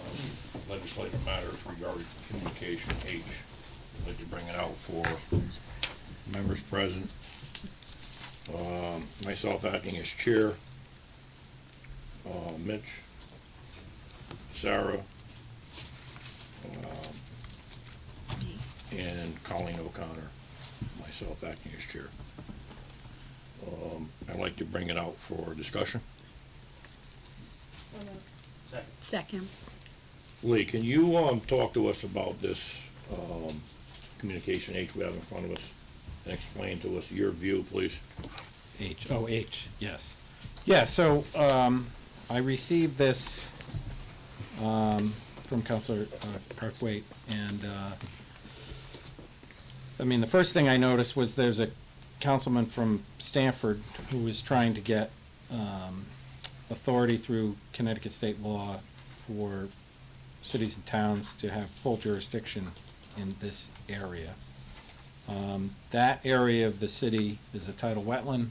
legislative matters regarding communication H. I'd like to bring it out for members present. Myself acting as chair. Mitch. Sarah. And Colleen O'Connor. Myself acting as chair. I'd like to bring it out for discussion. Second. Lee, can you talk to us about this communication H we have in front of us and explain to us your view, please? H, yes. Yeah, so, I received this, from Councilor Parkwaite, and, I mean, the first thing I noticed was there's a councilman from Stanford who was trying to get, authority through Connecticut state law for cities and towns to have full jurisdiction in this area. That area of the city is a tidal wetland.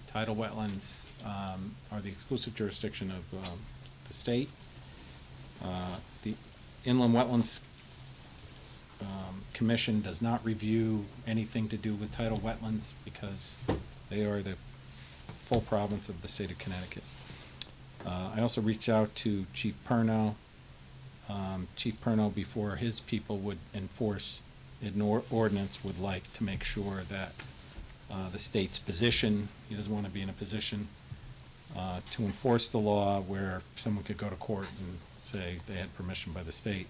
Tidal wetlands are the exclusive jurisdiction of the state. The Inland Wetlands Commission does not review anything to do with tidal wetlands because they are the full province of the state of Connecticut. I also reached out to Chief Perno. Chief Perno, before his people would enforce an ordinance, would like to make sure that the state's position, he doesn't want to be in a position to enforce the law where someone could go to court and say they had permission by the state.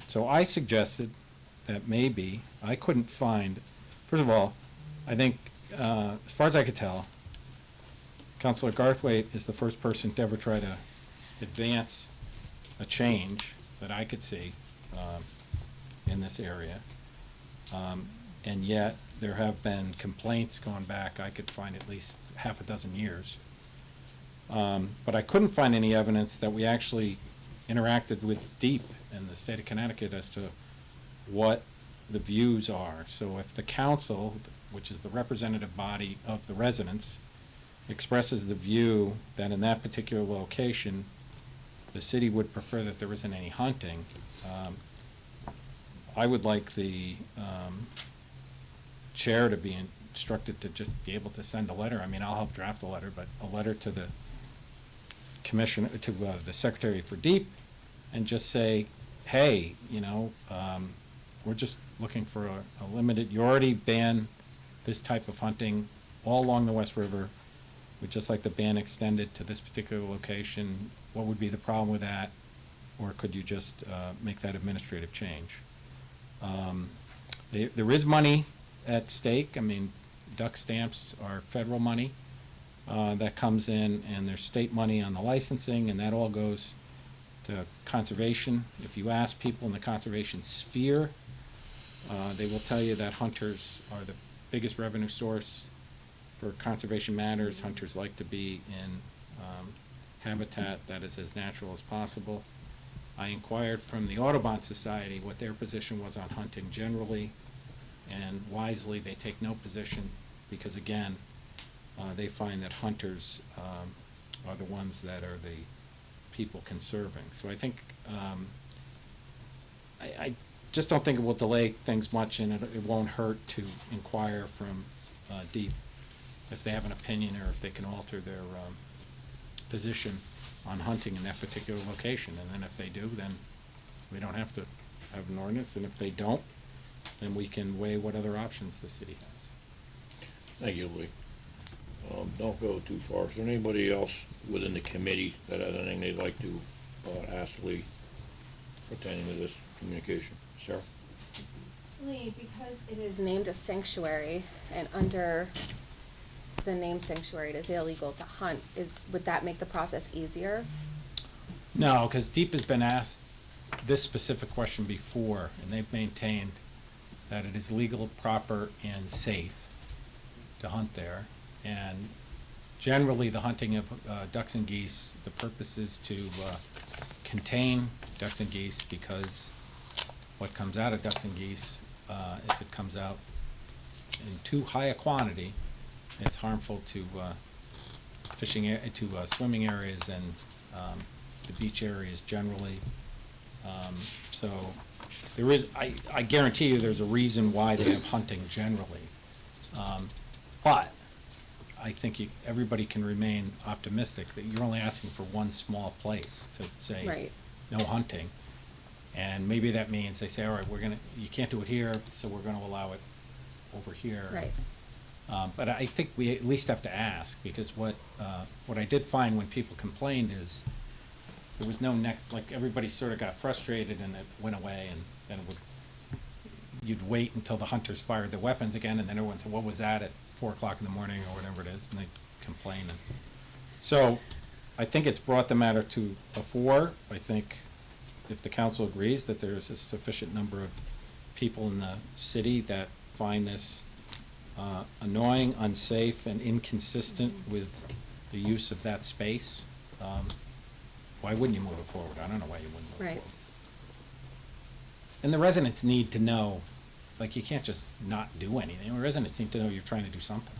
So I suggested that maybe, I couldn't find, first of all, I think, as far as I could tell, Counselor Garthwaite is the first person to ever try to advance a change that I could see in this area. And yet, there have been complaints going back, I could find at least half a dozen years. But I couldn't find any evidence that we actually interacted with DEEP in the state of Connecticut as to what the views are. So if the council, which is the representative body of the residents, expresses the view that in that particular location, the city would prefer that there isn't any hunting, I would like the chair to be instructed to just be able to send a letter. I mean, I'll help draft a letter, but a letter to the commissioner, to the secretary for DEEP, and just say, hey, you know, we're just looking for a limited, you already ban this type of hunting all along the West River. We'd just like the ban extended to this particular location. What would be the problem with that? Or could you just make that administrative change? There is money at stake. I mean, duck stamps are federal money that comes in, and there's state money on the licensing, and that all goes to conservation. If you ask people in the conservation sphere, they will tell you that hunters are the biggest revenue source for conservation matters. Hunters like to be in habitat that is as natural as possible. I inquired from the Audubon Society what their position was on hunting generally, and wisely they take no position because, again, they find that hunters are the ones that are the people conserving. So I think, I just don't think it will delay things much, and it won't hurt to inquire from DEEP if they have an opinion or if they can alter their position on hunting in that particular location. And then if they do, then we don't have to have an ordinance, and if they don't, then we can weigh what other options the city has. Thank you, Lee. Don't go too far. Is there anybody else within the committee that has anything they'd like to ask Lee pertaining to this communication? Sarah? Lee, because it is named a sanctuary, and under the name sanctuary, it is illegal to hunt, would that make the process easier? No, because DEEP has been asked this specific question before, and they've maintained that it is legal, proper, and safe to hunt there. And generally, the hunting of ducks and geese, the purpose is to contain ducks and geese, because what comes out of ducks and geese, if it comes out in too high a quantity, it's harmful to swimming areas and the beach areas generally. So there is, I guarantee you, there's a reason why they have hunting generally. But I think everybody can remain optimistic that you're only asking for one small place to say Right. no hunting. And maybe that means they say, all right, you can't do it here, so we're gonna allow it over here. Right. But I think we at least have to ask, because what I did find when people complained is there was no like everybody sort of got frustrated and it went away, and then you'd wait until the hunters fired their weapons again, and then everyone said, what was that at 4 o'clock in the morning or whatever it is, and they'd complain. So I think it's brought the matter to a fore. I think if the council agrees that there's a sufficient number of people in the city that find this annoying, unsafe, and inconsistent with the use of that space, why wouldn't you move it forward? I don't know why you wouldn't move it Right. forward. And the residents need to know, like, you can't just not do anything. The residents need to know you're trying to do something.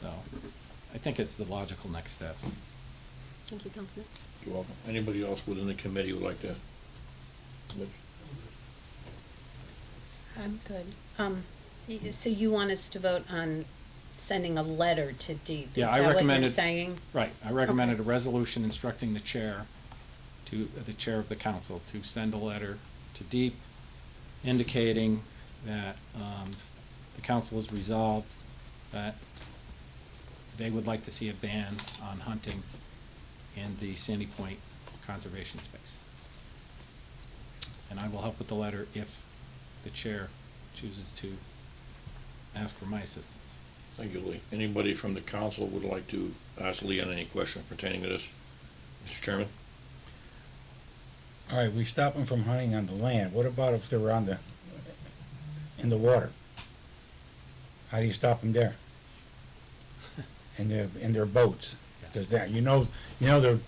So I think it's the logical next step. Thank you, Councilman. You're welcome. Anybody else within the committee would like to? Mitch? I'm good. So you want us to vote on sending a letter to DEEP? Yeah, Is I that what you're recommended. saying? Right, I recommended a resolution instructing the chair of the council to send a letter to DEEP indicating that the council has resolved that they would like to see a ban on hunting in the Sandy Point conservation space. and I will help with the letter if the chair chooses to ask for my assistance. Thank you, Lee. Anybody from the council would like to ask Lee on any question pertaining to this? Mr. Chairman? All right, we stop them from hunting on the land. What about if they're in the water? How do you stop them there? In their boats? Because that, they're,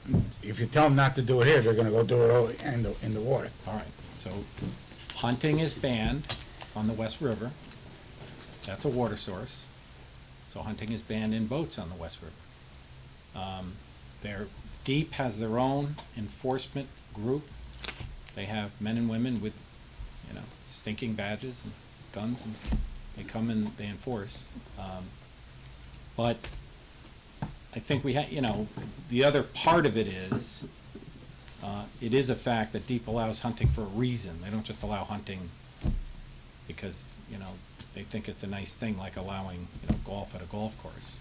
if you tell them not to do it here, they're gonna go do it all in the water. All right, so hunting is banned on the West River. That's a water source. So hunting is banned in boats on the West River. Deep has their own enforcement group. They have men and women with, stinking badges and guns, and they come and they enforce. But I think the other part of it is a fact that Deep allows hunting for a reason. They don't just allow hunting because, they think it's a nice thing, like allowing, golf at a golf course.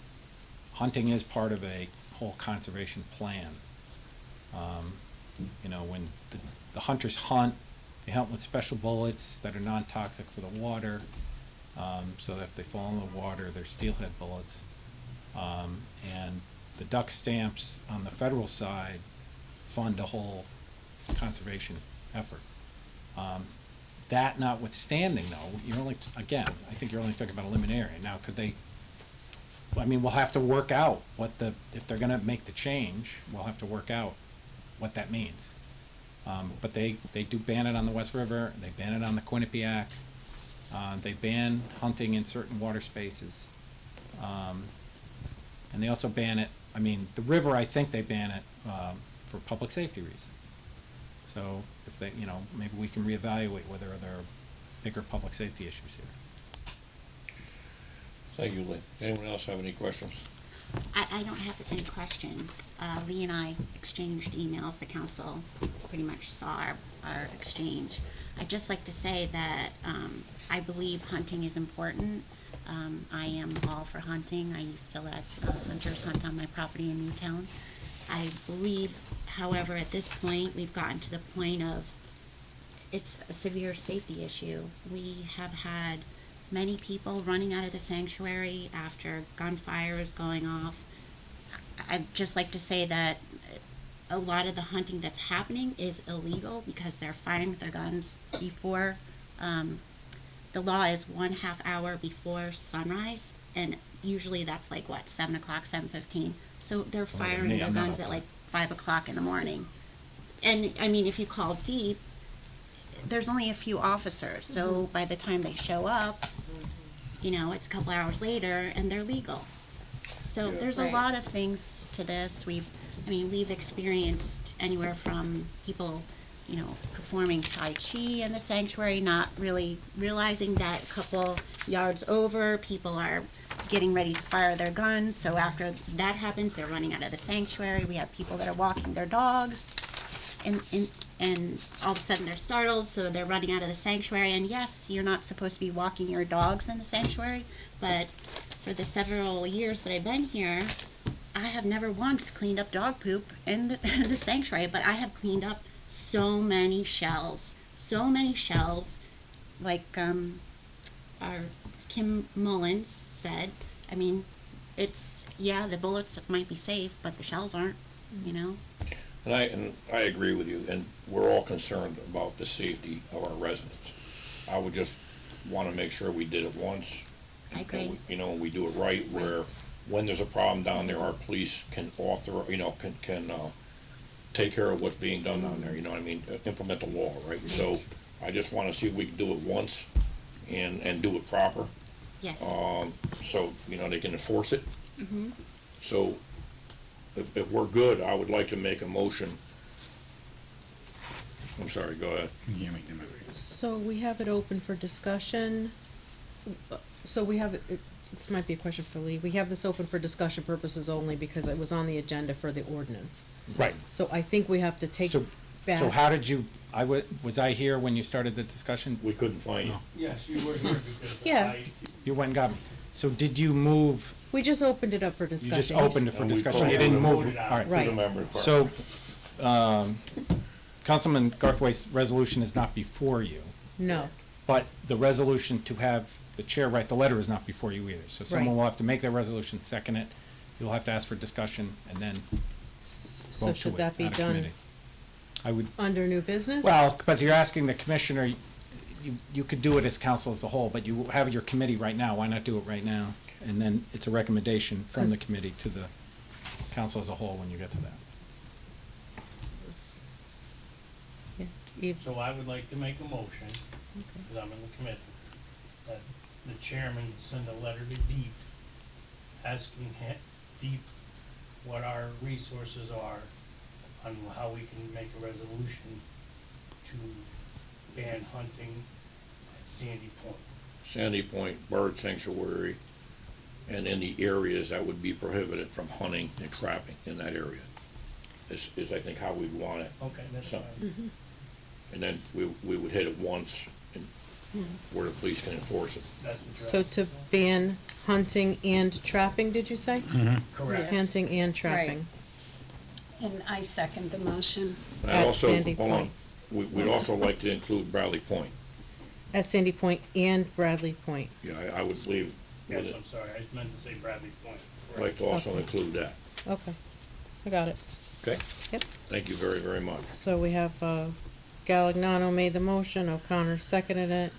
Hunting is part of a whole conservation plan. When the hunters hunt, they hunt with special bullets that are non-toxic for the water, so that if they fall in the water, they're steelhead bullets. And the duck stamps on the federal side fund a whole conservation effort. That notwithstanding, though, I think you're only talking about a limited area. Now, we'll have to work out if they're gonna make the change, we'll have to work out what that means. But they do ban it on the West River, they ban it on the Quinnipiac, they ban hunting in certain water spaces. And they also ban it, the river, I think they ban it, for public safety reasons. So if they, maybe we can reevaluate whether there are bigger public safety issues here. Thank you, Lee. Anyone else have any questions? I don't have any questions. Lee and I exchanged emails. The council pretty much saw our exchange. I'd just like to say that I believe hunting is important. I am all for hunting. I used to let hunters hunt on my property in Newtown. I believe, however, at this point, we've gotten to the point of it's a severe safety issue. We have had many people running out of the sanctuary after gunfire is going off. I'd just like to say that a lot of the hunting that's happening is illegal because they're firing with their guns before, the law is 1/2 hour before sunrise, and usually that's 7 o'clock, 7:15. So they're firing their guns at 5 o'clock in the morning. And if you call Deep, there's only a few officers, so by the time they show up, it's a couple hours later and they're legal. So there's a lot of things to this. We've experienced anywhere from people, performing Tai Chi in the sanctuary, not really realizing that a couple yards over, people are getting ready to fire their guns. So after that happens, they're running out of the sanctuary. We have people that are walking their dogs, and all of a sudden they're startled, so they're running out of the sanctuary. And yes, you're not supposed to be walking your dogs in the sanctuary, but for the several years that I've been here, I have never once cleaned up dog poop in the sanctuary, but I have cleaned up so many shells, like our Kim Mullins said. The bullets might be safe, but the shells aren't, And I agree with you, and we're all concerned about the safety of our residents. I would just want to make sure we did it once. I agree. We do it right, where when there's a problem down there, our police can can take care of what's being done down there, implement the law, right? So I just want to see if we can do it once and do it proper. Yes. So, they can enforce it. Mm-hmm. So if we're good, I would like to make a motion. I'm sorry, go ahead. So we have it open for discussion. So we have this might be a question for Lee. We have this open for discussion purposes only because it was on the agenda for the ordinance. Right. So I think we have to take back. So how did you, was I here when you started the discussion? We couldn't find you. Yes, you were here because Yeah. You went and got me. So did you move? We just opened it up for You discussion. just opened it for And we discussion, voted you didn't on it. move it, all right. Right. Remember, So, Councilman Garthway's resolution is not before you, No. but the resolution to have the chair write the letter is not before you either. So someone Right. will have to make that resolution, second it, you'll have to ask for discussion, and then So vote to should it that be out of done committee. I would, under new business? well, but you're asking the commissioner, you could do it as council as a whole, but you have your committee right now, why not do it right now? And then it's a recommendation from the 'Cause- committee to the council as a whole when you get to that. So I would like to make a motion, because I'm in the committee, that the chairman send a letter to Deep, asking Deep what our resources are on how we can make a resolution to ban hunting at Sandy Point. Sandy Point Bird Sanctuary, and in the areas that would be prohibited from hunting and trapping in that area, is I think how we'd want it. Okay, that's So- fine. Mhm. And then we would hit it once, and where the police can enforce it. That's the So draft. to ban hunting and trapping, did you say? Correct. Hunting and That's right. trapping. And I second the motion. And At also, Sandy hold on, Point. we'd also like to include Bradley Point. At Sandy Point and Bradley Point. Yeah, I would leave Yes, with it. I'm sorry, I meant to say Bradley Point. I'd like to also Okay. include that. Okay, I got it. Okay? Yep. Thank you very, very much. So we have, Galignano made the motion, O'Connor seconded it,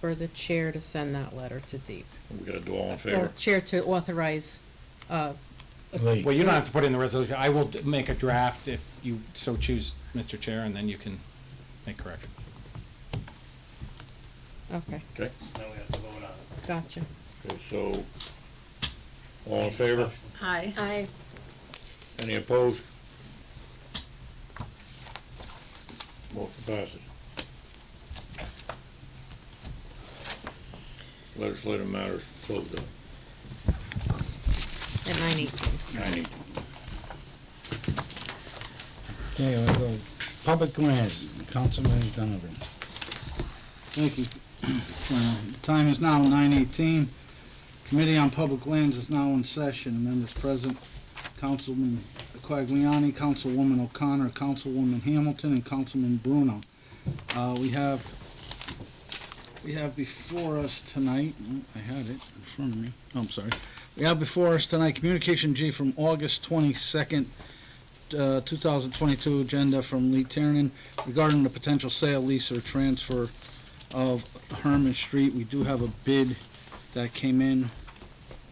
for the chair to send that letter to Deep. We gotta do all in Or favor? chair to authorize, Well, you don't have to put it in the resolution. I will make a draft if you so choose, Mr. Chair, and then you can make corrections. okay, Okay? Now we have to vote on it. gotcha. Okay, so, all in favor? Aye. Aye. Any opposed? Motion passes. Legislative matters closed up. At 9:18. Okay, we'll go, public lands, Councilman Donovan. Thank you. The time is now 9:18. Committee on Public Lands is now in session. Members present, Councilman Quagliani, Councilwoman O'Connor, Councilwoman Hamilton, and Councilman Bruno. We have before us tonight, I had it in front of me. Oh, I'm sorry. We have before us tonight Communication G from August 22nd, 2022, agenda from Lee Tiernan regarding the potential sale, lease, or transfer of Herman Street. We do have a bid that came in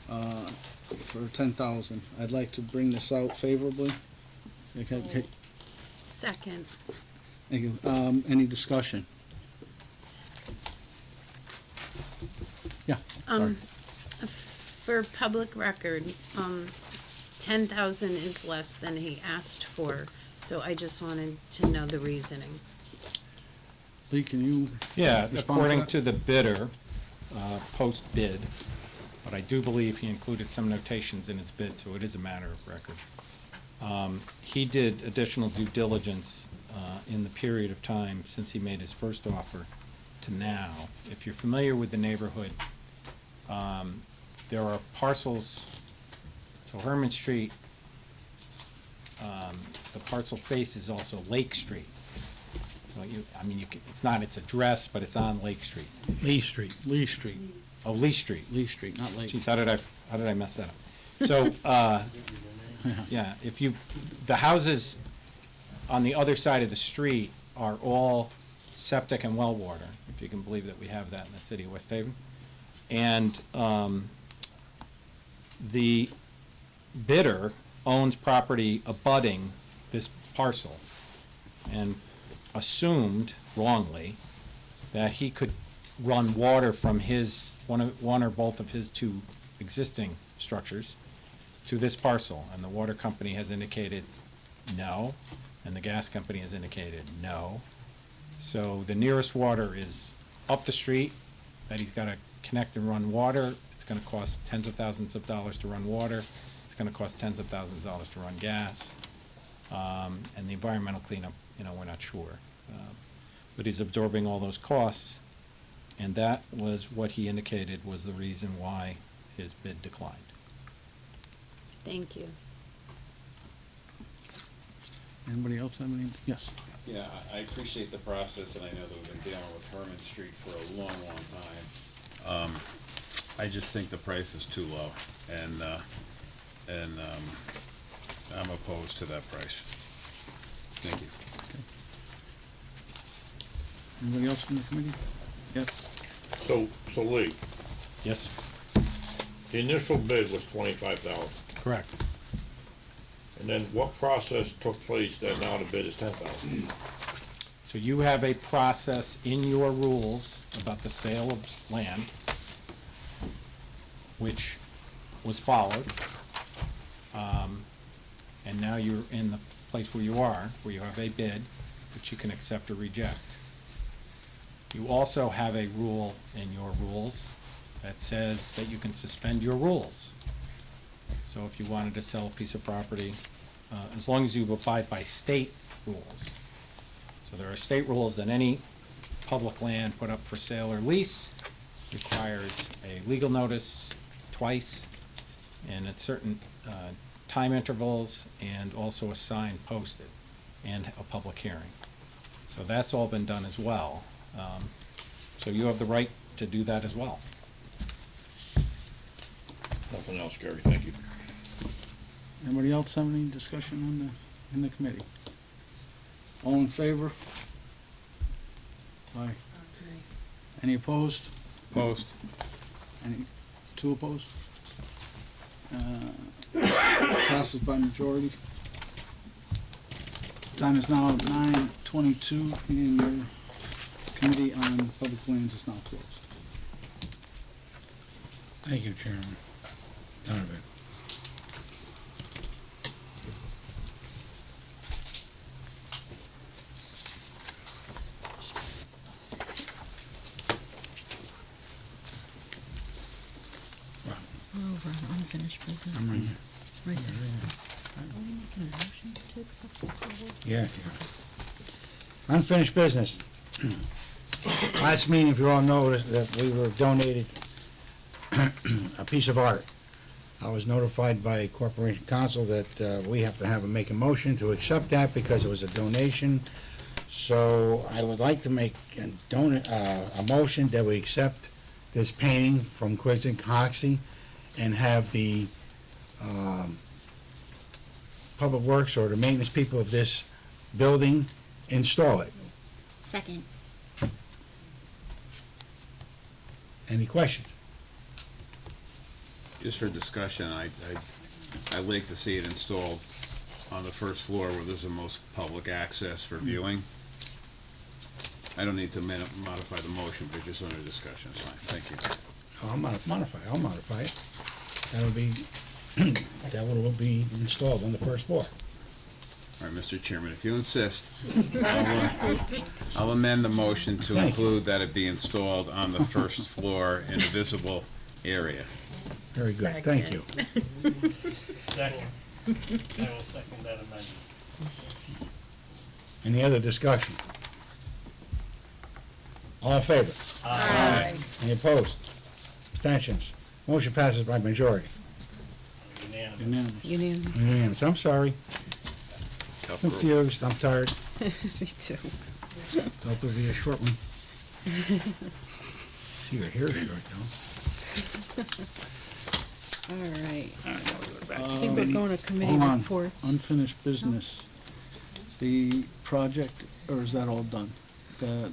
for $10,000. I'd like to bring this out favorably. Okay. Second. Thank you. Any discussion? Yeah, sorry. For public record, 10,000 is less than he asked for, so I just wanted to know the reasoning. Lee, can you? Yeah, respond according that? to the bidder, post-bid, but I do believe he included some notations in his bid, so it is a matter of record. He did additional due diligence in the period of time since he made his first offer to now. If you're familiar with the neighborhood, there are parcels, so Herman Street, the parcel faces also Lake Street. So it's not its address, but it's on Lake Street. Lee Street. Lee Street. Oh, Lee Street. Lee Street, not Lake. Jeez, how did I mess that up? So, yeah, the houses on the other side of the street are all septic and well water, if you can believe that we have that in the city of West Haven. And, the bidder owns property abutting this parcel and assumed wrongly that he could run water from his, one or both of his two existing structures to this parcel, and the water company has indicated no, and the gas company has indicated no. So the nearest water is up the street, that he's gotta connect and run water. It's gonna cost tens of thousands of dollars to run water. It's gonna cost tens of thousands of dollars to run gas. And the environmental cleanup, we're not sure. But he's absorbing all those costs, and that was what he indicated was the reason why his bid declined. Thank you. Anybody else have any? Yes. Yeah, I appreciate the process, and I know that we've been dealing with Herman Street for a long, long time. I just think the price is too low, and I'm opposed to that price. Thank you. Anybody else from the committee? Yep. So Lee, Yes, the initial bid was 25,000. correct. And then what process took place that now the bid is 10,000? So you have a process in your rules about the sale of land, which was followed. And now you're in the place where you are, where you have a bid, which you can accept or reject. You also have a rule in your rules that says that you can suspend your rules. So if you wanted to sell a piece of property, as long as you abide by state rules. So there are state rules that any public land put up for sale or lease requires a legal notice twice and at certain time intervals, and also a sign posted and a public hearing. So that's all been done as well. So you have the right to do that as well. Nothing else, Gary, thank you. Anybody else have any discussion on in the committee? All in favor? Aye. Any opposed? Opposed. Any, two opposed? Passes by majority. Time is now 9:22, and your committee on public lands is now closed. Thank you, Chairman Donovan. We're over on unfinished business. I'm right here. Right there. Are we making a motion to accept this forward? Yeah. Unfinished business. Last meeting, if you all noticed, that we were donated a piece of art. I was notified by Corporation Counsel that we have to make a motion to accept that because it was a donation. So I would like to make a motion that we accept this painting from Quincy Coxey and have the Public Works or the maintenance people of this building install it. Second. Any questions? Just for discussion, I'd like to see it installed on the first floor where there's the most public access for viewing. I don't need to modify the motion, but just under discussion, it's fine, thank you. I'll modify it. That will be installed on the first floor. All right, Mr. Chairman, if you insist, I'll amend the motion to include that it be installed on the first floor in a visible area. Very good, thank you. Second. I will second that amendment. Any other discussion? All in favor? Aye. Any opposed? Abstentions? Motion passes by majority. Unanimous. Unanimous. Unanimous, I'm sorry. Tough group. Confused, I'm tired. Me too. Thought there'd be a short one. See, your hair's short, though. All right. I think we're going to committee Hold on. reports. Unfinished business. The project, or is that all done? The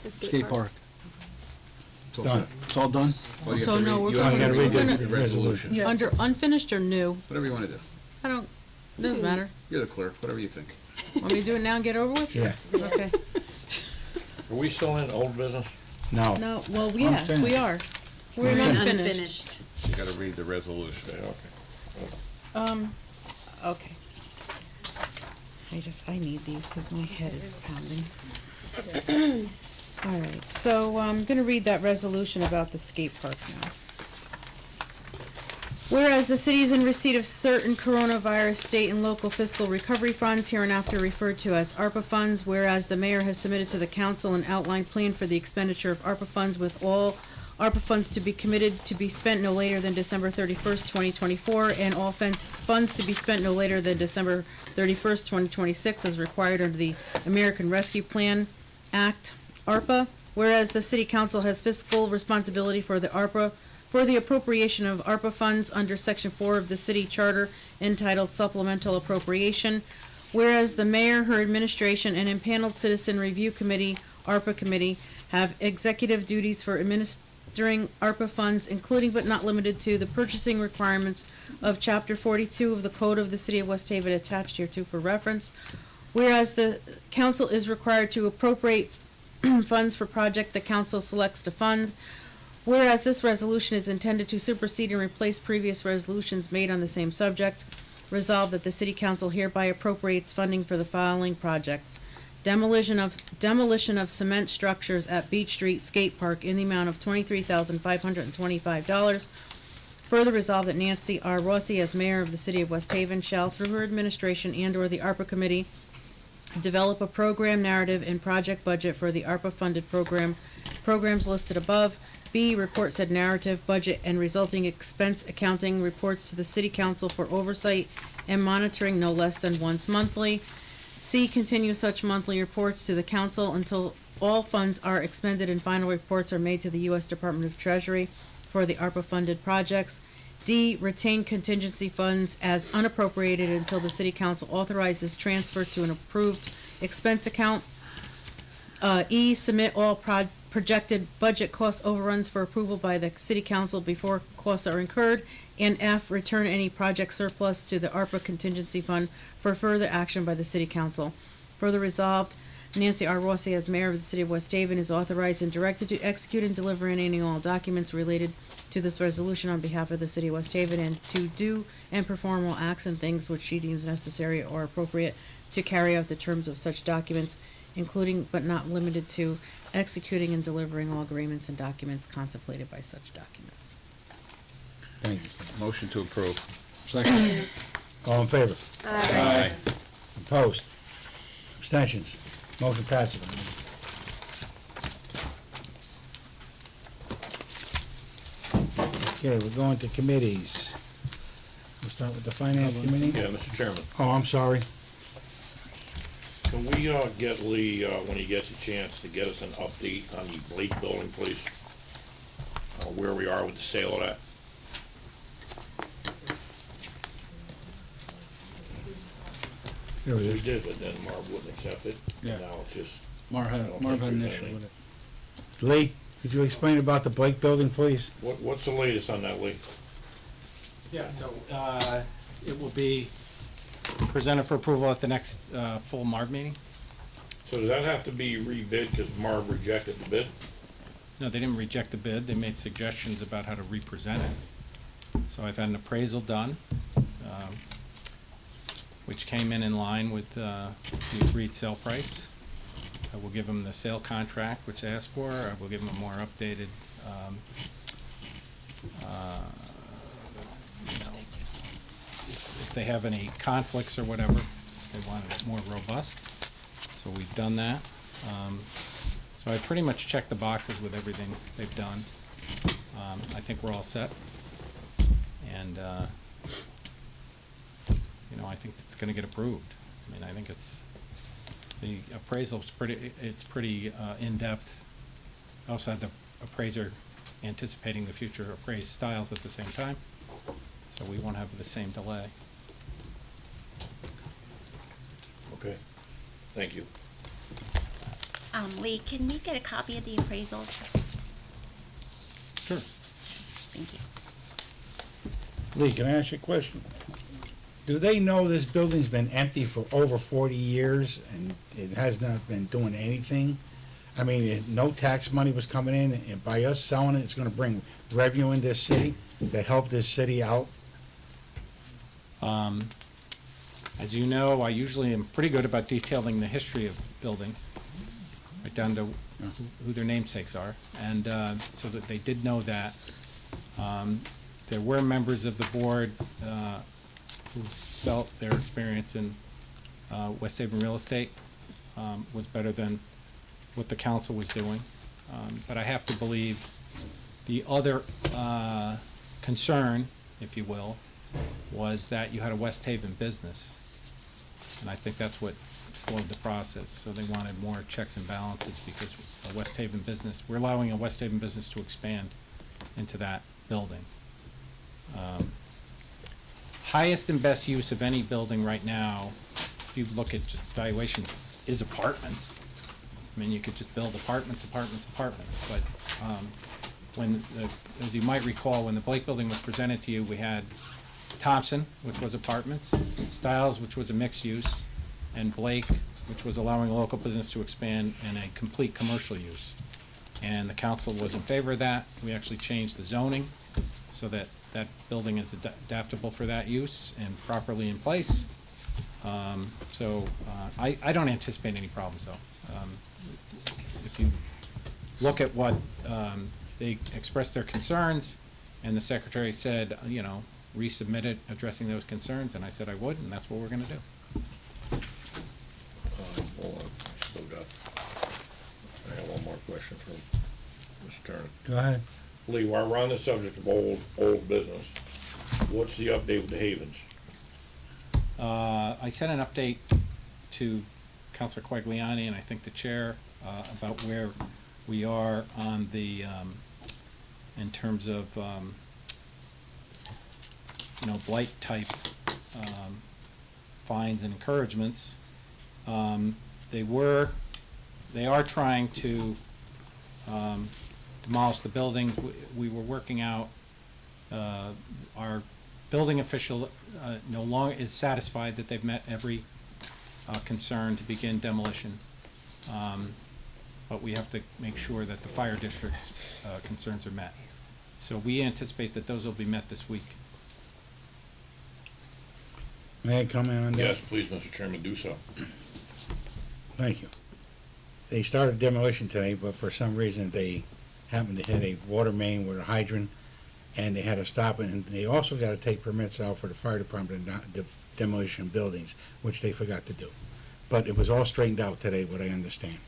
The skate park. It's done. It's all done? Well, you have So to no, read- we're you have to gonna- read we're the gonna- resolution. Yeah. Under unfinished or new? Whatever you want to do. I don't, doesn't matter. You're the clerk, whatever you think. Want me to do it now and get over with? Yeah. Okay. Are we still in old business? No. No, well, yeah, we Unfinished. are. We're in Unfinished. unfinished. You gotta read the resolution. Okay. I need these because my head is pounding. All right, so I'm gonna read that resolution about the skate park now. Whereas the city is in receipt of certain coronavirus state and local fiscal recovery funds, hereinafter referred to as ARPA funds, whereas the mayor has submitted to the council an outlined plan for the expenditure of ARPA funds with all ARPA funds to be committed to be spent no later than December 31st, 2024, and all funds to be spent no later than December 31st, 2026, as required under the American Rescue Plan Act, ARPA. Whereas the City Council has fiscal responsibility for the appropriation of ARPA funds under Section 4 of the City Charter entitled Supplemental Appropriation. Whereas the Mayor, her administration, and impaneled Citizen Review Committee, ARPA Committee, have executive duties for administering ARPA funds, including but not limited to the purchasing requirements of Chapter 42 of the Code of the City of West Haven, attached hereto for reference. Whereas the council is required to appropriate funds for project the council selects to fund. Whereas this resolution is intended to supersede and replace previous resolutions made on the same subject. Resolved that the City Council hereby appropriates funding for the following projects: demolition of cement structures at Beach Street Skate Park in the amount of $23,525. Further resolved that Nancy R. Rossi, as mayor of the City of West Haven, shall, through her administration and/or the ARPA Committee, develop a program narrative and project budget for the ARPA-funded programs listed above. B, report said narrative, budget, and resulting expense accounting reports to the City Council for oversight and monitoring no less than once monthly. C, continue such monthly reports to the council until all funds are expended and final reports are made to the U.S. Department of Treasury for the ARPA-funded projects. D, retain contingency funds as unappropriated until the City Council authorizes transfer to an approved expense account. E, submit all projected budget cost overruns for approval by the City Council before costs are incurred. And F, return any project surplus to the ARPA contingency fund for further action by the City Council. Further resolved, Nancy R. Rossi, as mayor of the City of West Haven, is authorized and directed to execute and deliver any and all documents related to this resolution on behalf of the City of West Haven, and to do and perform all acts and things which she deems necessary or appropriate to carry out the terms of such documents, including but not limited to executing and delivering all agreements and documents contemplated by such documents. Thank you. Motion to approve. Second. All in favor? Aye. Opposed? Abstentions? Motion passes. Okay, we're going to committees. We'll start with the Finance Committee. Yeah, Mr. Chairman, Oh, I'm sorry. can we get Lee, when he gets a chance, to get us an update on the Blake building, please? Where we are with the sale of that? Here it We is. did, but then Marv wouldn't accept it. Yeah. And now it's just, Marv I had don't an think there's issue anything. with it. Lee, could you explain about the Blake building, please? what's the latest on that, Lee? Yeah, so, it will be presented for approval at the next, full MARB meeting. So does that have to be rebid because Marv rejected the bid? No, they didn't reject the bid, they made suggestions about how to represent it. So I've had an appraisal done, which came in line with, the agreed sale price. I will give them the sale contract, which they asked for. I will give them a more updated, you know, if they have any conflicts or whatever, they want it more robust. So we've done that. So I pretty much checked the boxes with everything they've done. I think we're all set. And, you know, I think it's gonna get approved. I mean, I think the appraisal's pretty in-depth. I also had the appraiser anticipating the future appraised styles at the same time, so we won't have the same delay. Okay, thank you. Lee, can we get a copy of the appraisals? Sure. Thank you. Lee, can I ask you a question? Do they know this building's been empty for over 40 years and it has not been doing anything? I mean, no tax money was coming in, and by us selling it, it's gonna bring revenue in this city to help this city out? As you know, I usually am pretty good about detailing the history of buildings, right down to who their namesakes are, and so that they did know that. There were members of the board who felt their experience in West Haven real estate was better than what the council was doing. But I have to believe The other concern, if you will, was that you had a West Haven business. And I think that's what slowed the process. So they wanted more checks and balances because a West Haven business, we're allowing a West Haven business to expand into that building. Highest and best use of any building right now, if you look at just valuations, is apartments. I mean, you could just build apartments, but when, as you might recall, when the Blake Building was presented to you, we had Thompson, which was apartments, Stiles, which was a mixed use, and Blake, which was allowing a local business to expand and a complete commercial use. And the council was in favor of that. We actually changed the zoning so that that building is adaptable for that use and properly in place. I don't anticipate any problems, though. If you look at what they expressed their concerns, and the secretary said, resubmit it addressing those concerns, and I said I would, and that's what we're going to do. Hold on, I have one more question for Mr. Turner. Go ahead. Lee, while we're on the subject of old business, what's the update with the Havens? I sent an update to Councilor Quagliani and I think the chair about where we are on the, in terms of, blight type fines and encouragements. They are trying to demolish the buildings. We were working out, our building official no longer is satisfied that they've met every concern to begin demolition. But we have to make sure that the fire district's concerns are met. So we anticipate that those will be met this week. May I comment on that? Yes, please, Mr. Chairman, do so. Thank you. They started demolition today, but for some reason they happened to hit a water main with a hydrant, and they had to stop it, and they also got to take permits out for the fire department and the demolition of buildings, which they forgot to do. But it was all straightened out today, what I understand.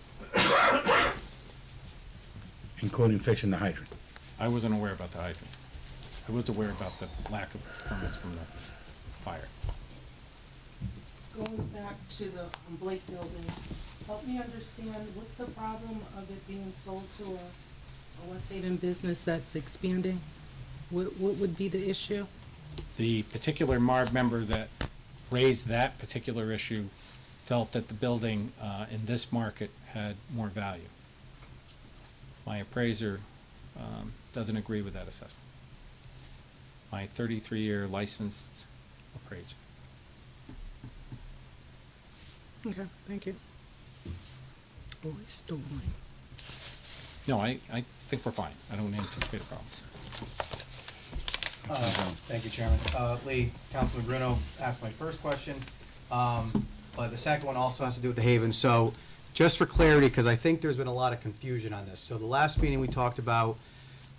Including fixing the hydrant. I wasn't aware about the hydrant. I was aware about the lack of permits from the fire. Going back to the Blake Building, help me understand, what's the problem of it being sold to a West Haven business that's expanding? What would be the issue? The particular MARB member that raised that particular issue felt that the building in this market had more value. My appraiser doesn't agree with that assessment. My 33-year licensed appraiser. Okay, thank you. Oh, it's still mine. No, I think we're fine. I don't anticipate a problem. Thank you, Chairman. Lee, Councilman Bruno asked my first question, but the second one also has to do with the Haven. So just for clarity, because I think there's been a lot of confusion on this. So the last meeting we talked about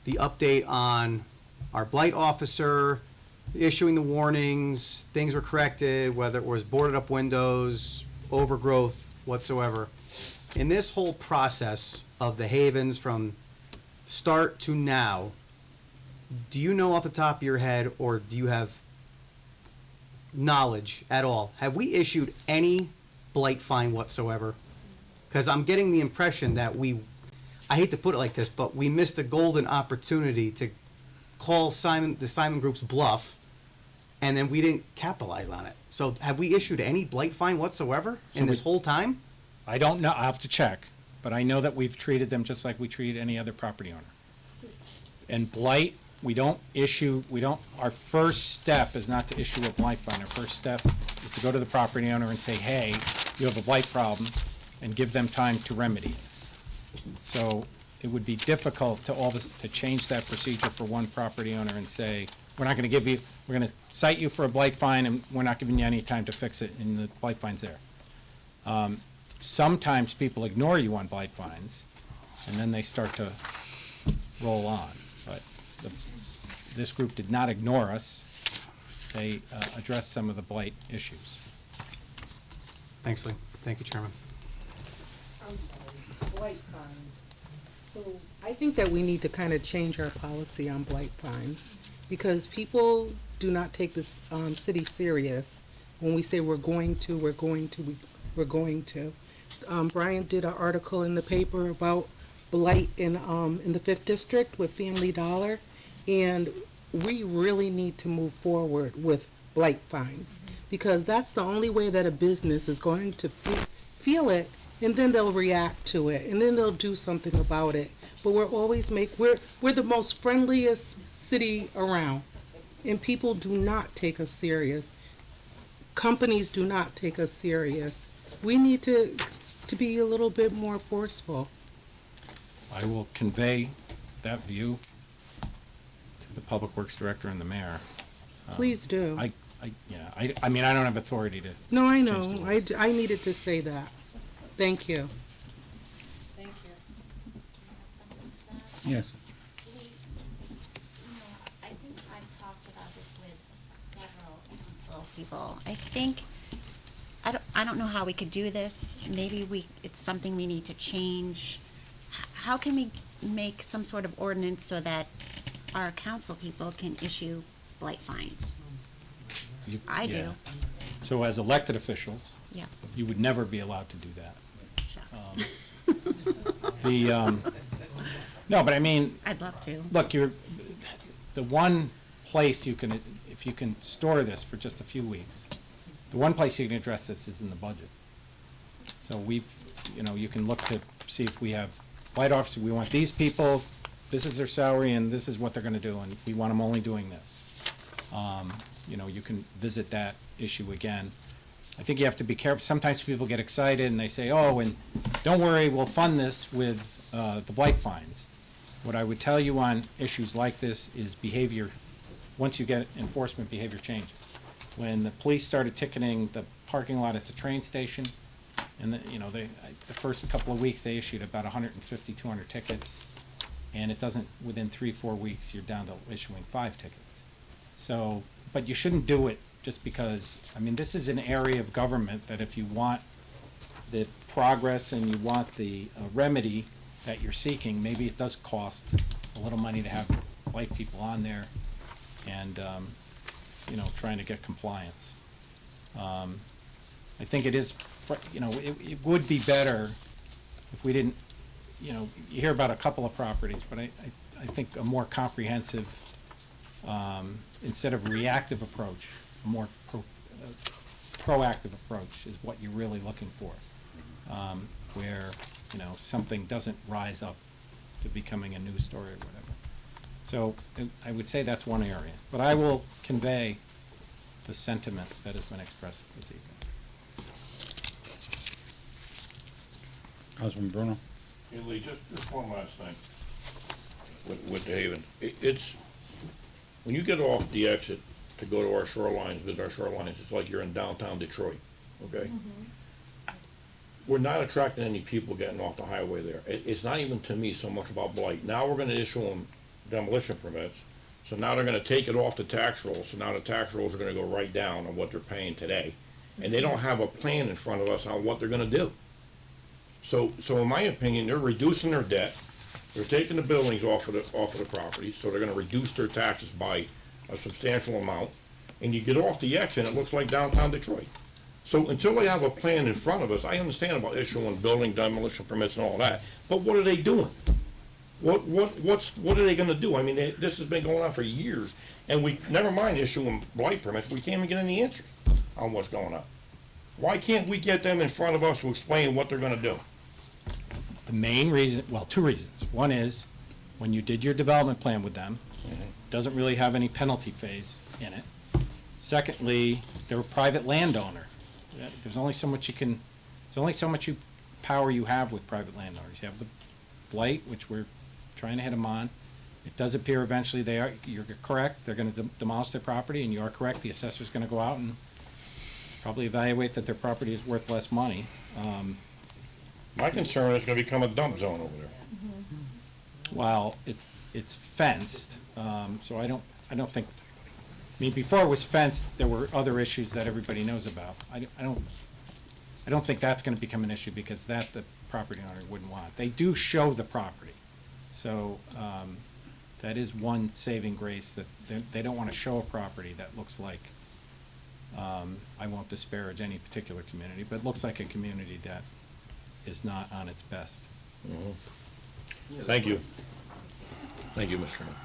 the update on our blight officer, issuing the warnings, things were corrected, whether it was boarded up windows, overgrowth, whatsoever. In this whole process of the Havens from start to now, do you know off the top of your head, or do you have knowledge at all? Have we issued any blight fine whatsoever? Because I'm getting the impression that I hate to put it like this, but we missed a golden opportunity to call the Simon Group's bluff, and then we didn't capitalize on it. So have we issued any blight fine whatsoever in this whole time? I don't know. I'll have to check, but I know that we've treated them just like we treat any other property owner. And blight, our first step is not to issue a blight fine. Our first step is to go to the property owner and say, hey, you have a blight problem, and give them time to remedy it. So it would be difficult to change that procedure for one property owner and say, we're going to cite you for a blight fine, and we're not giving you any time to fix it, and the blight fine's there. Sometimes people ignore you on blight fines, and then they start to roll on. But this group did not ignore us. They addressed some of the blight issues. Thanks, Lee. Thank you, Chairman. I'm sorry, blight fines. So I think that we need to kind of change our policy on blight fines, because people do not take this city serious when we say we're going to. Brian did an article in the paper about blight in the 5th District with Family Dollar, and we really need to move forward with blight fines, because that's the only way that a business is going to feel it, and then they'll react to it, and then they'll do something about it. But we're the most friendliest city around, and people do not take us serious. Companies do not take us serious. We need to be a little bit more forceful. I will convey that view to the Public Works Director and the Mayor. Please do. I mean, I don't have authority to. No, I change the know. law. I needed to say that. Thank you. Thank you. Yes. I think I've talked about this with several council people. I think, I don't know how we could do this. Maybe it's something we need to change. How can we make some sort of ordinance so that our council people can issue blight fines? I do. Yeah. So as elected officials, Yeah. you would never be allowed to do that. Shucks. No, but I mean. I'd love to. Look, the one place you can, if you can store this for just a few weeks, the one place you can address this is in the budget. So you can look to see if we have blight officers, we want these people, this is their salary, and this is what they're gonna do, and we want them only doing this. You can visit that issue again. I think you have to be careful. Sometimes people get excited and they say, oh, and don't worry, we'll fund this with the blight fines. What I would tell you on issues like this is behavior, once you get enforcement, behavior changes. When the police started ticketing the parking lot at the train station, and the first couple of weeks, they issued about 150, 200 tickets, and it doesn't, within 3-4 weeks, you're down to issuing 5 tickets. So, but you shouldn't do it just because, I mean, this is an area of government that if you want the progress and you want the remedy that you're seeking, maybe it does cost a little money to have white people on there and, trying to get compliance. I think it is, it would be better if we didn't, you hear about a couple of properties, but I think a more comprehensive, instead of reactive approach, a more proactive approach is what you're really looking for, where, something doesn't rise up to becoming a news story or whatever. So I would say that's one area, but I will convey the sentiment that has been expressed this evening. Councilman Bruno? Hey, Lee, just one last thing with the Haven. It's, when you get off the exit to go to our shorelines, visit our shorelines, it's like you're in downtown Detroit, okay? We're not attracting any people getting off the highway there. It's not even, to me, so much about blight. Now we're gonna issue them demolition permits, so now they're gonna take it off the tax rolls, so now the tax rolls are gonna go right down on what they're paying today. And they don't have a plan in front of us on what they're gonna do. So in my opinion, they're reducing their debt, they're taking the buildings off of the property, so they're gonna reduce their taxes by a substantial amount. And you get off the exit, and it looks like downtown Detroit. So until they have a plan in front of us, I understand about issuing building demolition permits and all that, but what are they doing? What are they gonna do? I mean, this has been going on for years, and we, never mind issuing blight permits, we can't even get any answers on what's going on. Why can't we get them in front of us to explain what they're gonna do? The main reason, well, two reasons. One is, when you did your development plan with them, doesn't really have any penalty phase in it. Secondly, they're a private landowner. There's only so much power you have with private landowners. You have the blight, which we're trying to hit them on. It does appear eventually you're correct, they're gonna demolish their property, and you are correct, the assessor's gonna go out and probably evaluate that their property is worth less money. My concern is it's gonna become a dump zone over there. While it's fenced, so I don't think, I mean, before it was fenced, there were other issues that everybody knows about. I don't think that's gonna become an issue, because that the property owner wouldn't want. They do show the property. So, that is one saving grace, that they don't want to show a property that looks like, I won't disparage any particular community, but looks like a community that is not on its best. Thank you. Thank you, Mr. Chairman.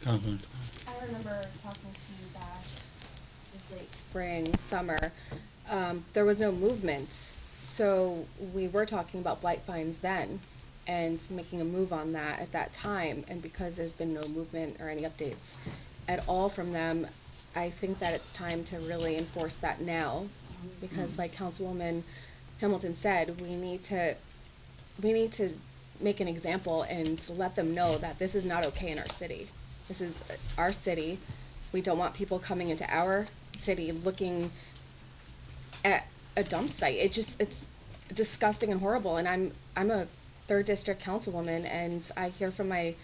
Councilman. I remember talking to you back this late spring, summer. There was no movement, so we were talking about blight fines then and making a move on that at that time. And because there's been no movement or any updates at all from them, I think that it's time to really enforce that now. Because like Councilwoman Hamilton said, we need to make an example and let them know that this is not okay in our city. This is our city. We don't want people coming into our city looking at a dump site. It's disgusting and horrible. And I'm a 3rd District councilwoman, and I hear from my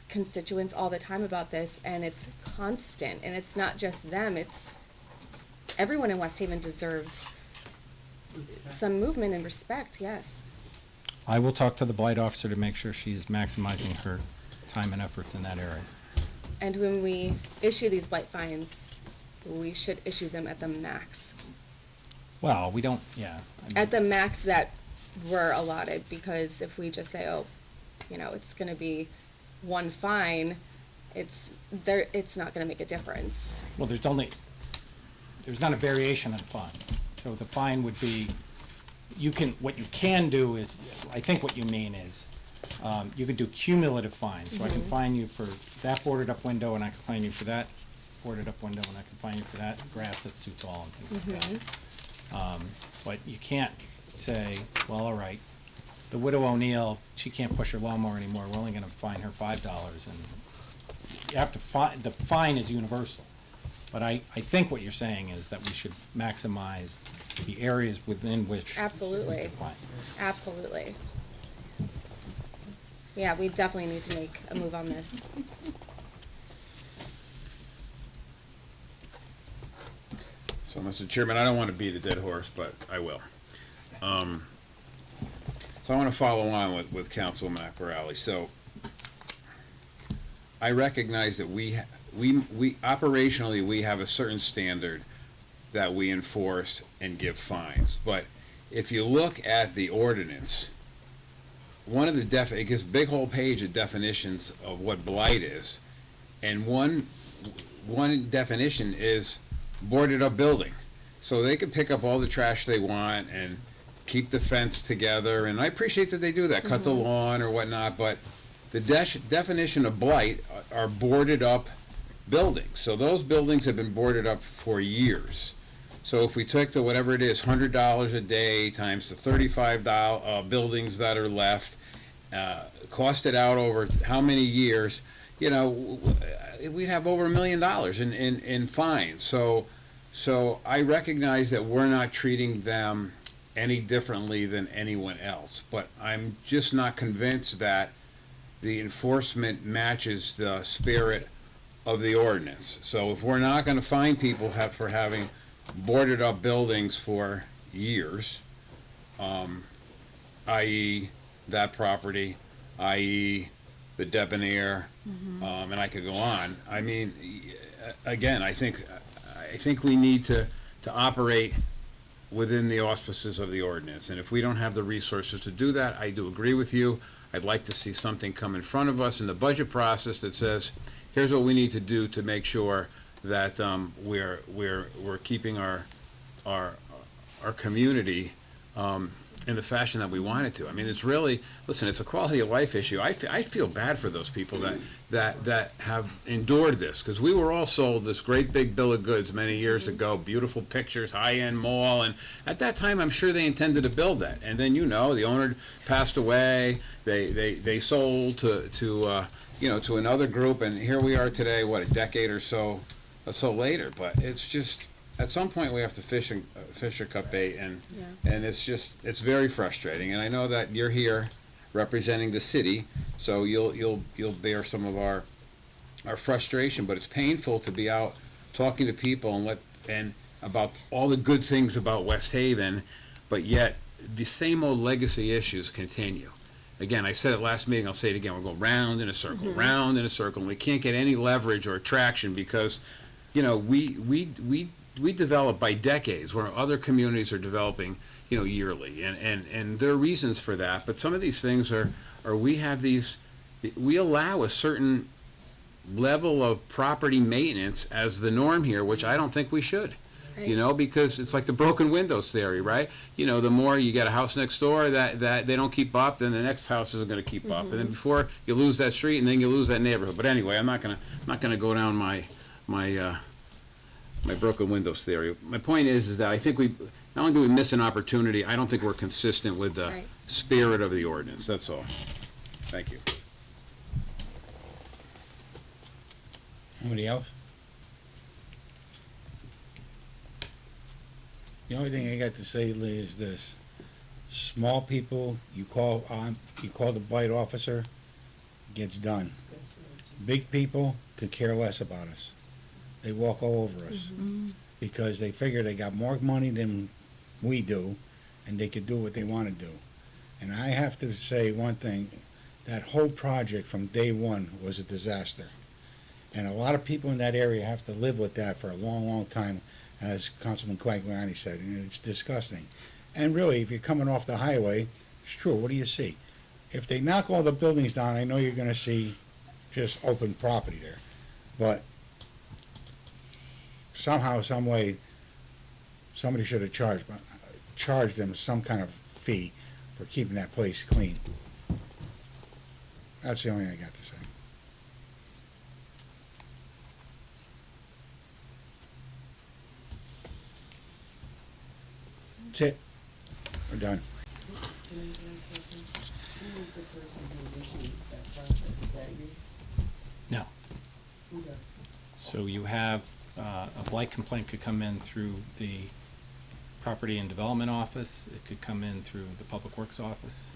constituents all the time about this, and it's constant. And it's not just them. It's everyone in West Haven deserves some movement and respect. Yes. I will talk to the blight officer to make sure she's maximizing her time and efforts in that area. And when we issue these blight fines, we should issue them at the max. Well, we don't, yeah. At the max that were allotted, because if we just say, oh, it's gonna be one fine, it's not gonna make a difference. Well, there's not a variation on fine. So the fine would be, what you can do is, I think what you mean is, you could do cumulative fines. So I can fine you for that boarded up window, and I can fine you for that boarded up window, and I can fine you for that grass that's too tall and things like that. But you can't say, well, all right, the widow O'Neill, she can't push her lawnmower anymore, we're only gonna fine her $5, and you have to the fine is universal. But I think what you're saying is that we should maximize the areas within which. Absolutely. we can fine. Absolutely. Yeah, we definitely need to make a move on this. So, Mr. Chairman, I don't want to beat a dead horse, but I will. So I want to follow on with Councilwoman Aquarelli. So I recognize that we operationally, we have a certain standard that we enforce and give fines. But if you look at the ordinance, one of the it gives a big whole page of definitions of what blight is. And one definition is boarded up building. So they can pick up all the trash they want and keep the fence together, and I appreciate that they do that, cut the lawn or whatnot, but the definition of blight are boarded up buildings. So those buildings have been boarded up for years. So if we took the, whatever it is, $100 a day times the 35 buildings that are left, cost it out over how many years, we'd have over $1 million in fines. So I recognize that we're not treating them any differently than anyone else, but I'm just not convinced that the enforcement matches the spirit of the ordinance. So if we're not going to fine people for having boarded up buildings for years, i.e. that property, i.e. the Debonair, and I could go on. I mean, again, I think we need to operate within the auspices of the ordinance. And if we don't have the resources to do that, I do agree with you. I'd like to see something come in front of us in the budget process that says, here's what we need to do to make sure that we're keeping our community in the fashion that we want it to. I mean, it's really, listen, it's a quality of life issue. I feel bad for those people that have endured this, because we were all sold this great big bill of goods many years ago, beautiful pictures, high-end mall, and at that time, I'm sure they intended to build that. And then, the owner passed away, they sold to another group, and here we are today, what, a decade or so later. But it's just, at some point, we have to fish or cut bait, and it's very frustrating. And I know that you're here representing the city, so you'll bear some of our frustration. But it's painful to be out talking to people and about all the good things about West Haven, but yet the same old legacy issues continue. again, I said it last meeting, I'll say it again, we're going round in a circle, round in a circle, and we can't get any leverage or traction because, you know, we develop by decades where other communities are developing, you know, yearly, and there are reasons for that, but some of these things are we allow a certain level of property maintenance as the norm here, which I don't think we should. You know, because it's like the broken windows theory, right? You know, the more you get a house next door that they don't keep up, then the next house isn't going to keep up, and then before you lose that street, and then you lose that neighborhood. But anyway, I'm not gonna go down my broken windows theory. My point is that I think not only do we miss an opportunity, I don't think we're consistent with the spirit of the ordinance. That's all. Thank you. Anybody else? The only thing I got to say, Lee, is this. Small people, you call the blight officer, gets done. Big people could care less about us. They walk all over us because they figure they got more money than we do and they could do what they want to do. And I have to say one thing, that whole project from day one was a disaster. And a lot of people in that area have to live with that for a long, long time, as Councilman Quagliani said, and it's disgusting. And really, if you're coming off the highway, it's true, what do you see? If they knock all the buildings down, I know you're gonna see just open property there. But somehow, some way, somebody should have charged them some kind of fee for keeping that place clean. That's the only thing I got to say. That's it. We're done. No. So you have, a blight complaint could come in through the Property and Development Office, it could come in through the Public Works Office.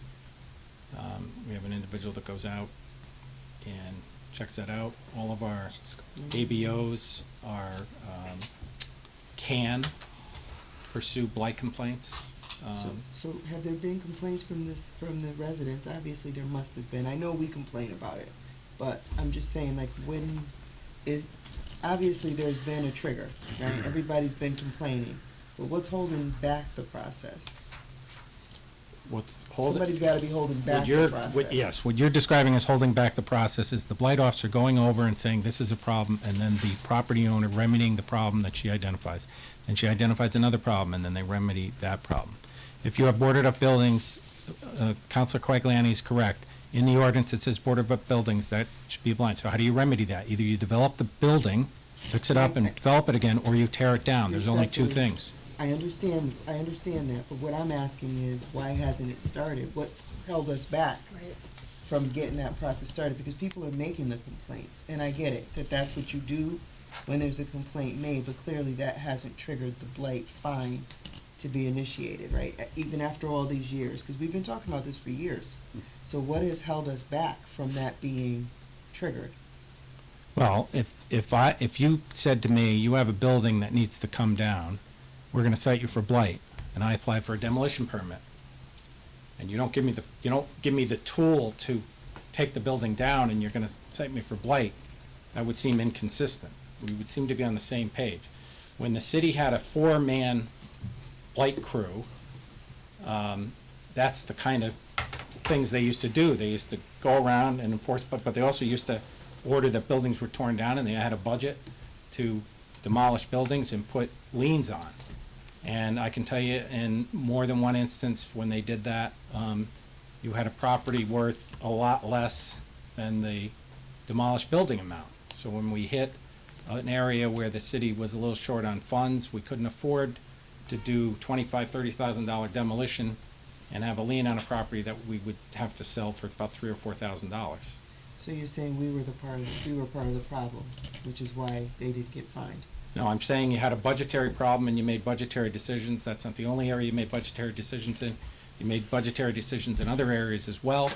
We have an individual that goes out and checks that out. All of our ABOs can pursue blight complaints. So have there been complaints from the residents? Obviously there must have been. I know we complain about it, but I'm just saying, like, obviously there's been a trigger, right? Everybody's been complaining, but what's holding back the process? Somebody's gotta be holding back the process. Yes, what you're describing as holding back the process is the blight officer going over and saying this is a problem, and then the property owner remedying the problem that she identifies. And she identifies another problem, and then they remedy that problem. If you have boarded up buildings, Councilor Quagliani is correct. In the ordinance, it says boarded up buildings, that should be blind. So how do you remedy that? Either you develop the building, fix it up and develop it again, or you tear it down. There's only two things. I understand that, but what I'm asking is, why hasn't it started? What's held us back from getting that process started? Because people are making the complaints, and I get it, that's what you do when there's a complaint made, but clearly that hasn't triggered the blight fine to be initiated, right? Even after all these years, because we've been talking about this for years. So what has held us back from that being triggered? Well, if you said to me, you have a building that needs to come down, we're gonna cite you for blight, and I apply for a demolition permit, and you don't give me the tool to take the building down, and you're gonna cite me for blight, that would seem inconsistent. We would seem to be on the same page. When the city had a 4-man blight crew, that's the kind of things they used to do. They used to go around and enforce, but they also used to order that buildings were torn down, and they had a budget to demolish buildings and put liens on. And I can tell you, in more than one instance, when they did that, you had a property worth a lot less than the demolished building amount. So when we hit an area where the city was a little short on funds, we couldn't afford to do $25,000, $30,000 demolition and have a lien on a property that we would have to sell for about $3,000 or $4,000. So you're saying we were part of the problem, which is why they didn't get fined? No, I'm saying you had a budgetary problem and you made budgetary decisions. That's not the only area you made budgetary decisions in. You made budgetary decisions in other areas as well.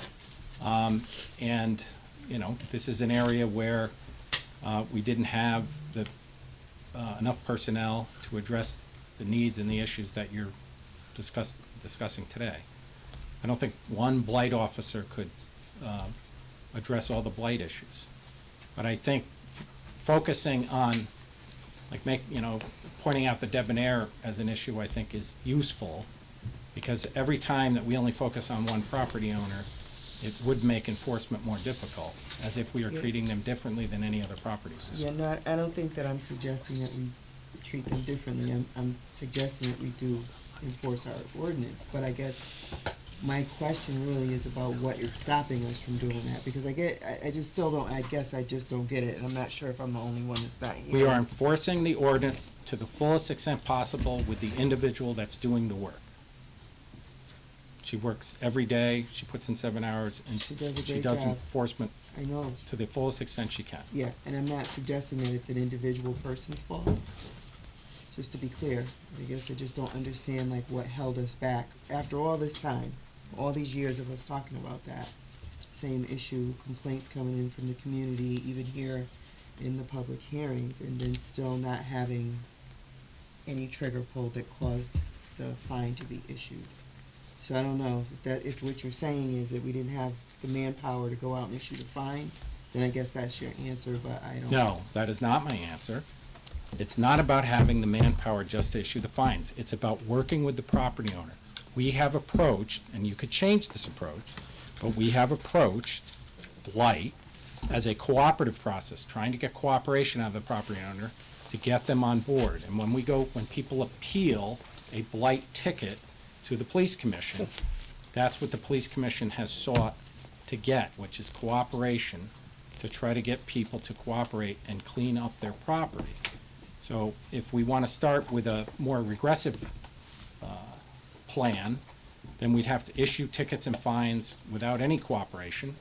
And, you know, this is an area where we didn't have enough personnel to address the needs and the issues that you're discussing today. I don't think one blight officer could address all the blight issues. But I think focusing on, like, pointing out the debonair as an issue, I think is useful, because every time that we only focus on one property owner, it would make enforcement more difficult, as if we are Yeah. treating them differently than any other properties. Yeah, no, I don't think that I'm suggesting that we treat them differently. I'm suggesting that we do enforce our ordinance. But I guess my question really is about what is stopping us from doing that, because I just still don't, I guess I just don't get it, and I'm not sure if I'm the only one that's not here. We are enforcing the ordinance to the fullest extent possible with the individual that's doing the work. She works every day, she puts in 7 hours, and She does a she great does job. enforcement I know. to the fullest extent she can. Yeah, and I'm not suggesting that it's an individual person's fault. Just to be clear, I guess I just don't understand like what held us back after all this time, all these years of us talking about that same issue, complaints coming in from the community, even here in the public hearings, and then still not having any trigger pulled that caused the fine to be issued. So I don't know if what you're saying is that we didn't have the manpower to go out and issue the fines, then I guess that's your answer, but I don't. No, that is not my answer. It's not about having the manpower just to issue the fines. It's about working with the property owner. We have approached, and you could change this approach, but we have approached blight as a cooperative process, trying to get cooperation out of the property owner to get them on board. And when people appeal a blight ticket to the police commission, that's what the police commission has sought to get, which is cooperation, to try to get people to cooperate and clean up their property. So if we want to start with a more regressive plan, then we'd have to issue tickets and fines without any cooperation,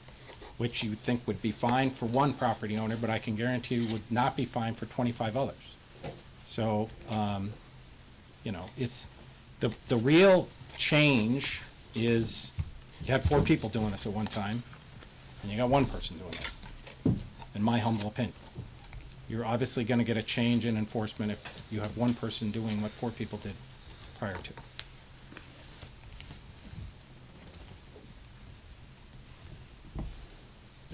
which you would think would be fine for one property owner, but I can guarantee you would not be fine for 25 others. So, it's, the real change is, you had 4 people doing this at one time, and you got 1 person doing this, in my humble opinion. You're obviously gonna get a change in enforcement if you have 1 person doing what 4 people did prior to.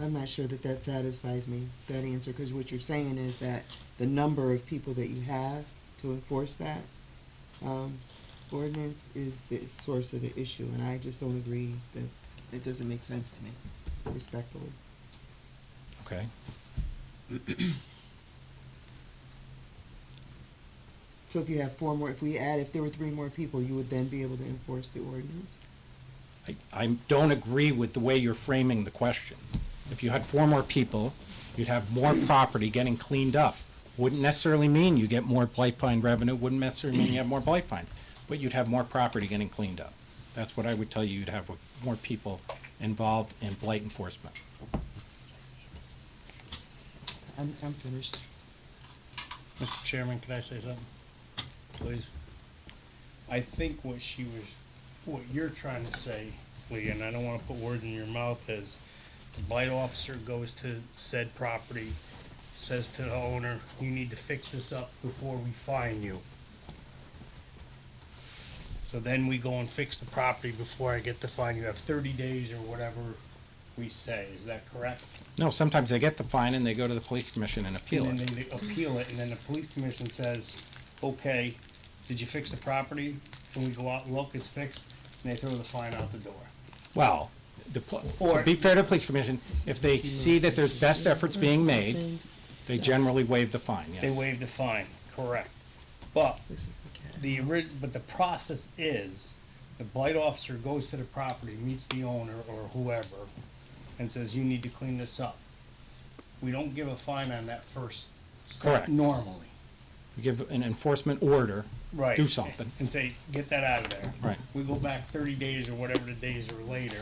I'm not sure that satisfies me, that answer, because what you're saying is that the number of people that you have to enforce that ordinance is the source of the issue, and I just don't agree. That it doesn't make sense to me, respectfully. Okay. So if you have 4 more, if there were 3 more people, you would then be able to enforce the ordinance? I don't agree with the way you're framing the question. If you had 4 more people, you'd have more property getting cleaned up. Wouldn't necessarily mean you get more blight fine revenue, wouldn't necessarily mean you have more blight fines, but you'd have more property getting cleaned up. That's what I would tell you, you'd have with more people involved in blight enforcement. I'm finished. Mr. Chairman, can I say something, please? I think what you're trying to say, Lee, and I don't wanna put words in your mouth, is the blight officer goes to said property, says to the owner, you need to fix this up before we fine you. So then we go and fix the property before I get the fine. You have 30 days or whatever we say. Is that correct? No, sometimes they get the fine and they go to the police commission and appeal And it. then they appeal it, and then the police commission says, okay, did you fix the property? When we go out and look, it's fixed, and they throw the fine out the door. Well, to be fair to the police commission, if they see that there's best efforts being made, they generally waive the fine, yes. They waive the fine, correct. But This is the cat. but the process is, the blight officer goes to the property, meets the owner or whoever, and says, you need to clean this up. We don't give a fine on that first step Correct. normally. You give an enforcement order, Right. do something. And say, get that out of there. Right. We go back 30 days or whatever the days are later,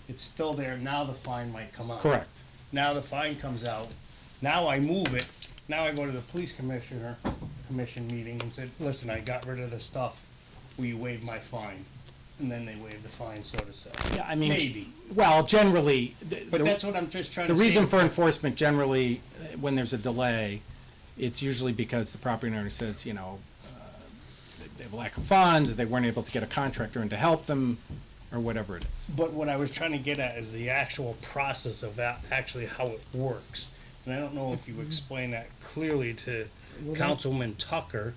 it's still there, now the fine might come out. Correct. Now the fine comes out, now I move it, now I go to the police commission meeting and said, listen, I got rid of the stuff, will you waive my fine? And then they waive the fine, so to say. Yeah, I mean, Maybe. well, generally, But that's what I'm just trying to the say. reason for enforcement generally, when there's a delay, it's usually because the property owner says, they have a lack of funds, they weren't able to get a contractor in to help them, or whatever it is. But what I was trying to get at is the actual process of actually how it works. And I don't know if you explained that clearly to Councilman Tucker.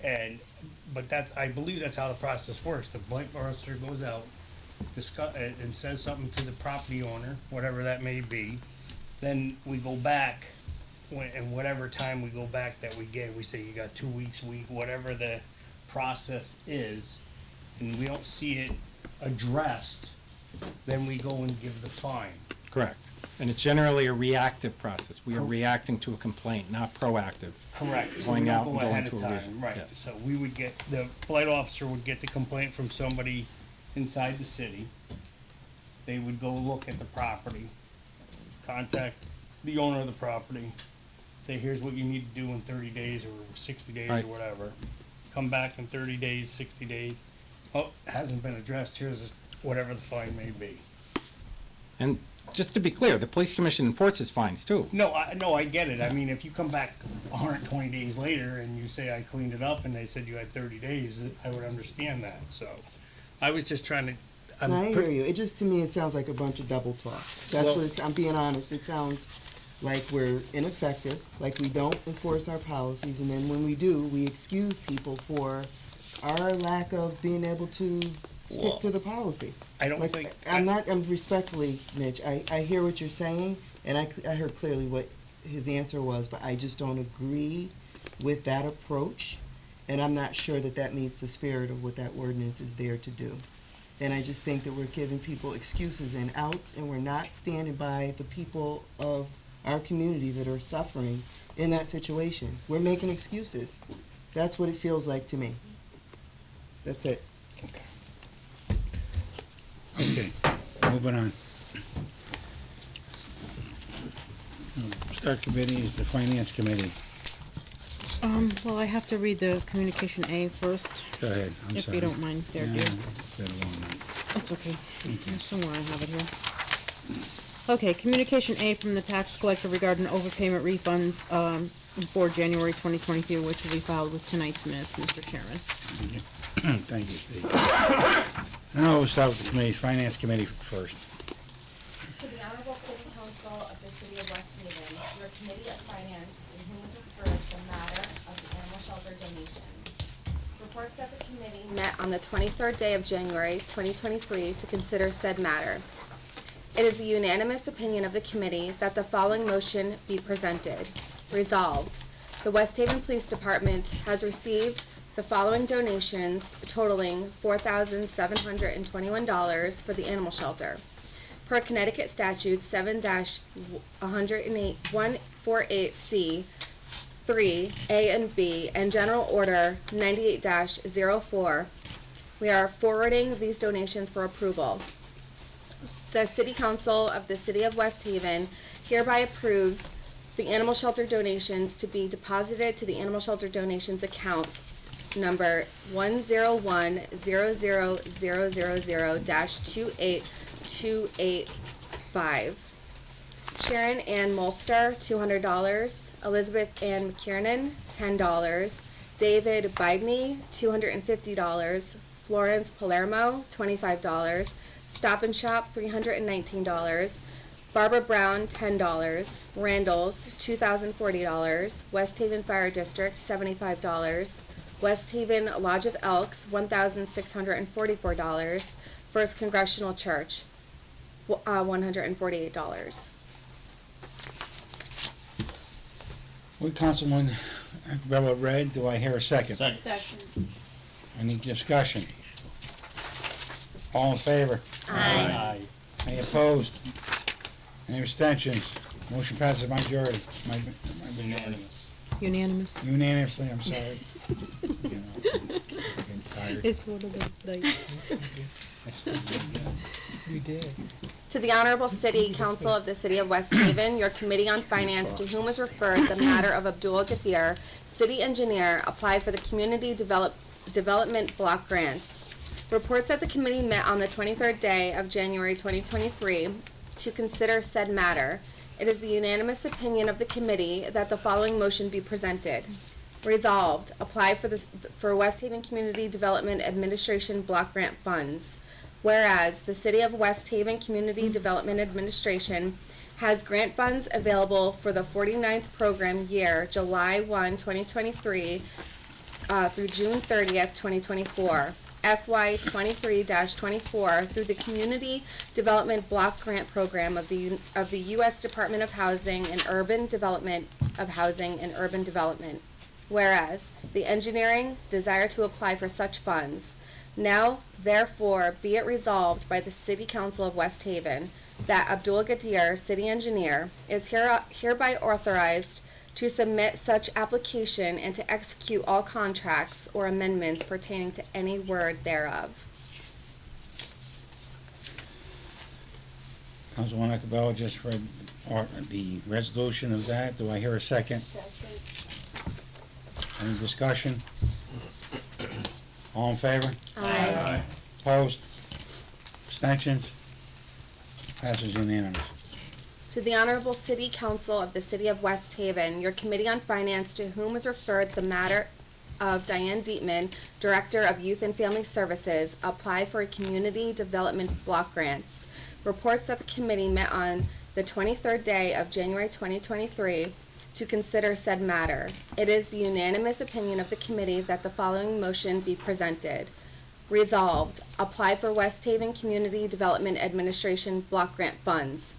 But I believe that's how the process works. The blank register goes out, and says something to the property owner, whatever that may be. Then we go back, and whatever time we go back that we get, we say you got 2 weeks, whatever the process is, and we don't see it addressed, then we go and give the fine. Correct. And it's generally a reactive process. We are reacting to a complaint, not proactive. Correct. So we Going don't out go and going ahead to of a time, region. right. Yes. So we would the flight officer would get the complaint from somebody inside the city. They would go look at the property, contact the owner of the property, say, here's what you need to do in 30 days or 60 days Right. or whatever. Come back in 30 days, 60 days. Oh, it hasn't been addressed. Here's whatever the fine may be. And just to be clear, the police commission enforces fines too. No, I get it. I mean, if you come back 120 days later and you say I cleaned it up and they said you had 30 days, I would understand that. So I was just trying to. I hear you. It just, to me, it sounds like a bunch of double talk. That's Well- what I'm being honest. It sounds like we're ineffective, like we don't enforce our policies, and then when we do, we excuse people for our lack of being able to stick Well, to the policy. I don't Like, think. I'm respectfully, Mitch, I hear what you're saying, and I heard clearly what his answer was, but I just don't agree with that approach, and I'm not sure that that meets the spirit of what that ordinance is there to do. And I just think that we're giving people excuses and outs, and we're not standing by the people of our community that are suffering in that situation. We're making excuses. That's what it feels like to me. That's it. Okay, moving on. Start committee is the finance committee. Well, I have to read the communication A first. Go ahead, I'm If sorry. you don't mind, there, Yeah, dear. it's been a long night. That's okay. Somewhere I have it here. Okay, communication A from the tax collector regarding overpayment refunds, for January 2023, which will be filed with tonight's minutes, Mr. Chairman. Thank you, Steve. Now we'll start with the committees, finance committee first. To the Honorable City Council of the City of West Haven, your Committee of Finance, to whom is referred the matter of the animal shelter donations. Reports that the committee met on the 23rd day of January 2023 to consider said matter. It is the unanimous opinion of the committee that the following motion be presented. Resolved, the West Haven Police Department has received the following donations totaling $4,721 for the animal shelter. Per Connecticut Statute 7-148C 3, A and B, and General Order 98-04, we are forwarding these donations for approval. The City Council of the City of West Haven hereby approves the animal shelter donations to be deposited to the animal shelter donations account number 1010000-28285. Sharon Ann Molster, $200. Elizabeth Ann McKiernan, $10. David Bidney, $250. Florence Palermo, $25. Stop and Shop, $319. Barbara Brown, $10. Randall's, $2,040. West Haven Fire District, $75. West Haven Lodge of Elks, $1,644. First Congressional Church, $148. Would Councilman Bella read, do I hear a second? Second. Any discussion? All in favor? Aye. Any opposed? Any abstentions? Motion passes by majority. Unanimous. Unanimous. Unanimously, I'm sorry. You know, getting tired. It's one of those nights. You did. To the Honorable City Council of the City of West Haven, your Committee on Finance, to whom is referred the matter of Abdul Gadir, City Engineer, apply for the Community Development Block Grants. Reports that the committee met on the 23rd day of January 2023 to consider said matter. It is the unanimous opinion of the committee that the following motion be presented. Resolved, apply for West Haven Community Development Administration Block Grant Funds. Whereas the City of West Haven Community Development Administration has grant funds available for the 49th program year, July 1, 2023, through June 30th, 2024. FY 23-24 through the Community Development Block Grant Program of the U.S. Department of Housing and Urban Development of Housing and Urban Development. Whereas the engineering desire to apply for such funds. Now, therefore, be it resolved by the City Council of West Haven that Abdul Gadir, City Engineer, is hereby authorized to submit such application and to execute all contracts or amendments pertaining to any word thereof. Councilwoman Cabell just read the resolution of that. Do I hear a second? Any discussion? All in favor? Aye. Opposed? Abstentions? Passes unanimous. To the Honorable City Council of the City of West Haven, your Committee on Finance, to whom was referred the matter of Diane Dietman, Director of Youth and Family Services, apply for a Community Development Block Grants, reports that the committee met on the 23rd day of January 2023 to consider said matter. It is the unanimous opinion of the committee that the following motion be presented. Resolved, apply for West Haven Community Development Administration Block Grant Funds.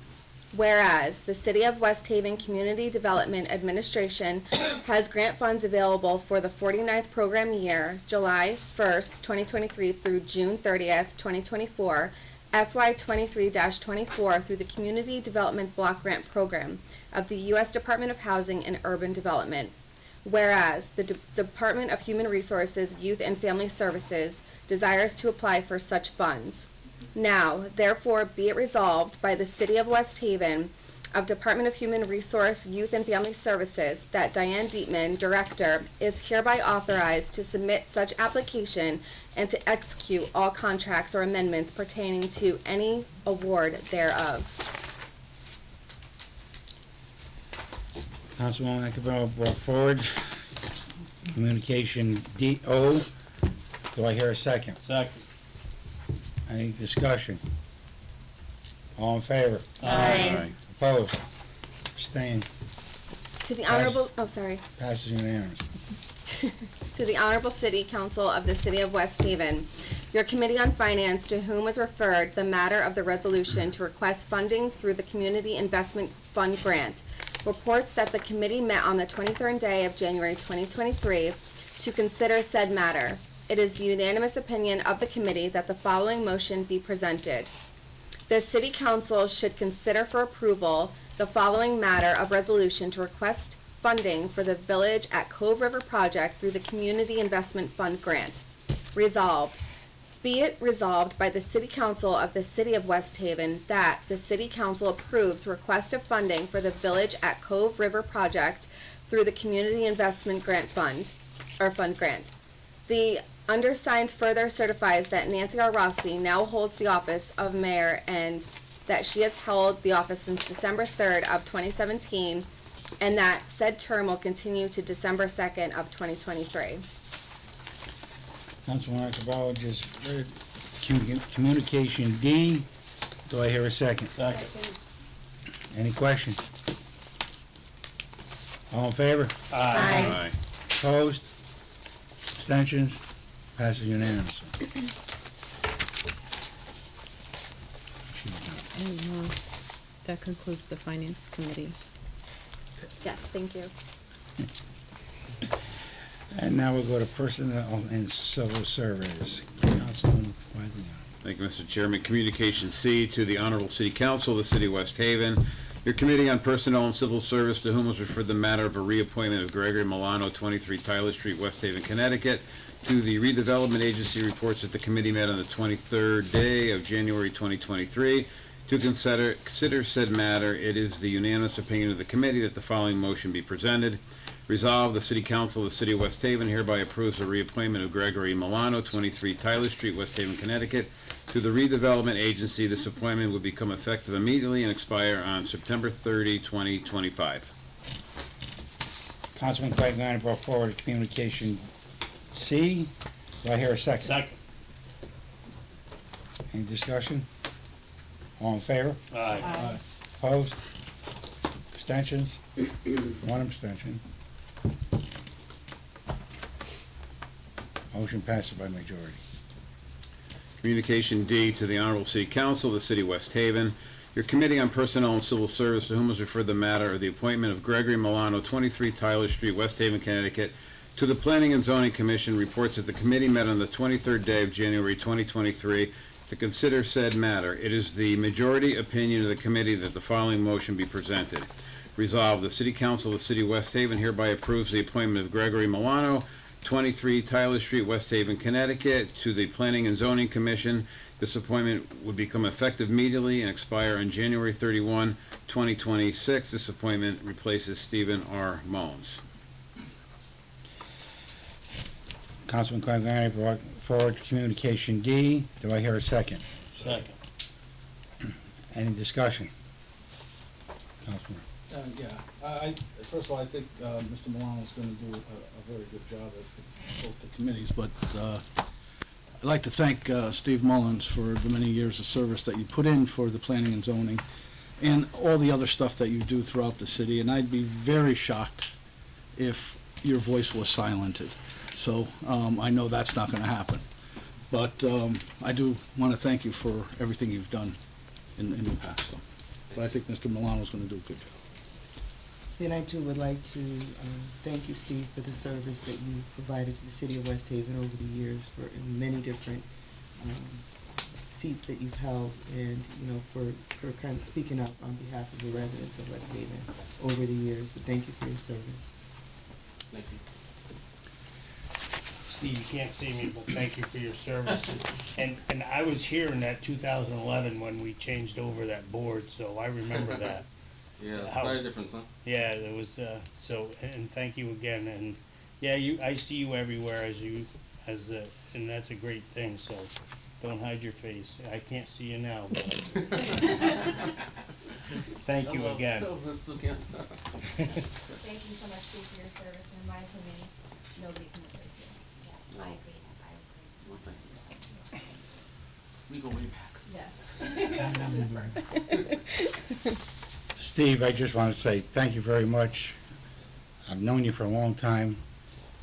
Whereas the City of West Haven Community Development Administration has grant funds available for the 49th program year, July 1st, 2023 through June 30th, 2024, FY 23-24 through the Community Development Block Grant Program of the U.S. Department of Housing and Urban Development. Whereas the Department of Human Resources, Youth and Family Services desires to apply for such funds. Now, therefore, be it resolved by the City of West Haven of Department of Human Resource, Youth and Family Services that Diane Dietman, Director, is hereby authorized to submit such application and to execute all contracts or amendments pertaining to any award thereof. Councilwoman Cabell brought forward communication DO. Do I hear a second? Second. Any discussion? All in favor? Aye. Opposed? Abstained? To the Honorable, oh, sorry. Passes unanimous. To the Honorable City Council of the City of West Haven, your Committee on Finance, to whom was referred the matter of the resolution to request funding through the Community Investment Fund Grant, reports that the committee met on the 23rd day of January 2023 to consider said matter. It is the unanimous opinion of the committee that the following motion be presented. The City Council should consider for approval the following matter of resolution to request funding for the Village at Cove River project through the Community Investment Fund Grant. Resolved, be it resolved by the City Council of the City of West Haven that the City Council approves request of funding for the Village at Cove River project through the Community Investment Grant Fund, or Fund Grant. The undersigned further certifies that Nancy R. Rossi now holds the office of mayor and that she has held the office since December 3rd of 2017 and that said term will continue to December 2nd of 2023. Councilwoman Cabell just read communication D. Do I hear a second? Second. Any questions? All in favor? Aye. Opposed? Abstentions? Passes unanimously. And that concludes the Finance Committee. Yes, thank you. And now we'll go to Personnel and Civil Service. Councilman Quagliano. Thank you, Mr. Chairman. Communication C to the Honorable City Council of the City of West Haven. Your Committee on Personnel and Civil Service, to whom was referred the matter of a reappointment of Gregory Milano, 23 Tyler Street, West Haven, Connecticut, to the Redevelopment Agency, reports that the committee met on the 23rd day of January 2023 to consider said matter. It is the unanimous opinion of the committee that the following motion be presented. Resolved, the City Council of the City of West Haven hereby approves the reappointment of Gregory Milano, 23 Tyler Street, West Haven, Connecticut, to the Redevelopment Agency. This appointment will become effective immediately and expire on September 30, 2025. Councilman Quagliano brought forward communication C. Do I hear a second? Second. Any discussion? All in favor? Aye. Opposed? Abstentions? One abstention. Motion passes by majority. Communication D to the Honorable City Council of the City of West Haven. Your Committee on Personnel and Civil Service, to whom was referred the matter of the appointment of Gregory Milano, 23 Tyler Street, West Haven, Connecticut, to the Planning and Zoning Commission, reports that the committee met on the 23rd day of January 2023 to consider said matter. It is the majority opinion of the committee that the following motion be presented. Resolved, the City Council of the City of West Haven hereby approves the appointment of Gregory Milano, 23 Tyler Street, West Haven, Connecticut, to the Planning and Zoning Commission. This appointment would become effective immediately and expire on January 31, 2026. This appointment replaces Stephen R. Mullins. Councilman Quagliani brought forward communication D. Do I hear a second? Second. Any discussion? Councilman. First of all, I think Mr. Milano's going to do a very good job at both the committees, but I'd like to thank Steve Mullins for the many years of service that you put in for the planning and zoning and all the other stuff that you do throughout the city, and I'd be very shocked if your voice was silented. So I know that's not going to happen. But I do want to thank you for everything you've done in the past. So. But I think Mr. Milano's going to do a good job. And I too would like to thank you, Steve, for the service that you provided to the city of West Haven over the years for in many different seats that you've held, and for kind of speaking up on behalf of the residents of West Haven over the years. So thank you for your service. Thank you. Steve, you can't see me, but thank you for your service. And I was here in that 2011 when we changed over that board, so I remember that. Yeah, it's quite a difference, huh? Yeah, there was, and thank you again, and, yeah, I see you everywhere and that's a great thing, so don't hide your face. I can't see you now, but thank you again. Thank you so much, Steve, for your service, and in my opinion, nobody can replace you. Yes, I agree, Well, thank you. We go way back. Yes. Steve, I just want to say thank you very much. I've known you for a long time,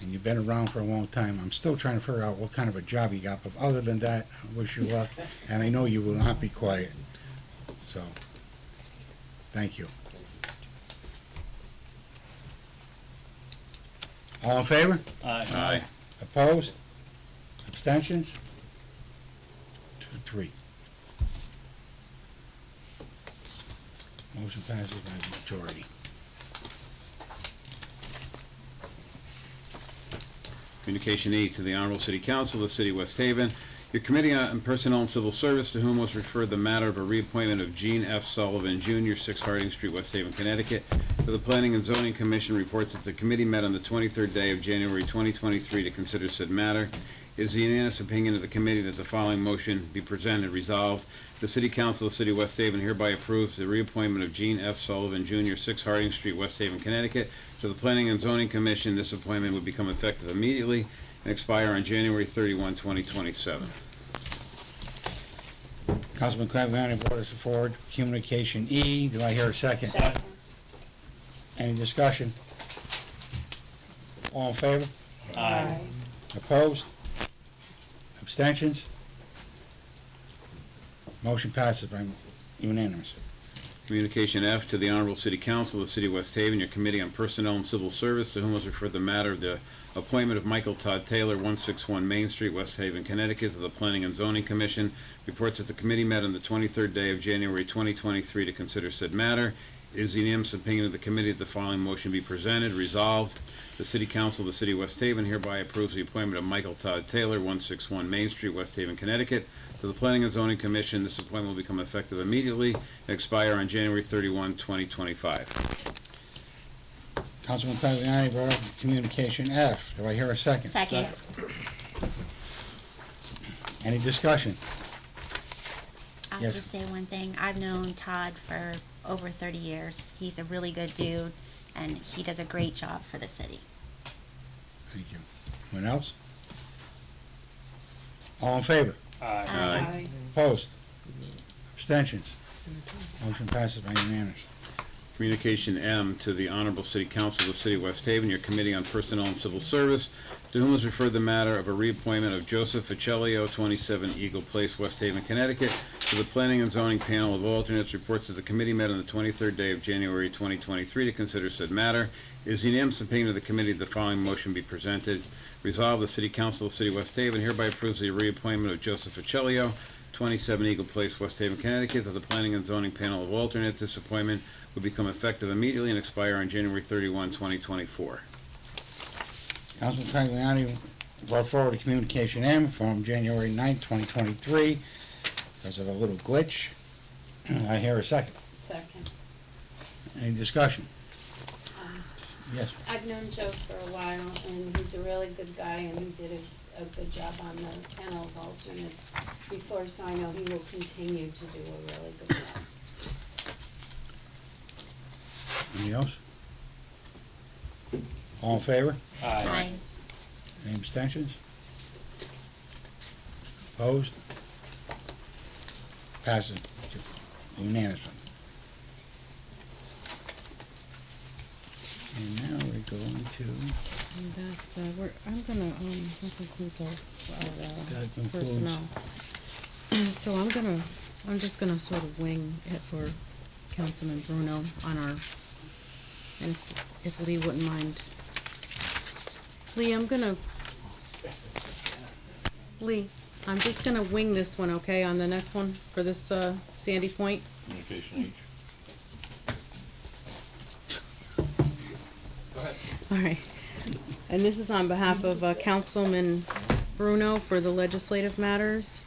and you've been around for a long time. I'm still trying to figure out what kind of a job you got, but other than that, I wish you luck, and I know you will not be quiet. So, thank you. All in favor? Aye. Opposed? Abstentions? 2-3. Motion passes by majority. Communication E to the Honorable City Council of the City of West Haven. Your Committee on Personnel and Civil Service, to whom was referred the matter of a reappointment of Gene F. Sullivan, Jr., 6 Harding Street, West Haven, Connecticut, to the Planning and Zoning Commission, reports that the committee met on the 23rd day of January 2023 to consider said matter. It is the unanimous opinion of the committee that the following motion be presented. Resolved, the City Council of the City of West Haven hereby approves the reappointment of Gene F. Sullivan, Jr., 6 Harding Street, West Haven, Connecticut, to the Planning and Zoning Commission. This appointment would become effective immediately and expire on January 31, 2027. Councilman Quagliani brought us forward communication E. Do I hear a second? Second. Any discussion? All in favor? Aye. Opposed? Abstentions? Motion passes by unanimous. Communication F to the Honorable City Council of the City of West Haven, your Committee on Personnel and Civil Service, to whom was referred the matter of the appointment of Michael Todd Taylor, 161 Main Street, West Haven, Connecticut, to the Planning and Zoning Commission. Reports that the committee met on the 23rd day of January 2023 to consider said matter. It is the unanimous opinion of the committee that the following motion be presented. Resolved, the City Council of the City of West Haven hereby approves the appointment of Michael Todd Taylor, 161 Main Street, West Haven, Connecticut, to the Planning and Zoning Commission. This appointment will become effective immediately and expire on January 31, 2025. Councilman Quagliani brought up communication F. Do I hear a second? Second. Any discussion? I'll Yes. just say one thing. I've known Todd for over 30 years. He's a really good dude, and he does a great job for the city. Thank you. Anyone else? All in favor? Aye. Opposed? Abstentions? Motion passes by unanimous. Communication M to the Honorable City Council of the City of West Haven, your Committee on Personnel and Civil Service, to whom was referred the matter of a reappointment of Joseph Ficellio, 27 Eagle Place, West Haven, Connecticut, to the Planning and Zoning Panel of Alternates. Reports that the committee met on the 23rd day of January 2023 to consider said matter. It is unanimous opinion of the committee that the following motion be presented. Resolved, the City Council of the City of West Haven hereby approves the reappointment of Joseph Ficellio, 27 Eagle Place, West Haven, Connecticut, to the Planning and Zoning Panel of Alternates. This appointment will become effective immediately and expire on January 31, 2024. Councilman Tagliani brought forward a communication M from January 9, 2023, because of a little glitch. I hear a second. Second. Any discussion? Yes. I've known Joe for a while, and he's a really good guy, and he did a good job on the panel of alternates before, so I know he will continue to do a really good job. Anything else? All in favor? Aye. Any abstentions? Opposed? Passes unanimously. And now we're going to, And that, I'm gonna, that concludes our That concludes. personnel. So I'm just gonna sort of wing it for Councilman Bruno on our, and if Lee wouldn't mind. Lee, I'm just gonna wing this one, okay, on the next one, for this, Sandy Point. Communication H. All right. And this is on behalf of Councilman Bruno for the legislative matters.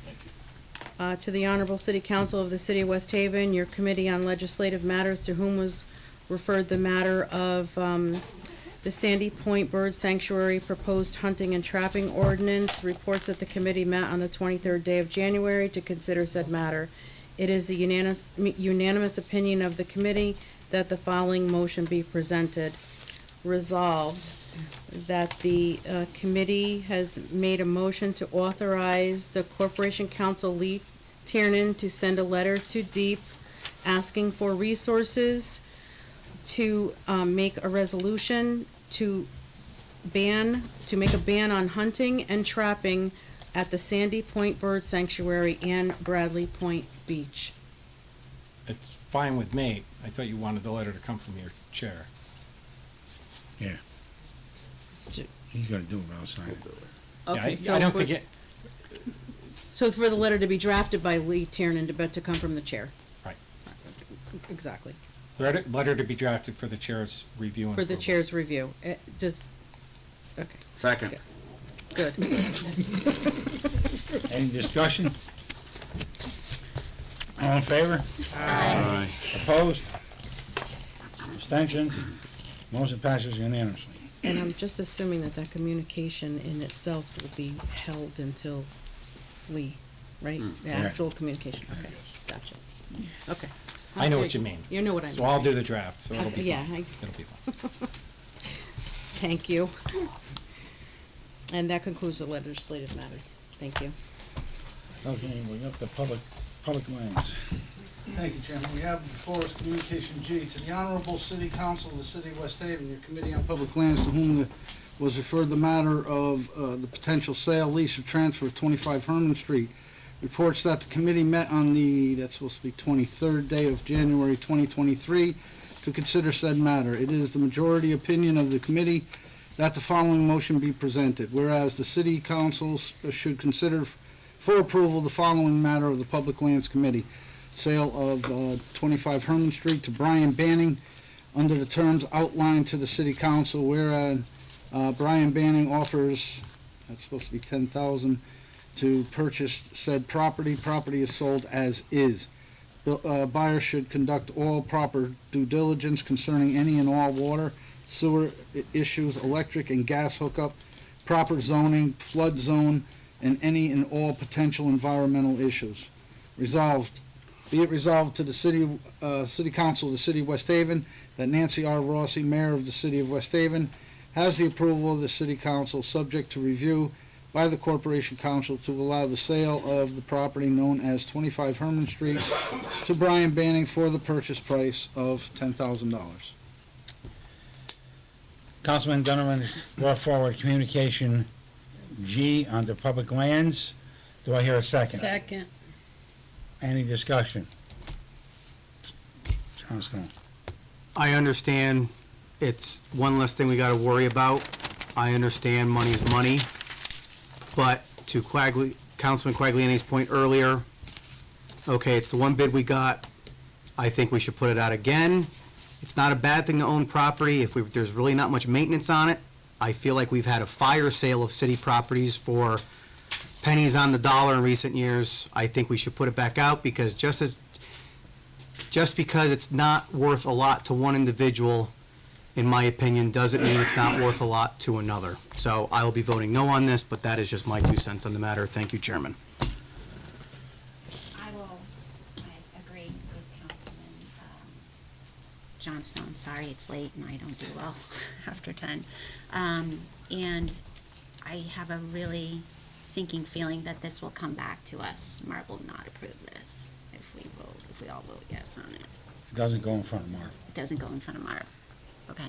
To the Honorable City Council of the City of West Haven, your Committee on Legislative Matters, to whom was referred the matter of the Sandy Point Bird Sanctuary proposed hunting and trapping ordinance, reports that the committee met on the 23rd day of January to consider said matter. It is the unanimous opinion of the committee that the following motion be presented. Resolved that the committee has made a motion to authorize the Corporation Counsel Lee Tiernan to send a letter to DEEP asking for resources to make a resolution to make a ban on hunting and trapping at the Sandy Point Bird Sanctuary and Bradley Point Beach. It's fine with me. I thought you wanted the letter to come from your chair. yeah, he's gonna do it, I'll sign it. Okay, Yeah, so I don't for- think it, So for the letter to be drafted by Lee Tiernan to come from the chair. right. Exactly. Letter to be drafted for the chair's review and For the approval. chair's review. Okay, Second. good. Any discussion? All in favor? Aye. Opposed? Abstentions? Motion passes unanimously. And I'm just assuming that that communication in itself will be held until right? The Yeah. actual communication, okay, gotcha. Okay. I know Okay, what you mean. You know what I mean. So I'll do the draft, so it'll Okay, be yeah, fun. It'll be fun. Thank you. And that concludes the legislative matters. Thank you. Okay, we got the public lands. Thank you, Chairman. We have before us Communication G to the Honorable City Council of the City of West Haven, your Committee on Public Lands, to whom was referred the matter of the potential sale, lease, or transfer of 25 Herman Street. Reports that the committee met on that's supposed to be 23rd day of January 2023 to consider said matter. It is the majority opinion of the committee that the following motion be presented. Whereas the City Council should consider for approval the following matter of the Public Lands Committee. Sale of 25 Herman Street to Brian Banning under the terms outlined to the City Council, whereas Brian Banning offers, that's supposed to be $10,000, to purchase said property. Property is sold as is. Buyer should conduct all proper due diligence concerning any and all water, sewer issues, electric and gas hookup, proper zoning, flood zone, and any and all potential environmental issues. Resolved, be it resolved to the City Council of the City of West Haven that Nancy R. Rossi, Mayor of the City of West Haven, has the approval of the City Council, subject to review by the Corporation Council to allow the sale of the property known as 25 Herman Street to Brian Banning for the purchase price of $10,000. Councilman Donovan brought forward communication G on the public lands. Do I hear a second? Second. Any discussion? Johnstone. I understand it's one less thing we gotta worry about. I understand money's money. But to Councilman Quagliani's point earlier, okay, it's the one bid we got. I think we should put it out again. It's not a bad thing to own property if there's really not much maintenance on it. I feel like we've had a fire sale of city properties for pennies on the dollar in recent years. I think we should put it back out because just because it's not worth a lot to one individual, in my opinion, doesn't mean it's not worth a lot to another. So I will be voting no on this, but that is just my 2 cents on the matter. Thank you, Chairman. I agree with Councilman Johnstone. Sorry, it's late and I don't do well after 10. And I have a really sinking feeling that this will come back to us. Marv will not approve this if we all vote yes on it. It doesn't go in front of Marv. It doesn't go in front of Marv. Okay.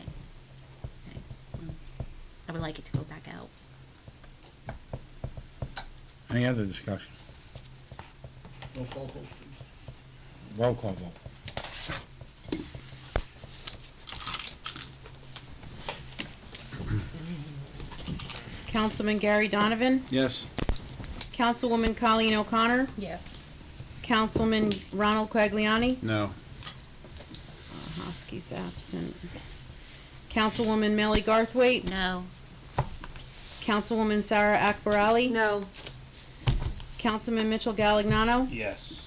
I would like it to go back out. Any other discussion? Roll call vote, please. Roll call vote. Councilman Gary Donovan, Yes. Councilwoman Colleen O'Connor, Yes. Councilman Ronald Quagliani, No. Hosky's absent. Councilwoman Melly Garthwaite, No. Councilwoman Sarah Akbarali, No. Councilman Mitchell Galignano, Yes.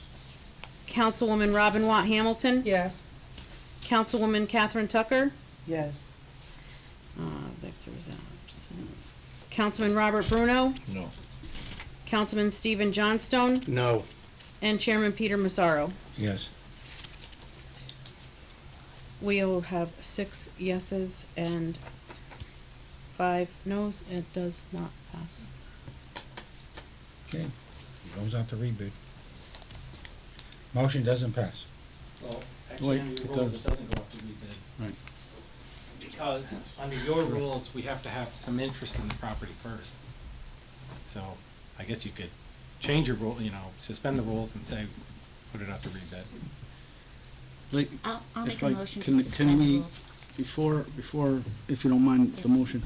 Councilwoman Robin Watt Hamilton, Yes. Councilwoman Catherine Tucker, Yes. Victor's absent. Councilman Robert Bruno, No. Councilman Stephen Johnstone, No. and Chairman Peter Massaro. Yes. We will have 6 yeses and 5 noes. It does not pass. Okay. It goes out to rebid. Motion doesn't pass. Well, Wait, actually, under your it rules, does. it doesn't go up to rebid. Right. Because under your rules, we have to have some interest in the property first. So I guess you could change your rule, suspend the rules and say, put it out to rebid. Like, I'll if make a I- motion to can suspend the we- rules. Before, if you don't mind the motion,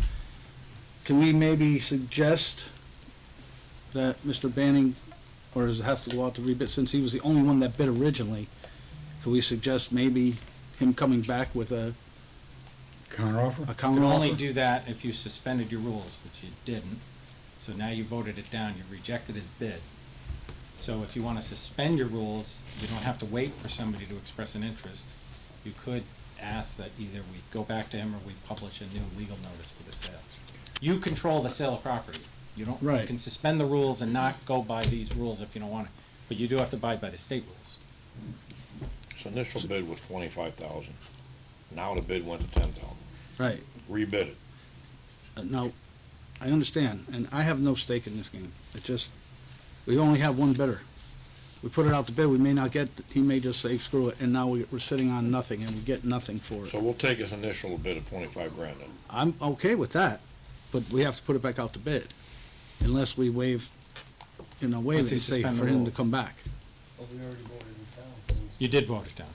can we maybe suggest that Mr. Banning, or does it have to go out to rebid, since he was the only one that bid originally, could we suggest maybe him coming back with a Counteroffer? a You can only counteroffer? do that if you suspended your rules, which you didn't. So now you voted it down, you rejected his bid. So if you want to suspend your rules, you don't have to wait for somebody to express an interest. You could ask that either we go back to him or we publish a new legal notice for the sale. You control the sale of property. You don't, you Right. can suspend the rules and not go by these rules if you don't want to, but you do have to abide by the state rules. So initial bid was 25,000. Now the bid went to 10,000. Right. Rebid it. Now, I understand, and I have no stake in this game. It just, we only have one bidder. We put it out to bid, we may not get, he may just say, screw it, and now we're sitting on nothing, and we get nothing for it. So we'll take his initial bid of 25 grand then. I'm okay with that, but we have to put it back out to bid, unless we waive it Unless and you say suspend the for him to rules. come back. But we already voted it down. You did vote it down.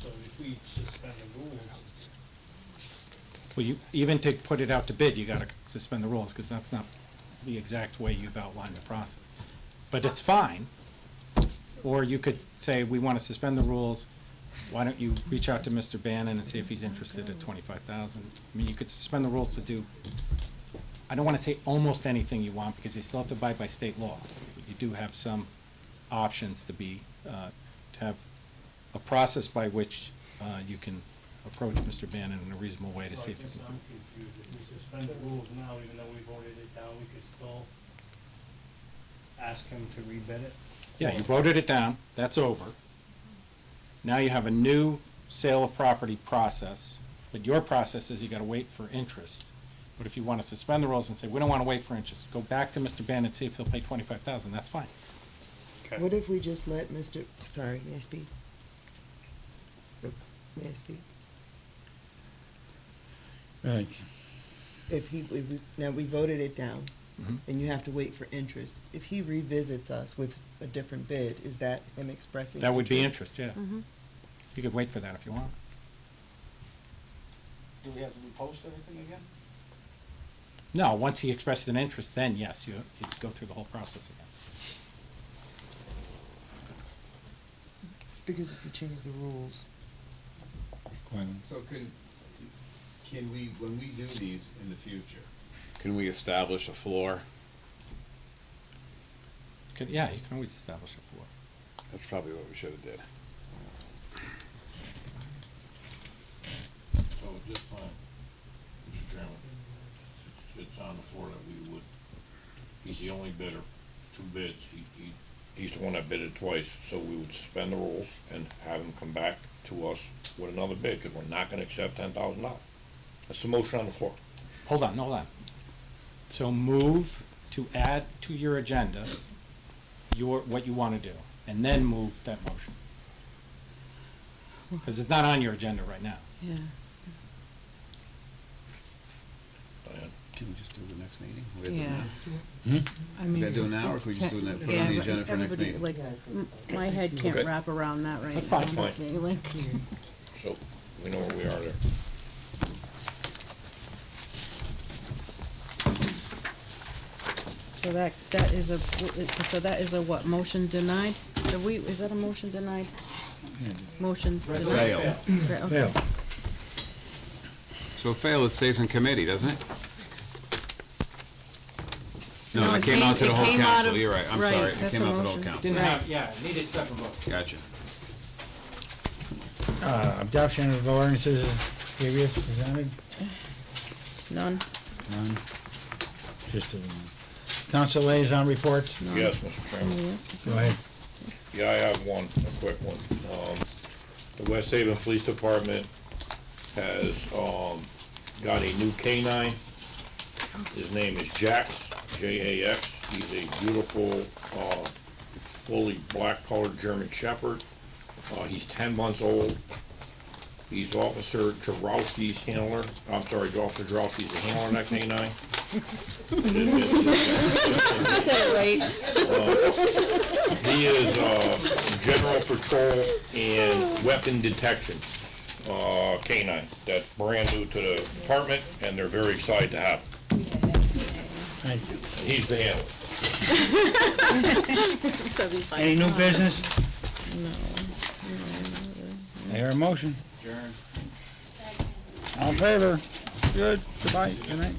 So if we suspend the rules, Well, even to put it out to bid, you gotta suspend the rules, because that's not the exact way you've outlined the process. But it's fine. Or you could say, we wanna suspend the rules, why don't you reach out to Mr. Bannon and see if he's interested at 25,000? I mean, you could suspend the rules to do, I don't wanna say almost anything you want, because you still have to abide by state law. But you do have some options to have a process by which, you can approach Mr. Bannon in a reasonable way to so I see if you guess can. I'm confused. If we suspend the rules now, even though we voted it down, we could still ask him to rebid it? Yeah, you voted it down, that's over. Now you have a new sale of property process, but your process is you gotta wait for interest. But if you want to suspend the rules and say, we don't want to wait for interest, go back to Mr. Bannon and see if he'll pay 25,000, that's fine. What if we just let Mr., sorry, may I speak? May I speak? Right. If now we voted it down, Mhm. and you have to wait for interest. If he revisits us with a different bid, is that him expressing That would be interest? interest, yeah. Mhm. You could wait for that if you want. Do we have to repost everything again? No, once he expresses an interest, then yes, you go through the whole process again. Because if you change the rules, So can we, when we do these in the future, can we establish a floor? Yeah, you can always establish a floor. That's probably what we should have did. So at this time, Mr. Chairman, it's on the floor that we would, he's the only bidder, 2 bids. He's the one that bid it twice, so we would suspend the rules and have him come back to us with another bid, because we're not gonna accept $10,000. That's the motion on the floor. Hold on. So move to add to your agenda what you want to do, and then move that motion. Because it's not on your agenda right now. Yeah. Diane? Can we just do the next meeting? We gotta do it Yeah. now? I mean, gotta do it now, or it's can we just do it, ten- put it on the yeah, agenda for next everybody, meeting? like, my head can't Okay. wrap around that right That's now. fine. I'm Fine. feeling. So, we know where we are there. So that is a what, motion denied? Is that a motion denied? Motion denied? Fail. Okay. Fail. So fail, it stays in committee, doesn't it? No, No, it it came out to came- the whole it came out council, of- you're right, I'm right, sorry, it that's came a out to the whole motion. council. Didn't Right. have, yeah, it needed separate votes. Gotcha. Adoption of ordinances previous presented? None? None. Just a, council liaison reports? Yes, Mr. Chairman. Go ahead. Yeah, I have one, a quick one. The West Haven Police Department has, got a new canine. His name is Jax, J-A-X. He's a beautiful, fully black-colored German Shepherd. He's 10 months old. He's Officer Jarowski's handler. I'm sorry, Officer Jarowski's the handler on that canine. You said it right. He is General Patrol and Weapon Detection canine. That's brand new to the department, and they're very excited to have him. Thank you. He's the handler. Any new business? No. I hear a motion. All in favor? Good. Goodbye. Good night.